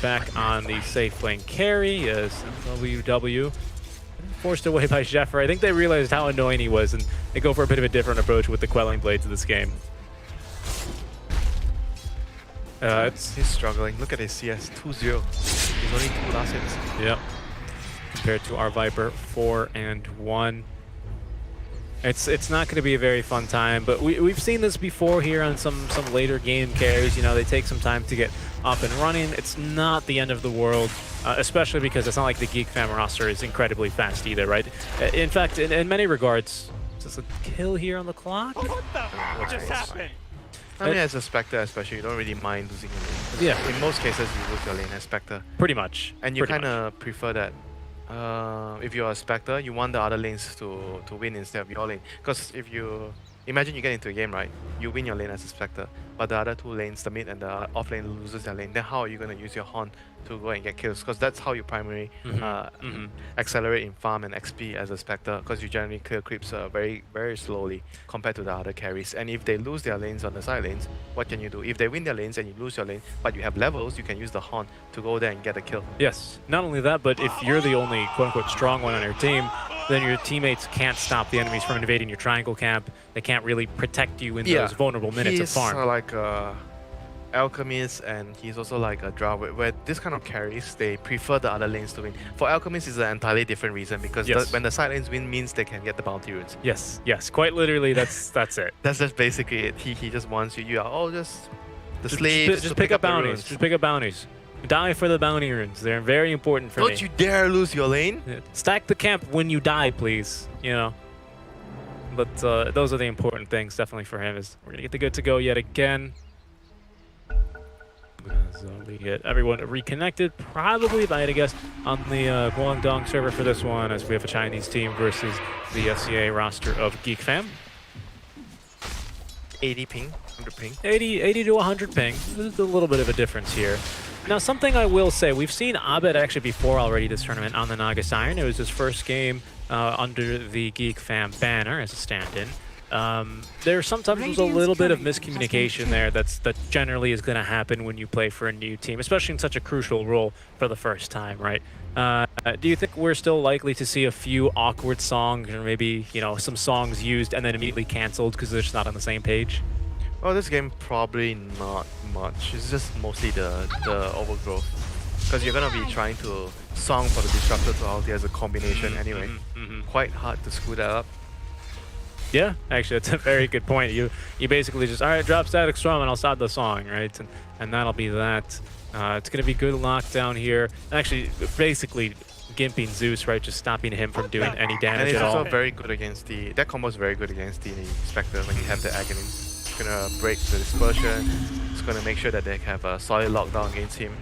back on the safe lane carry is WW. Forced away by Jeffrey. I think they realized how annoying he was, and they go for a bit of a different approach with the Quelling Blades of this game. He's struggling. Look at his CS 2-0. He's only 2 last hits. Yep. Compared to our Viper 4 and 1. It's not going to be a very fun time, but we've seen this before here on some later game carries. You know, they take some time to get up and running. It's not the end of the world, especially because it's not like the GeekFam roster is incredibly fast either, right? In fact, in many regards, just a kill here on the clock. What just happened? I mean, as a Spectre especially, you don't really mind losing your lane. Yeah. In most cases, you lose your lane as Spectre. Pretty much. And you kind of prefer that. If you're a Spectre, you want the other lanes to win instead of your lane. Because if you... Imagine you get into a game, right? You win your lane as a Spectre, but the other 2 lanes, the mid and the off lane, loses their lane. Then how are you going to use your Horn to go and get kills? Because that's how you primarily accelerate in farm and XP as a Spectre, because you generally clear creeps very, very slowly compared to the other carries. And if they lose their lanes on the side lanes, what can you do? If they win their lanes and you lose your lane, but you have levels, you can use the Horn to go there and get a kill. Yes. Not only that, but if you're the only quote-unquote strong one on your team, then your teammates can't stop the enemies from invading your triangle camp. They can't really protect you in those vulnerable minutes of farm. He's like Alchemist, and he's also like a Drow, where this kind of carries, they prefer the other lanes to win. For Alchemist, it's an entirely different reason, because when the side lanes win means they can get the bounty runes. Yes, yes, quite literally, that's it. That's just basically it. He just wants you are just the slaves. Just pick up bounties. Just pick up bounties. Die for the bounty runes. They're very important for me. Don't you dare lose your lane. Stack the camp when you die, please. You know. But those are the important things, definitely for him. Is we're gonna get the good to go yet again. So we get everyone reconnected, probably, if I had to guess, on the Guangdong server for this one, as we have a Chinese team versus the SCA roster of GeekFam. 80 ping, 100 ping. 80 to 100 ping. There's a little bit of a difference here. Now, something I will say, we've seen Abed actually before already this tournament on the Nagas Iron. It was his first game under the GeekFam banner as a stand-in. There sometimes was a little bit of miscommunication there that generally is going to happen when you play for a new team, especially in such a crucial role for the first time, right? Do you think we're still likely to see a few awkward songs, or maybe, you know, some songs used and then immediately cancelled because they're just not on the same page? Well, this game probably not much. It's just mostly the overgrowth, because you're gonna be trying to song for the disruptor to ulti as a combination anyway. Quite hard to screw that up. Yeah, actually, that's a very good point. You basically just, all right, drop static storm and I'll stop the song, right? And that'll be that. It's gonna be good lockdown here. Actually, basically gimping Zeus, right? Just stopping him from doing any damage at all. And it's also very good against that combo is very good against the Spectre when you have the Agony. It's gonna break the dispersion. It's gonna make sure that they have a solid lockdown against him.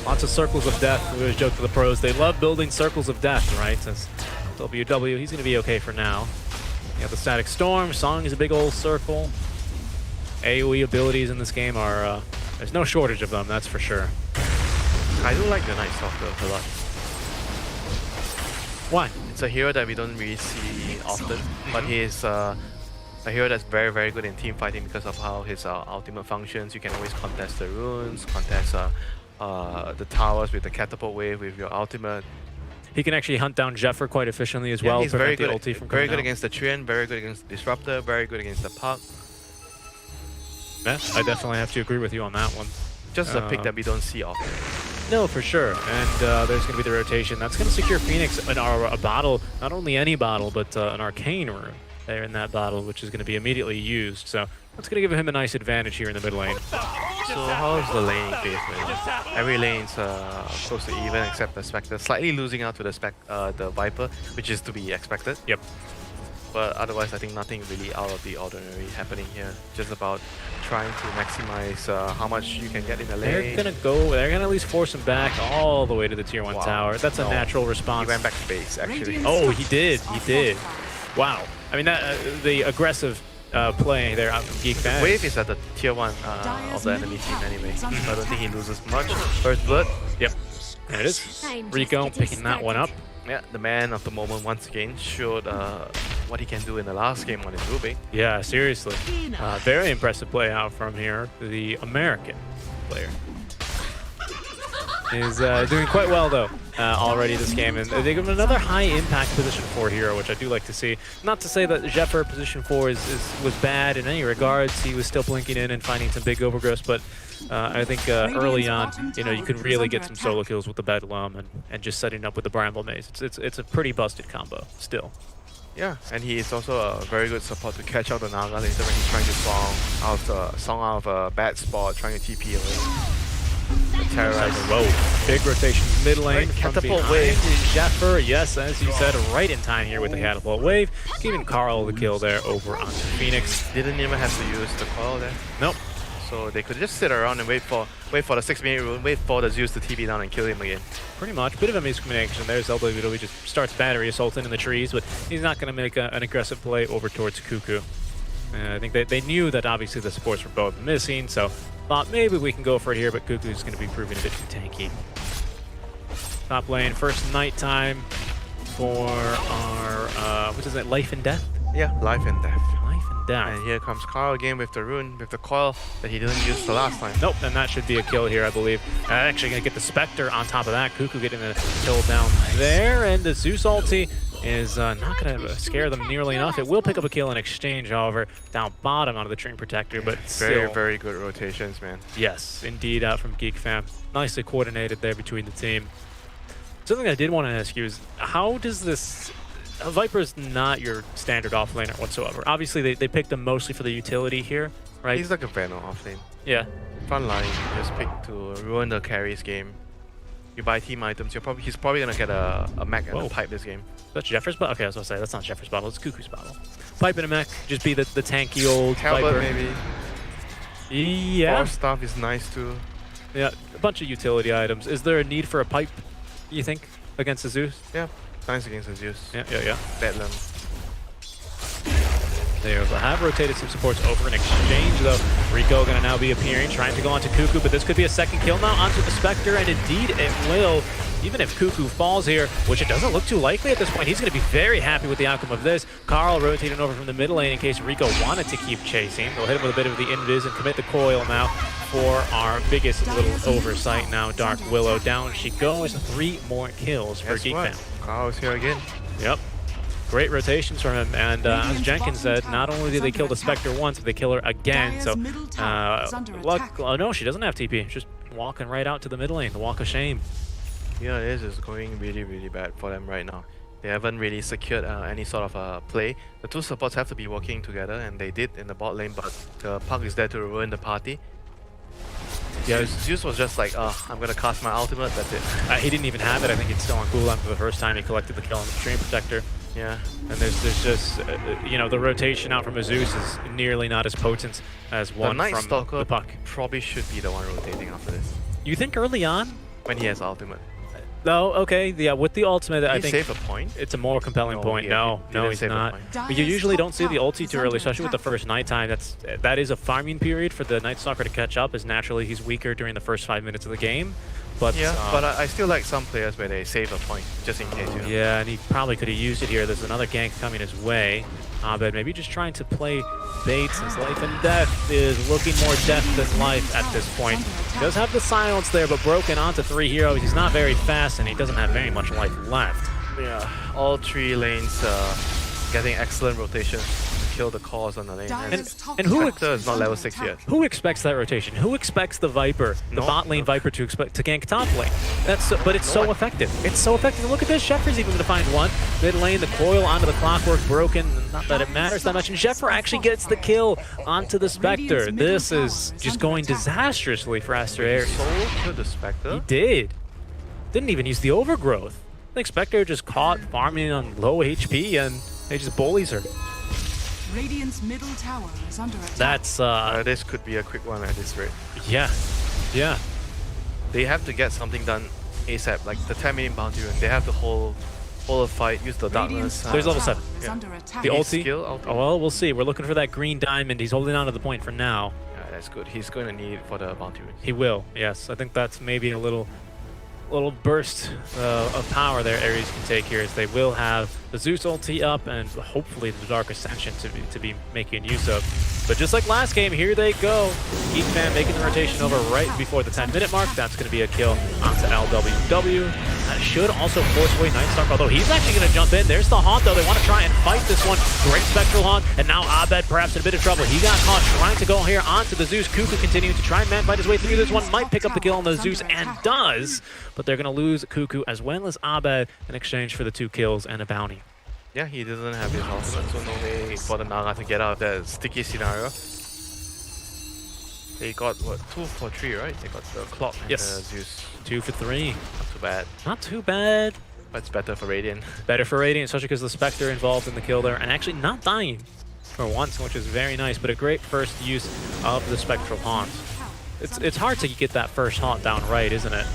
Lots of circles of death. We always joke to the pros, they love building circles of death, right? As WW, he's gonna be okay for now. You got the static storm. Song is a big old circle. AoE abilities in this game are there's no shortage of them, that's for sure. I do like the Night Stalker a lot. Why? It's a hero that we don't really see often, but he is a hero that's very, very good in team fighting because of how his ultimate functions. You can always contest the runes, contest the towers with the catapult wave with your ultimate. He can actually hunt down Jeffer quite efficiently as well. He's very good, ulti from very good coming out. against the Trian, very good against the Disruptor, very good against the Puck. Yeah, I definitely have to agree with you on that one. Just a pick that we don't see often. No, for sure. And there's going to be the rotation. That's going to secure Phoenix in a battle, not only any battle, but an Arcane rune there in that battle, which is going to be immediately used. So that's going to give him a nice advantage here in the mid lane. So how's the laning phase, man? Every lane's close to even except the Spectre. Slightly losing out to the Viper, which is to be expected. Yep. But otherwise, I think nothing really out of the ordinary happening here. Just about trying to maximize how much you can get in the lane. They're going to at least force him back all the way to the tier 1 tower. That's a natural response. He went back to base, actually. Oh, he did. He did. Wow. I mean, the aggressive play there out from GeekFam. Wave is at the tier 1 of the enemy team anyway. So I don't think he loses much. First blood. Yep. There it is. Rico picking that one up. Yeah, the man of the moment once again showed what he can do in the last game on his Rubik. Yeah, seriously. Very impressive play out from here. The American player is doing quite well, though, already this game. And they give him another high-impact position 4 hero, which I do like to see. Not to say that Jeffer position 4 was bad in any regards. He was still blinking in and finding some big overgrowths, but I think early on, you could really get some solo kills with the Bedlam and just setting up with the Bramble Maze. It's a pretty busted combo still. Yeah, and he is also a very good support to catch out the Naga later when he's trying to song out of a bad spot, trying to TP away. Terrorize the road. Big rotations mid lane. Right, From catapult wave. Jeffer, yes, as you said, right in time here with the catapult wave. Giving Carl the kill there over onto Phoenix. Didn't even have to use the coil there. Nope. So they could just sit around and wait for the 6-minute rune, wait for the Zeus to TP down and kill him again. Pretty much. Bit of a miscommunication there. Zelda literally just starts battery assaulting in the trees, but he's not going to make an aggressive play over towards Cuckoo. I think they knew that obviously the supports were both missing, so thought maybe we can go for it here, but Cuckoo's going to be proving a bit too tanky. Top lane, first nighttime for our, what is it, Life and Death? Yeah, Life and Death. Life and Death. And here comes Carl again with the rune, with the coil that he didn't use the last time. Nope, and that should be a kill here, I believe. Actually going to get the Spectre on top of that. Cuckoo getting the kill down there, and the Zeus ulti is not going to scare them nearly enough. It will pick up a kill in exchange, however, down bottom onto the Train Protector, but very, very good rotations, man. Yes, indeed, out from GeekFam. Nicely coordinated there between the team. Something I did want to ask you is, how does this... Viper's not your standard offlaner whatsoever. Obviously, they picked him mostly for the utility here, right? He's like a Venom offlane. Yeah. Front line, just pick to ruin the carries game. You buy team items, he's probably going to get a mech and a pipe this game. That's Jeffer's bottle? Okay, I was going to say, that's not Jeffer's bottle, it's Cuckoo's bottle. Pipe and a mech, just be the tanky old Talbot Viper. maybe. Yeah. Bar stuff is nice too. Yeah, a bunch of utility items. Is there a need for a pipe, you think, against the Zeus? Yeah, nice against the Zeus. Yeah. Bedlam. They have rotated some supports over in exchange, though. Rico going to now be appearing, trying to go onto Cuckoo, but this could be a second kill now onto the Spectre, and indeed it will. Even if Cuckoo falls here, which it doesn't look too likely at this point, he's going to be very happy with the outcome of this. Carl rotating over from the mid lane in case Rico wanted to keep chasing. They'll hit him with a bit of the invis and commit the coil now for our biggest little oversight now. Dark Willow down she goes. 3 more kills for GeekFam. Carl's here again. Yep. Great rotations from him, and as Jenkins said, not only did they kill the Spectre once, but they kill her again. So, oh no, she doesn't have TP. She's just walking right out to the mid lane, the walk of shame. Yeah, this is going really, really bad for them right now. They haven't really secured any sort of play. The two supports have to be working together, and they did in the bot lane, but the Puck is there to ruin the party. Yeah, Zeus was just like, I'm gonna cast my ultimate, that's it. He didn't even have it. I think it's still on cooldown for the first time he collected the kill on the Train Protector. Yeah. And there's just, the rotation out from a Zeus is nearly not as potent as one Night from Stalker the Puck. Probably should be the one rotating after this. You think early on? When he has ultimate. Oh, okay. Yeah, with the ultimate, I think save a point? It's a more compelling point. No, he's not. But you usually don't see the ulti too early, especially with the first nighttime. That is a farming period for the Night Stalker to catch up, as naturally he's weaker during the first 5 minutes of the game. But Yeah, but I still like some players where they save a point just in case. You know? yeah, and he probably could have used it here. There's another gank coming his way. Abed maybe just trying to play bait since life and death is looking more death than life at this point. He does have the silence there, but broken onto 3 heroes. He's not very fast, and he doesn't have very much life left. Yeah, all 3 lanes getting excellent rotation to kill the cores on the lane. And who Spectre is not level 6 yet. Who expects that rotation? Who expects the Viper, the bot lane Viper, to gank top lane? But it's so effective. It's so effective. Look at this. Sheffer's even going to find one. Mid lane, the coil onto the clockwork broken. Not that it matters that much. And Sheffer actually gets the kill onto the Spectre. This is just going disastrously for Aster Aries. To the Spectre? He did. Didn't even use the overgrowth. I think Spectre just caught farming on low HP and they just bullies her. Radiant's middle tower is under attack. That's this could be a quick one at this rate. Yeah. Yeah. They have to get something done ASAP, like the 10-minute bounty run. They have to hold a fight, use the darkness. There's level 7. Yeah. The ulti. Skill, Oh, well, we'll see. We're looking for that green diamond. He's holding on to the point for now. Yeah, that's good. He's going to need it for the bounty run. He will, yes. I think that's maybe a little burst of power there Aries can take here, as they will have the Zeus ulti up and hopefully the Dark Ascension to be making use of. But just like last game, here they go. GEEFAM making the rotation over right before the 10-minute mark. That's going to be a kill onto LWW. That should also force away Nightstalker, although he's actually going to jump in. There's the Haunt, though. They want to try and fight this one. Great Spectral Haunt, and now Abed perhaps in a bit of trouble. He got caught trying to go here onto the Zeus. Kuku continuing to try and man fight his way through this one. Might pick up the kill on the Zeus, and does. But they're going to lose Kuku as well as Abed in exchange for the 2 kills and a bounty. Yeah, he doesn't have his ultimate, so no way for the Naga to get out of that sticky scenario. They got, what, 2 for 3, right? They got the Clock and the Zeus. 2 for 3. Not too bad. Not too bad. But it's better for Radiant. Better for Radiant, especially because the Spectre involved in the kill there, and actually not dying for once, which is very nice, but a great first use of the Spectral Haunt. It's hard to get that first Haunt down right, isn't it?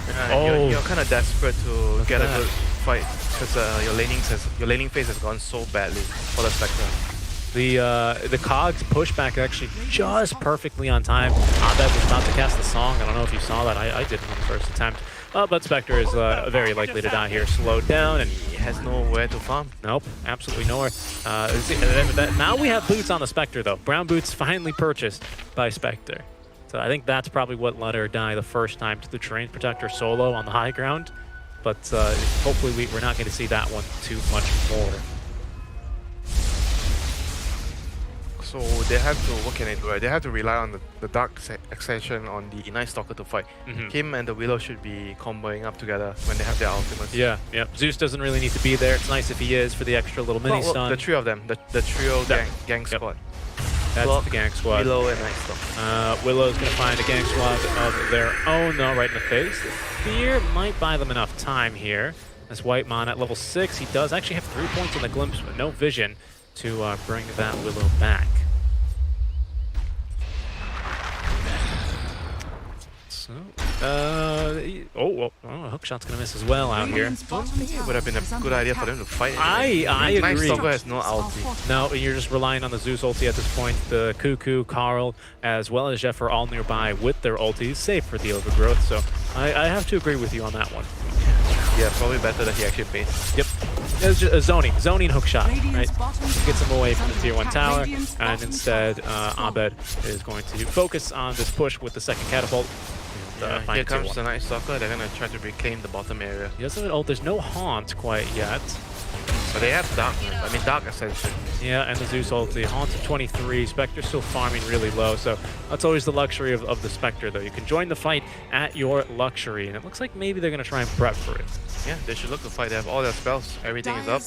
You're kind of desperate to get a good fight, because your laning phase has gone so badly for the Spectre. The Cogs pushback actually just perfectly on time. Abed was about to cast the song. I don't know if you saw that. I didn't on the first attempt. But Spectre is very likely to die here. Slowed down, and he has nowhere to farm. Nope, absolutely nowhere. Now we have boots on the Spectre, though. Brown boots finally purchased by Spectre. So I think that's probably what let her die the first time to the Terrain Protector solo on the high ground. But hopefully we're not going to see that one too much more. So they have to, what can they do? They have to rely on the Dark Ascension on the Night Stalker to fight. Him and the Willow should be comboing up together when they have their ultimates. Yeah. Zeus doesn't really need to be there. It's nice if he is for the extra little mini stun. The trio of them, the trio gang squad. That's Clock, the gang squad. Willow and Night Stalker. Willow's going to find a gang squad of their own, though, right in the face. The Fear might buy them enough time here. As White Mon at level 6, he does actually have 3 points in the glimpse, but no vision to bring that Willow back. So, Hookshot's gonna miss as well out here. It would have been a good idea for them to fight. I agree. Night Stalker has no ulti. No, you're just relying on the Zeus ulti at this point. The Kuku, Carl, as well as Jeff are all nearby with their ultis, save for the overgrowth. So I have to agree with you on that one. Yeah, probably better that he actually baits. Yep. It's just a zoning hookshot, right? Gets him away from the tier 1 tower, and instead Abed is going to focus on this push with the second catapult. Here comes the Night Stalker. They're going to try to reclaim the bottom area. He doesn't have an ult. There's no Haunt quite yet. But they have Dark Ascension. Yeah, and the Zeus ulti. Haunt of 23. Spectre's still farming really low, so that's always the luxury of the Spectre, though. You can join the fight at your luxury, and it looks like maybe they're going to try and prep for it. Yeah, they should look to fight. They have all their spells. Everything is up.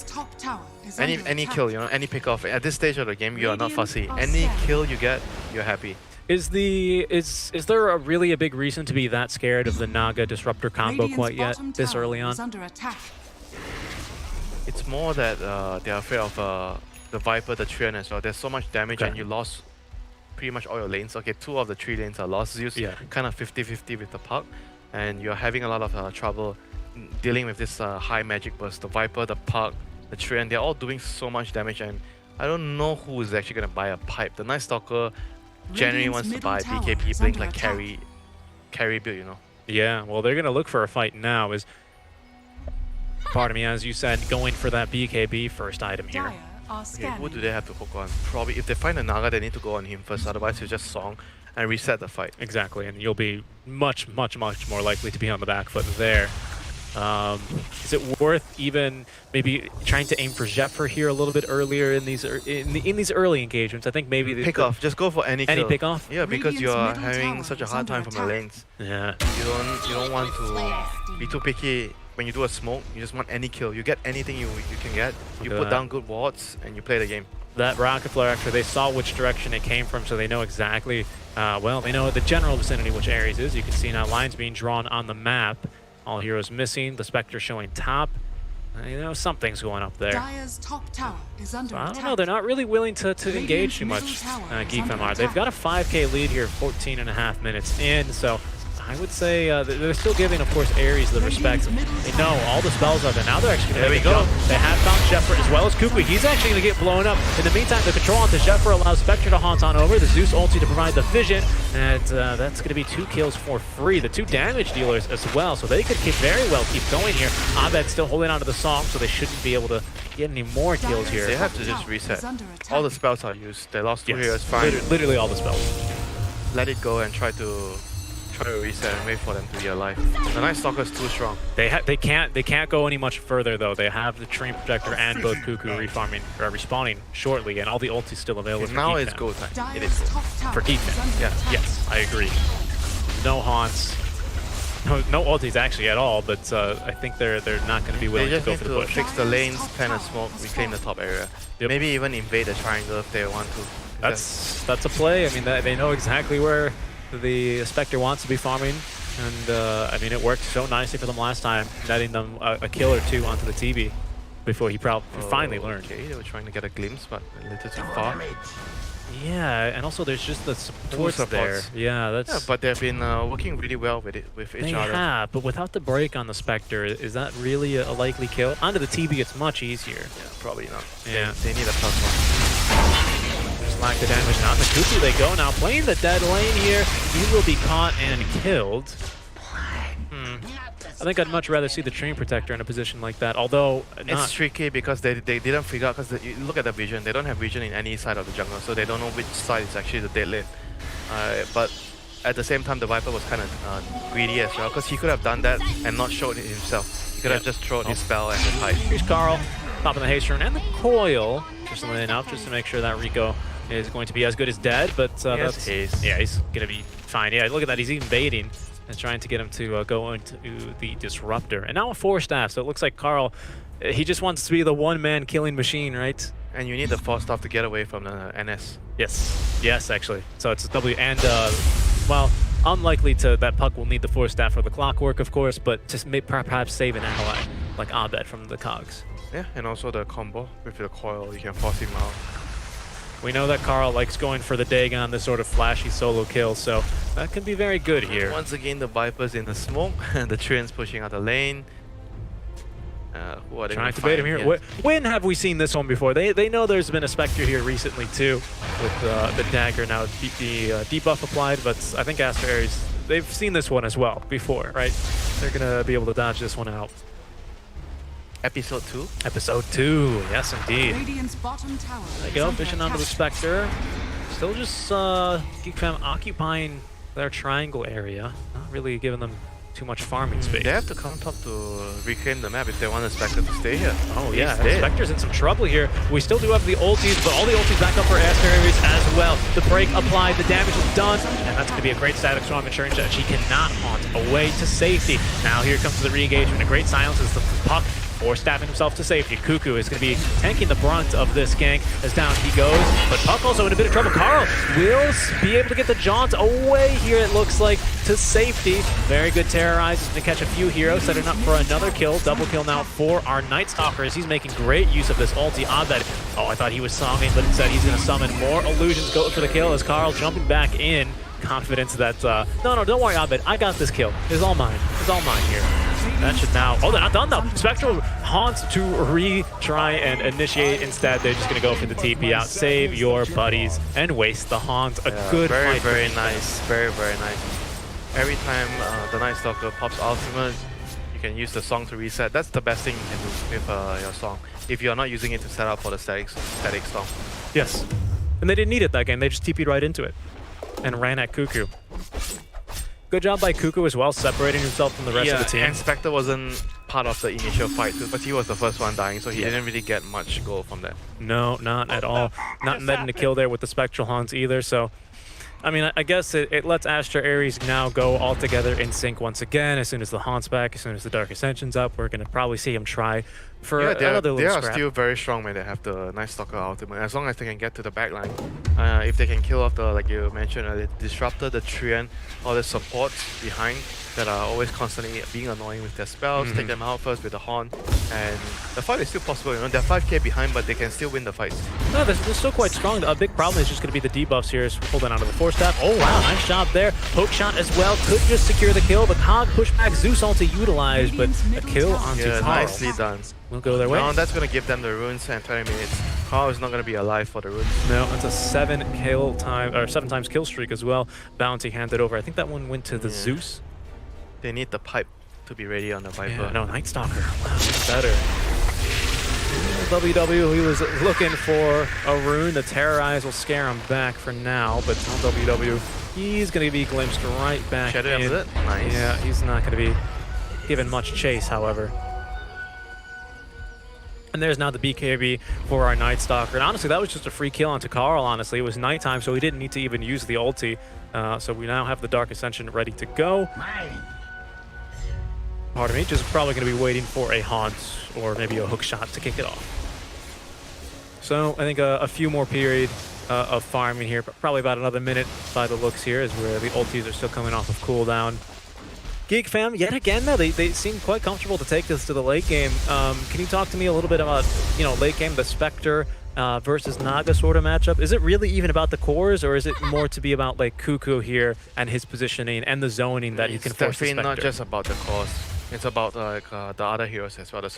Any kill, any pick off. At this stage of the game, you are not fussy. Any kill you get, you're happy. Is there a really big reason to be that scared of the Naga Disruptor combo quite yet, this early on? It's more that they're afraid of the Viper, the Treant as well. There's so much damage and you lost pretty much all your lanes. Okay, 2 of the 3 lanes are lost. Zeus kind of 50-50 with the Puck, and you're having a lot of trouble dealing with this high magic burst. The Viper, the Puck, the Treant, they're all doing so much damage, and I don't know who is actually going to buy a pipe. The Night Stalker generally wants to buy BKB, Blink, like carry carry build, you know. Yeah, well, they're going to look for a fight now. Pardon me, as you said, going for that BKB first item here. Dire are Okay, scanning. who do they have to hook on? Probably if they find a Naga, they need to go on him first. Otherwise, he'll just song and reset the fight. Exactly, and you'll be much more likely to be on the back foot there. Is it worth even maybe trying to aim for Zephyr here a little bit earlier in these early engagements? I think maybe Pick off, just go for any kill. pick off. Yeah, because Radiant's you are middle having tower such a is hard under time from the attack. lanes. Yeah. You don't want to be too picky. When you do a smoke, you just want any kill. You get anything you can get. You Look at put that. down good wards and you play the game. That rocket flare, actually, they saw which direction it came from, so they know exactly, well, they know the general vicinity which Aries is. You can see now lines being drawn on the map. All heroes missing, the Spectre showing top. You know, something's going up there. Dire's top tower is under I attack. don't know, they're not really willing to engage too much, middle tower is GEEFAM under are. They've got a 5k lead here, 14.5 minutes in, so I would say they're still giving, of course, Aries the respect. They know all the spells are there. Now they're actually going to make a jump. They have found Zephyr as well as Cuckoo. He's actually going to get blown up. In the meantime, the control onto Zephyr allows Spectre to haunt on over. The Zeus ulti to provide the vision. And that's going to be 2 kills for free. The 2 damage dealers as well. So they could very well keep going here. Abed's still holding onto the song, so they shouldn't be able to get any more kills here. They have to just reset. All the spells are used. They lost 2 heroes, fine. Literally all the spells. Let it go and try to reset and wait for them to be alive. The Night Stalker is too strong. They can't go any much further though. They have the Treant Projector and both Cuckoo respawning shortly, and all the ultis still available. Okay, for now GEEFAM. it's go time. It Dire's is. top tower For is GEEFAM. under Yeah. attack. Yes, I agree. No haunts. No ultis actually at all, but I think they're not going to be They willing to just go need for the to push. fix the lanes, plan a smoke, reclaim the top area. Yep. Maybe even invade the triangle if they want to. That's a play. I mean, they know exactly where the Spectre wants to be farming, and I mean, it worked so nicely for them last time, netting them a kill or 2 onto the TB before he finally learned. Okay, they were trying to get a glimpse, but a little too far. Yeah, and also there's just the supports there. supports. Yeah, that's. Yeah, but they've been working really well with each They other. have, but without the break on the Spectre, is that really a likely kill? Onto the TB, it's much easier. Yeah, probably not. Yeah. They need a +1. Just lack the damage. Now on the Cuckoo they go. Now playing the dead lane here, he will be caught and killed. I think I'd much rather see the Treant Protector in a position like that, although It's tricky because they didn't figure out, because you look at the vision, they don't have vision in any side of the jungle, so they don't know which side is actually the dead lane. But at the same time, the Viper was kind of greedy as well, because he could have done that and not showed it himself. He could have just thrown his spell and just hide. Here's Carl, popping the haste rune and the coil, just laying up, just to make sure that Rico is going to be as good as dead, but that's... haste. Yeah, he's going to be fine. Yeah, look at that, he's even baiting and trying to get him to go into the Disruptor. And now a 4-staff, so it looks like Carl, he just wants to be the one-man killing machine, right? And you need the 4-staff to get away from the NS. Yes, actually. So it's a W, and, well, unlikely that Puck will need the 4-staff for the clockwork, of course, but just perhaps save an ally, like Abed from the Cogs. Yeah, and also the combo with the coil, you can force him out. We know that Carl likes going for the Dagon, this sort of flashy solo kill, so that can be very good here. Once again, the Vipers in the smoke, and the Treants pushing out the lane. Who are they Trying gonna to bait him find? here. When have we seen this one before? They know there's been a Spectre here recently too, with the dagger now the debuff applied, but I think Aster Aries, they've seen this one as well before, right? They're gonna be able to dodge this one out. Episode 2? Episode 2, yes indeed. Radiant's bottom tower There you is go, under fishing onto the attack. Spectre. Still just GeekFam occupying their triangle area, not really giving them too much farming space. They have to come top to reclaim the map if they want the Spectre to stay here. Oh yeah, He's dead. Spectre's in some trouble here. We still do have the ultis, but all the ultis back up for Aster Aries as well. The break applied, the damage is done, and that's going to be a great static storm, ensuring that she cannot haunt away to safety. Now here comes the re-engagement. A great silence as the Puck staffing himself to safety. Cuckoo is going to be tanking the brunt of this gank as down he goes, but Puck also in a bit of trouble. Carl will be able to get the jaunt away here, it looks like, to safety. Very good terrorize. He's going to catch a few heroes, setting up for another kill. Double kill now for our Night Stalkers. He's making great use of this ulti. Abed, I thought he was songing, but instead he's going to summon more illusions, go for the kill as Carl jumping back in. Confidence that, no, don't worry, Abed. I got this kill. It's all mine. It's all mine here. That should now... Oh, they're not done, though. Spectral haunts to retry and initiate. Instead, they're just going to go for the TP out. Save your buddies and waste the haunt. A good very, fight. very nice. Very, very nice. every time the Night Stalker pops ultimate, you can use the song to reset. That's the best thing you can do with your song, if you're not using it to set up for the static song. Yes. And they didn't need it that game. They just TP'd right into it and ran at Cuckoo. Good job by Cuckoo as well, separating himself from the rest of the team. And Spectre wasn't part of the initial fight too, but he was the first one dying, so he didn't really get much goal from that. No, not at all. Not embedding a kill there with the Spectral Haunts either, so... I mean, I guess it lets Astra Aries now go all together in sync once again. As soon as the Haunt's back, as soon as the Dark Ascension's up, we're going to probably see him try for another little They are scrap. still very strong when they have the Night Stalker ultimate, as long as they can get to the backline. If they can kill off the, like you mentioned, the Disruptor, the Treant, all the supports behind that are always constantly being annoying with their spells, take them out first with the Haunt, and the fight is still possible. You know, they're 5k behind, but they can still win the fights. No, they're still quite strong. A big problem is just going to be the debuffs here. Is holding onto the Force Staff. Oh wow, nice job there. Poke shot as well. Could just secure the kill. The Cog pushback Zeus ulti utilized, but a kill onto Carl. Nicely done. We'll go their way. Now that's going to give them the runes and 20 minutes. Carl is not going to be alive for the runes. No, that's a 7 times kill streak as well. Bounty handed over. I think that one went to the Zeus. They need the pipe to be ready on the Viper. Yeah, no, Night Stalker. Wow, even better. WW, he was looking for a rune. The Terrorize will scare him back for now, but WW, he's going to be glimpsed right back Shadow in. it. Nice. Yeah, he's not going to be given much chase, however. And there's now the BKB for our Night Stalker. And honestly, that was just a free kill onto Carl, honestly. It was nighttime, so he didn't need to even use the ulti. So we now have the Dark Ascension ready to go. Pardon me, just probably going to be waiting for a Haunt or maybe a hook shot to kick it off. So I think a few more period of farming here, probably about another minute by the looks here, as where the ultis are still coming off of cooldown. GeekFam, yet again though, they seem quite comfortable to take this to the late game. Can you talk to me a little bit about, you know, late game, the Spectre versus Naga sort of matchup? Is it really even about the cores, or is it more to be about like Cuckoo here and his positioning and the zoning that you can force the Spectre? It's definitely not just about the cores. It's about like the other heroes as well, the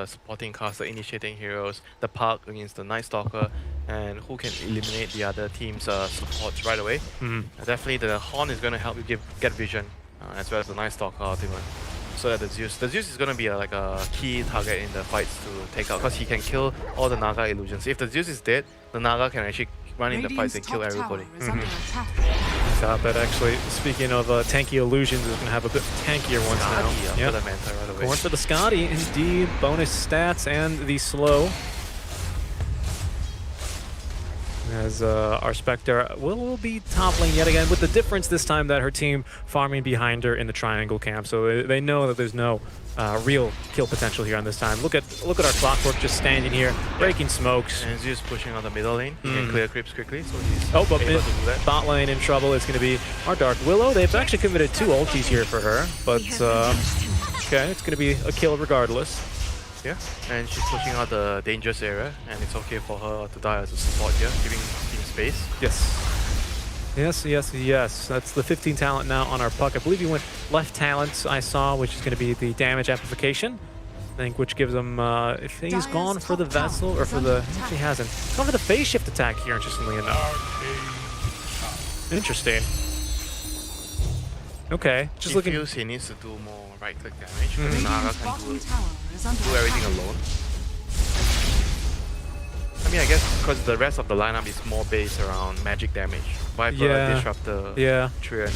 supporting cast, the initiating heroes, the Park against the Night Stalker, and who can eliminate the other team's supports right away. Definitely the Horn is going to help you get vision, as well as the Night Stalker ultimate. So that the Zeus is going to be like a key target in the fights to take out, because he can kill all the Naga illusions. If the Zeus is dead, the Naga can actually run in the fights and kill everybody. Got that actually. Speaking of tanky illusions, is going to have a bit tankier ones now. Yep. The Manta right away. Going for the Scotty, indeed. Bonus stats and the slow. As our Spectre will be toppling yet again, with the difference this time that her team farming behind her in the triangle camp. So they know that there's no real kill potential here on this time. Look at our Clockwork just standing here, breaking smokes. And Zeus pushing on the middle lane. He can clear creeps quickly, so he's able to do that. Bot lane in trouble is going to be our Dark Willow. They've actually committed 2 ultis here for her, but okay, it's going to be a kill regardless. Yeah, and she's pushing out the dangerous area, and it's okay for her to die as a support here, giving team space. Yes. That's the 15 talent now on our Puck. I believe he went left talent, I saw, which is going to be the damage amplification. I think, which gives him, if he's gone for the Vessel, or for the, actually hasn't. He's gone for the phase shift attack here, interestingly enough. Interesting. Okay, just looking. He feels he needs to do more right-click damage, but Naga can do everything alone. I mean, I guess because the rest of the lineup is more based around magic damage. Viper, Disruptor, Treant.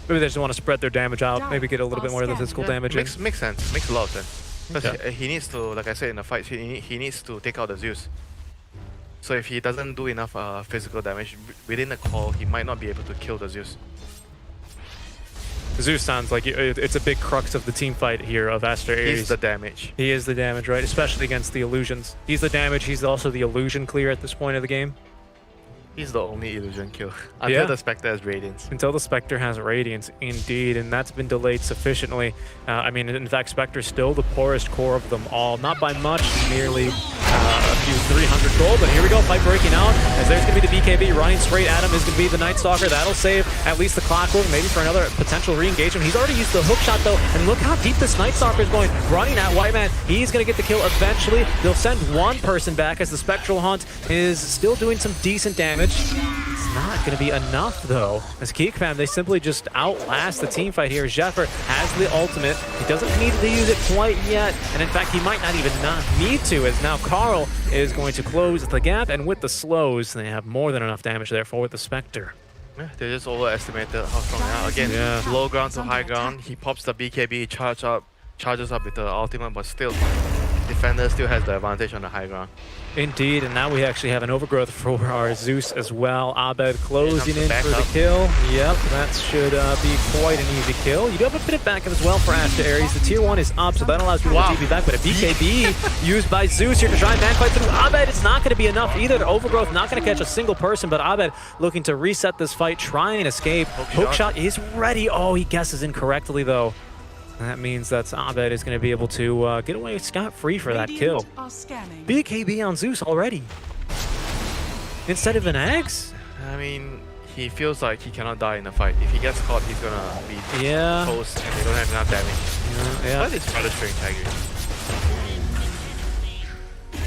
Maybe they just want to spread their damage out, maybe get a little bit more of the physical damage in. Makes sense, makes a lot of sense. Because he needs to, like I said in the fight, he needs to take out the Zeus. So if he doesn't do enough physical damage within the call, he might not be able to kill the Zeus. Zeus sounds like it's a big crux of the team fight here of Astra Aries. He's the damage. He is the damage, right? Especially against the illusions. He's the damage, he's also the illusion clear at this point of the game. He's the only illusion kill. Until the Spectre has Radiance. Until the Spectre has Radiance, indeed. And that's been delayed sufficiently. I mean, in fact, Spectre's still the poorest core of them all. Not by much, merely a few 300 gold. But here we go, fight breaking out. As there's going to be the BKB running straight at him is going to be the Night Stalker. That'll save at least the Clockwork, maybe for another potential re-engagement. He's already used the hook shot, though. And look how deep this Night Stalker is going. Running at White Man. He's going to get the kill eventually. They'll send one person back as the Spectral Haunt is still doing some decent damage. It's not going to be enough, though. As GeekFam, they simply just outlast the team fight here. Zephyr has the ultimate. He doesn't need to use it quite yet. And in fact, he might not even need to, as now Carl is going to close the gap. And with the slows, they have more than enough damage there for the Spectre. Yeah, they just overestimated how strong they are. Again, low ground to high ground. He pops the BKB, charges up with the ultimate, but still, defender still has the advantage on the high ground. Indeed, and now we actually have an overgrowth for our Zeus as well. Abed closing in for the kill. Yep, that should be quite an easy kill. You do have a bit of backup as well for Astra Aries. The tier 1 is up, so that allows people to TP back, but a BKB used by Zeus here to try and man fight through Abed. It's not going to be enough either. The overgrowth not going to catch a single person, but Abed looking to reset this fight, try and escape. Hookshot is ready. Oh, he guesses incorrectly though. That means that Abed is going to be able to get away scot-free for that kill. BKB on Zeus already. Instead of an Axe? I mean, he feels like he cannot die in a fight. If he gets caught, he's going to be toast and they don't have enough damage. Yeah. But it's rather strange, I agree.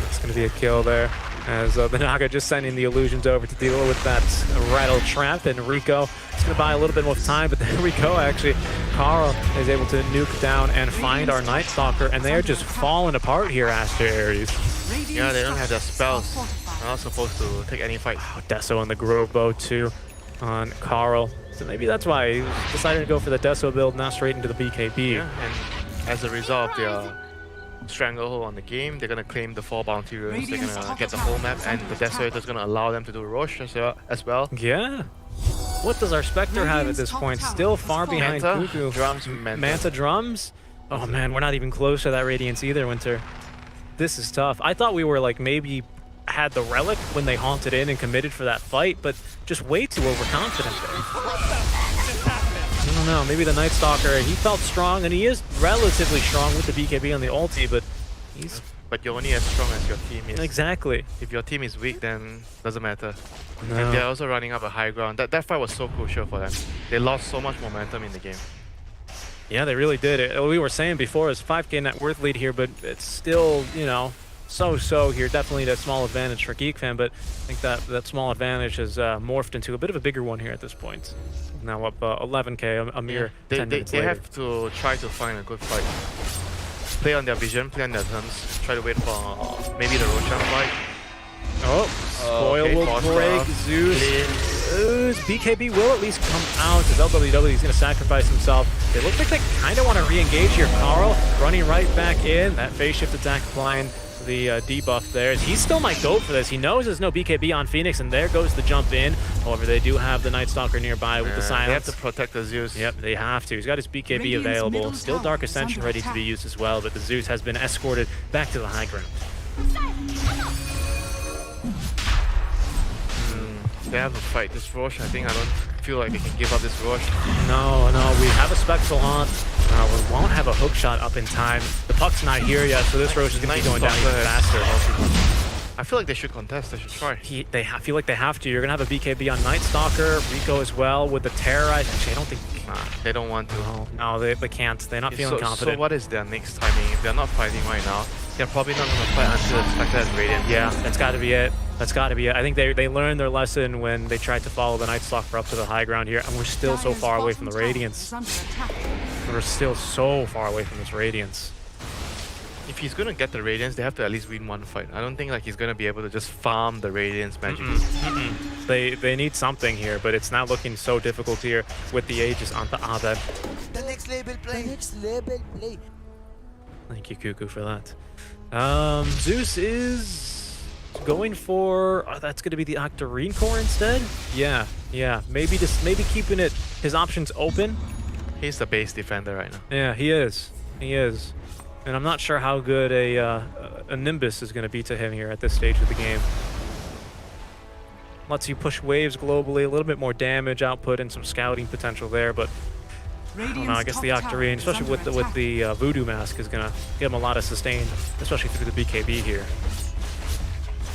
It's going to be a kill there. As the Naga just sending the illusions over to deal with that rattle trap, and Rico is going to buy a little bit more time, but there we go actually. Carl is able to nuke down and find our Night Stalker, and they are just falling apart here, Astra Aries. Yeah, they don't have their spells. They're not supposed to take any fight. Oh, Deso on the Grove Bow too on Carl. So maybe that's why he decided to go for the Deso build, not straight into the BKB. Yeah, and as a result of their stranglehold on the game, they're gonna claim the 4 bounty runes, they're gonna get the whole map, and the Desolator is gonna allow them to do Roche as well. Yeah. What does our Spectre have at this point? Still far behind Cuckoo. Drums, Manta drums? Oh man, we're not even close to that Radiance either, Winter. This is tough. I thought we were like maybe had the Relic when they haunted in and committed for that fight, but just way too overconfident there. I don't know, maybe the Night Stalker, he felt strong, and he is relatively strong with the BKB on the ulti, but he's... But you're only as strong as your team is. Exactly. If your team is weak, then doesn't matter. No. And they're also running up a high ground. That fight was so crucial for them. They lost so much momentum in the game. Yeah, they really did. We were saying before, it's 5k net worth lead here, but it's still, you know, so here. Definitely a small advantage for GeekFam, but I think that small advantage has morphed into a bit of a bigger one here at this point. Now up 11k, a mere 10 minutes They later. have to try to find a good fight. Play on their vision, play on their turns, try to wait for maybe the Roshan fight. Oh, Spoil okay, will break Zeus. BKB will at least come out as LWW is going to sacrifice himself. They look like they kind of want to re-engage here. Carl running right back in. That phase shift attack applying the debuff there. He still might go for this. He knows there's no BKB on Phoenix, and there goes the jump in. However, they do have the Night Stalker nearby with the silence. They have to protect the Zeus. Yep, they have to. He's got his BKB available. Still Dark Ascension ready to be used as well, but the Zeus has been escorted back to the high ground. They have to fight this Roche. I think I don't feel like they can give up this Roche. No, we have a Spectral Haunt. We won't have a hook shot up in time. The puck's not here yet, so this Roche is going to be going down even faster. I feel like they should contest. They should try. Feel like they have to. You're going to have a BKB on Night Stalker, Rico as well with the Terrorize. Actually, I don't think... they don't want to. No, they can't. They're not feeling confident. So what is their next timing? If they're not fighting right now, they're probably not going to fight until the Spectre has Radiant. Yeah, that's got to be it. That's got to be it. I think they learned their lesson when they tried to follow the Night Stalker up to the high ground here, and we're still so far away from the Radiance. We're still so far away from this Radiance. If he's going to get the Radiance, they have to at least win one fight. I don't think like he's going to be able to just farm the Radiance magically. They need something here, but it's not looking so difficult here with the Aegis onto Abed. The next label play. Thank you, Cuckoo, for that. Zeus is going for... that's going to be the Octarine Core instead? Yeah. Maybe keeping his options open. He's the base defender right now. Yeah, he is. And I'm not sure how good a Nimbus is going to be to him here at this stage of the game. Lets you push waves globally, a little bit more damage output and some scouting potential there, but I don't know, I guess the Octarine, especially with the Voodoo Mask, is going to give him a lot of sustain, especially through the BKB here.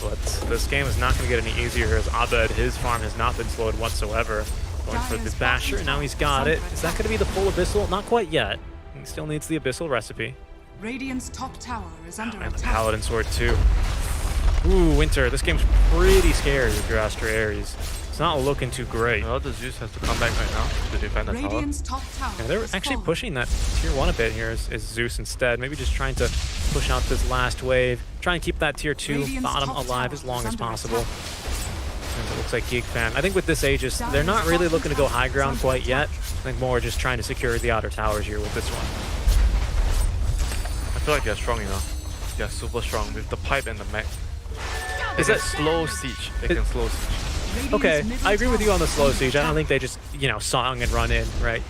But this game is not going to get any easier as Abed, his farm has not been slowed whatsoever. Going for the Basher, now he's got it. Is that going to be the full Abyssal? Not quite yet. He still needs the Abyssal recipe. Radiant's top tower is under And the attack. Paladin Sword too. Ooh, Winter, this game's pretty scary with your Astra Aries. It's not looking too great. Well, the Zeus has to come back right now to defend the tower. Radiant's top tower. Yeah, they're has actually fallen. pushing that tier 1 a bit here is Zeus instead. Maybe just trying to push out this last wave. Try and keep that tier 2 Radiant's bottom top alive tower as long is as under possible. attack. And it looks like GeekFam. I think with this Aegis, they're not really looking to go high ground quite yet. I think more just trying to secure the outer towers here with this one. I feel like they're strong enough. They're super strong with the pipe and the mech. Is They that can slow siege? They can slow siege. okay? I agree with you on the slow siege. I don't think they just, you know, song and run in, right?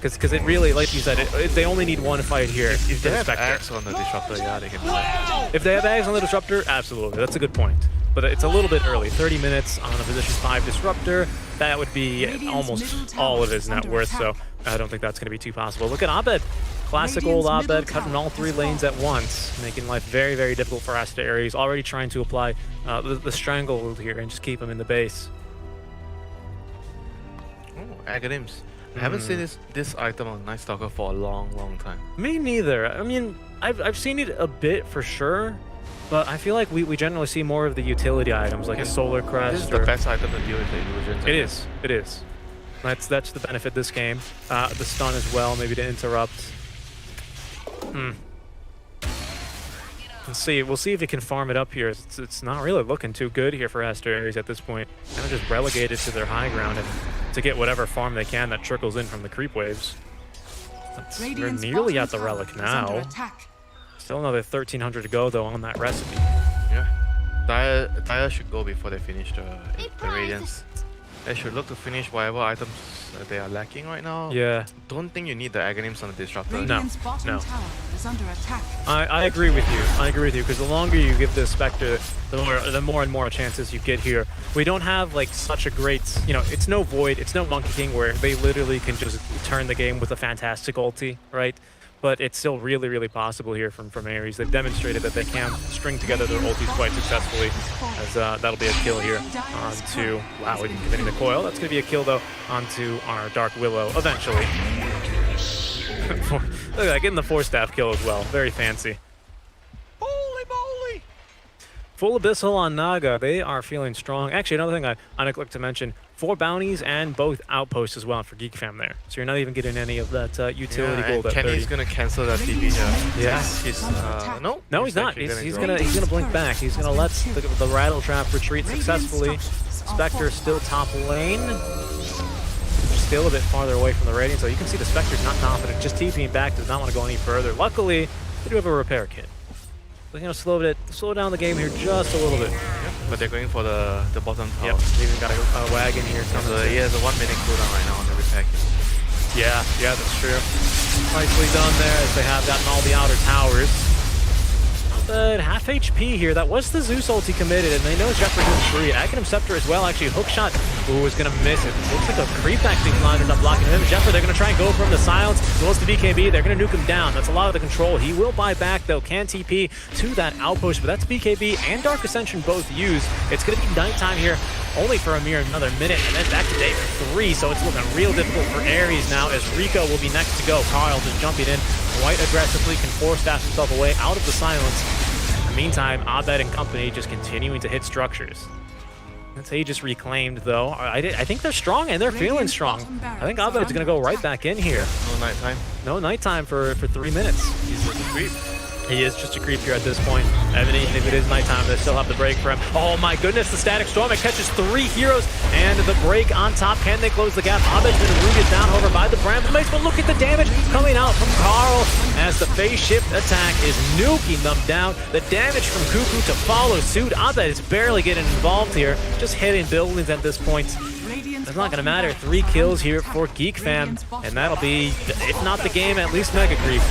Because it really, like you said, they only need one fight here. If they to have Spectre. axe on the disruptor, yeah, they can do it. If they have eggs on the disruptor, absolutely. That's a good point. But it's a little bit early. 30 minutes on a position 5 disruptor. That would be almost all of his net worth, so I don't think that's going to be too possible. Look at Abed. Classic old Abed cutting all 3 lanes at once, making life very, very difficult for Aster Aries. Already trying to apply the stranglehold here and just keep him in the base. Oh, Aghanim's. I haven't seen this item on Night Stalker for a long, long time. Me neither. I mean, I've seen it a bit for sure, but I feel like we generally see more of the utility items like a Solar Crest. This is the best item to deal with the illusions. I It guess. is. It is. That's the benefit this game. The stun as well, maybe to interrupt. Let's see. We'll see if he can farm it up here. It's not really looking too good here for Aster Aries at this point. Kind of just relegated to their high ground and to get whatever farm they can that trickles in from the creep waves. We're Radiant's nearly at the bottom relic tower is under now. attack. Still another 1,300 to go though on that recipe. Yeah. Dire should go before they finish the Radiance. They should look to finish whatever items they are lacking right now. Yeah. Don't think you need the Aghanims on the disruptor. Radiant's bottom no. tower is under attack. I agree with you. I agree with you because the longer you give this Spectre, the more and more chances you get here. We don't have like such a great, you know, it's no Void, it's no Monkey King where they literally can just turn the game with a fantastic ulti, right? But it's still really, really possible here from Aries. They've demonstrated that they can string together their ultis quite successfully. As that'll be a kill here onto, wow, we're getting the coil. That's going to be a kill though onto our Dark Willow eventually. Look at that, getting the 4-staff kill as well. Very fancy. Holy moly! Full Abyssal on Naga. They are feeling strong. Actually, another thing I neglected to mention, 4 bounties and both outposts as well for GeekFam there. So you're not even getting any of that utility Yeah, gold and at 30. Kenny's gonna cancel that TP here. Yes. He's, No, he's not. actually He's go. gonna blink back. He's gonna let the rattle trap retreat successfully. Spectre still top lane. Still a bit farther away from the Radiant, so you can see the Spectre's not confident. Just TPing back, does not want to go any further. Luckily, they do have a repair kit. So, you know, slow down the game here just a little bit. But they're going for the bottom tower. Yep, they even got a wagon here. He has a 1 minute cooldown right now on the repair kit. Yeah, that's true. Nicely done there as they have gotten all the outer towers. But half HP here. That was the Zeus ulti committed, and they know Jeffrey is free. Aghanim Scepter as well, actually. Hookshot, is going to miss it. Looks like a creep actually landed up blocking him. Jeffrey, they're going to try and go for him to silence. Goes to BKB. They're going to nuke him down. That's a lot of the control. He will buy back, though. Can TP to that outpost, but that's BKB and Dark Ascension both used. It's going to be nighttime here, only for a mere another minute, and then back to day 3, so it's looking real difficult for Aries now as Rico will be next to go. Carl just jumping in quite aggressively, can 4-staff himself away out of the silence. Meantime, Abed and company just continuing to hit structures. That's Aegis reclaimed, though. I think they're strong, and they're feeling strong. I think Abed is going to go right back in here. No nighttime. No nighttime for 3 minutes. He's just a creep. He is just a creep here at this point. Even if it is nighttime, they still have the break for him. Oh my goodness, the Static Storm. It catches 3 heroes, and the break on top. Can they close the gap? Abed's been rooted down, however, by the Bramble Mace, but look at the damage coming out from Carl as the phase shift attack is nuking them down. The damage from Cuckoo to follow suit. Abed is barely getting involved here, just hitting buildings at this point. It's not going to matter. 3 kills here for GeekFam, and that'll be, if not the game, at least Mega Creep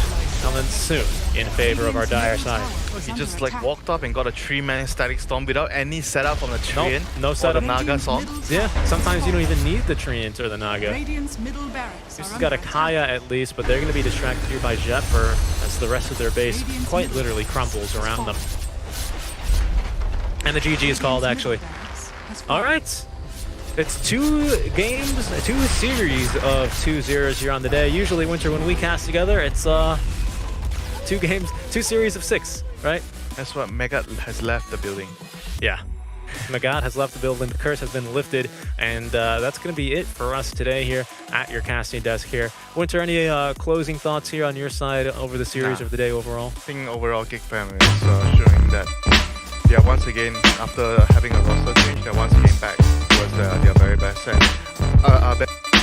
coming soon in favor of our Dire side. He just like walked up and got a 3-man Static Storm without any setup from the Treant no or setup. the Naga song. Yeah, sometimes you don't even need the Treant or the Naga. Radiant's middle barracks He's are got a under Kaya at least, but they're going to be distracted here by Jepper as the rest of their base quite literally crumbles around them. And the GG is called, actually. All right. It's 2 games, 2 series of 2-0s here on the day. Usually, Winter, when we cast together, it's 2 games, 2 series of 6, right? That's what Mega has left the building. Yeah. Magat has left the building. The curse has been lifted, and that's going to be it for us today here at your casting desk here. Winter, any closing thoughts here on your side over the series of the day overall? I think overall GEEFAM is showing that they are once again, after having a roster change, they're once again back towards their very best. And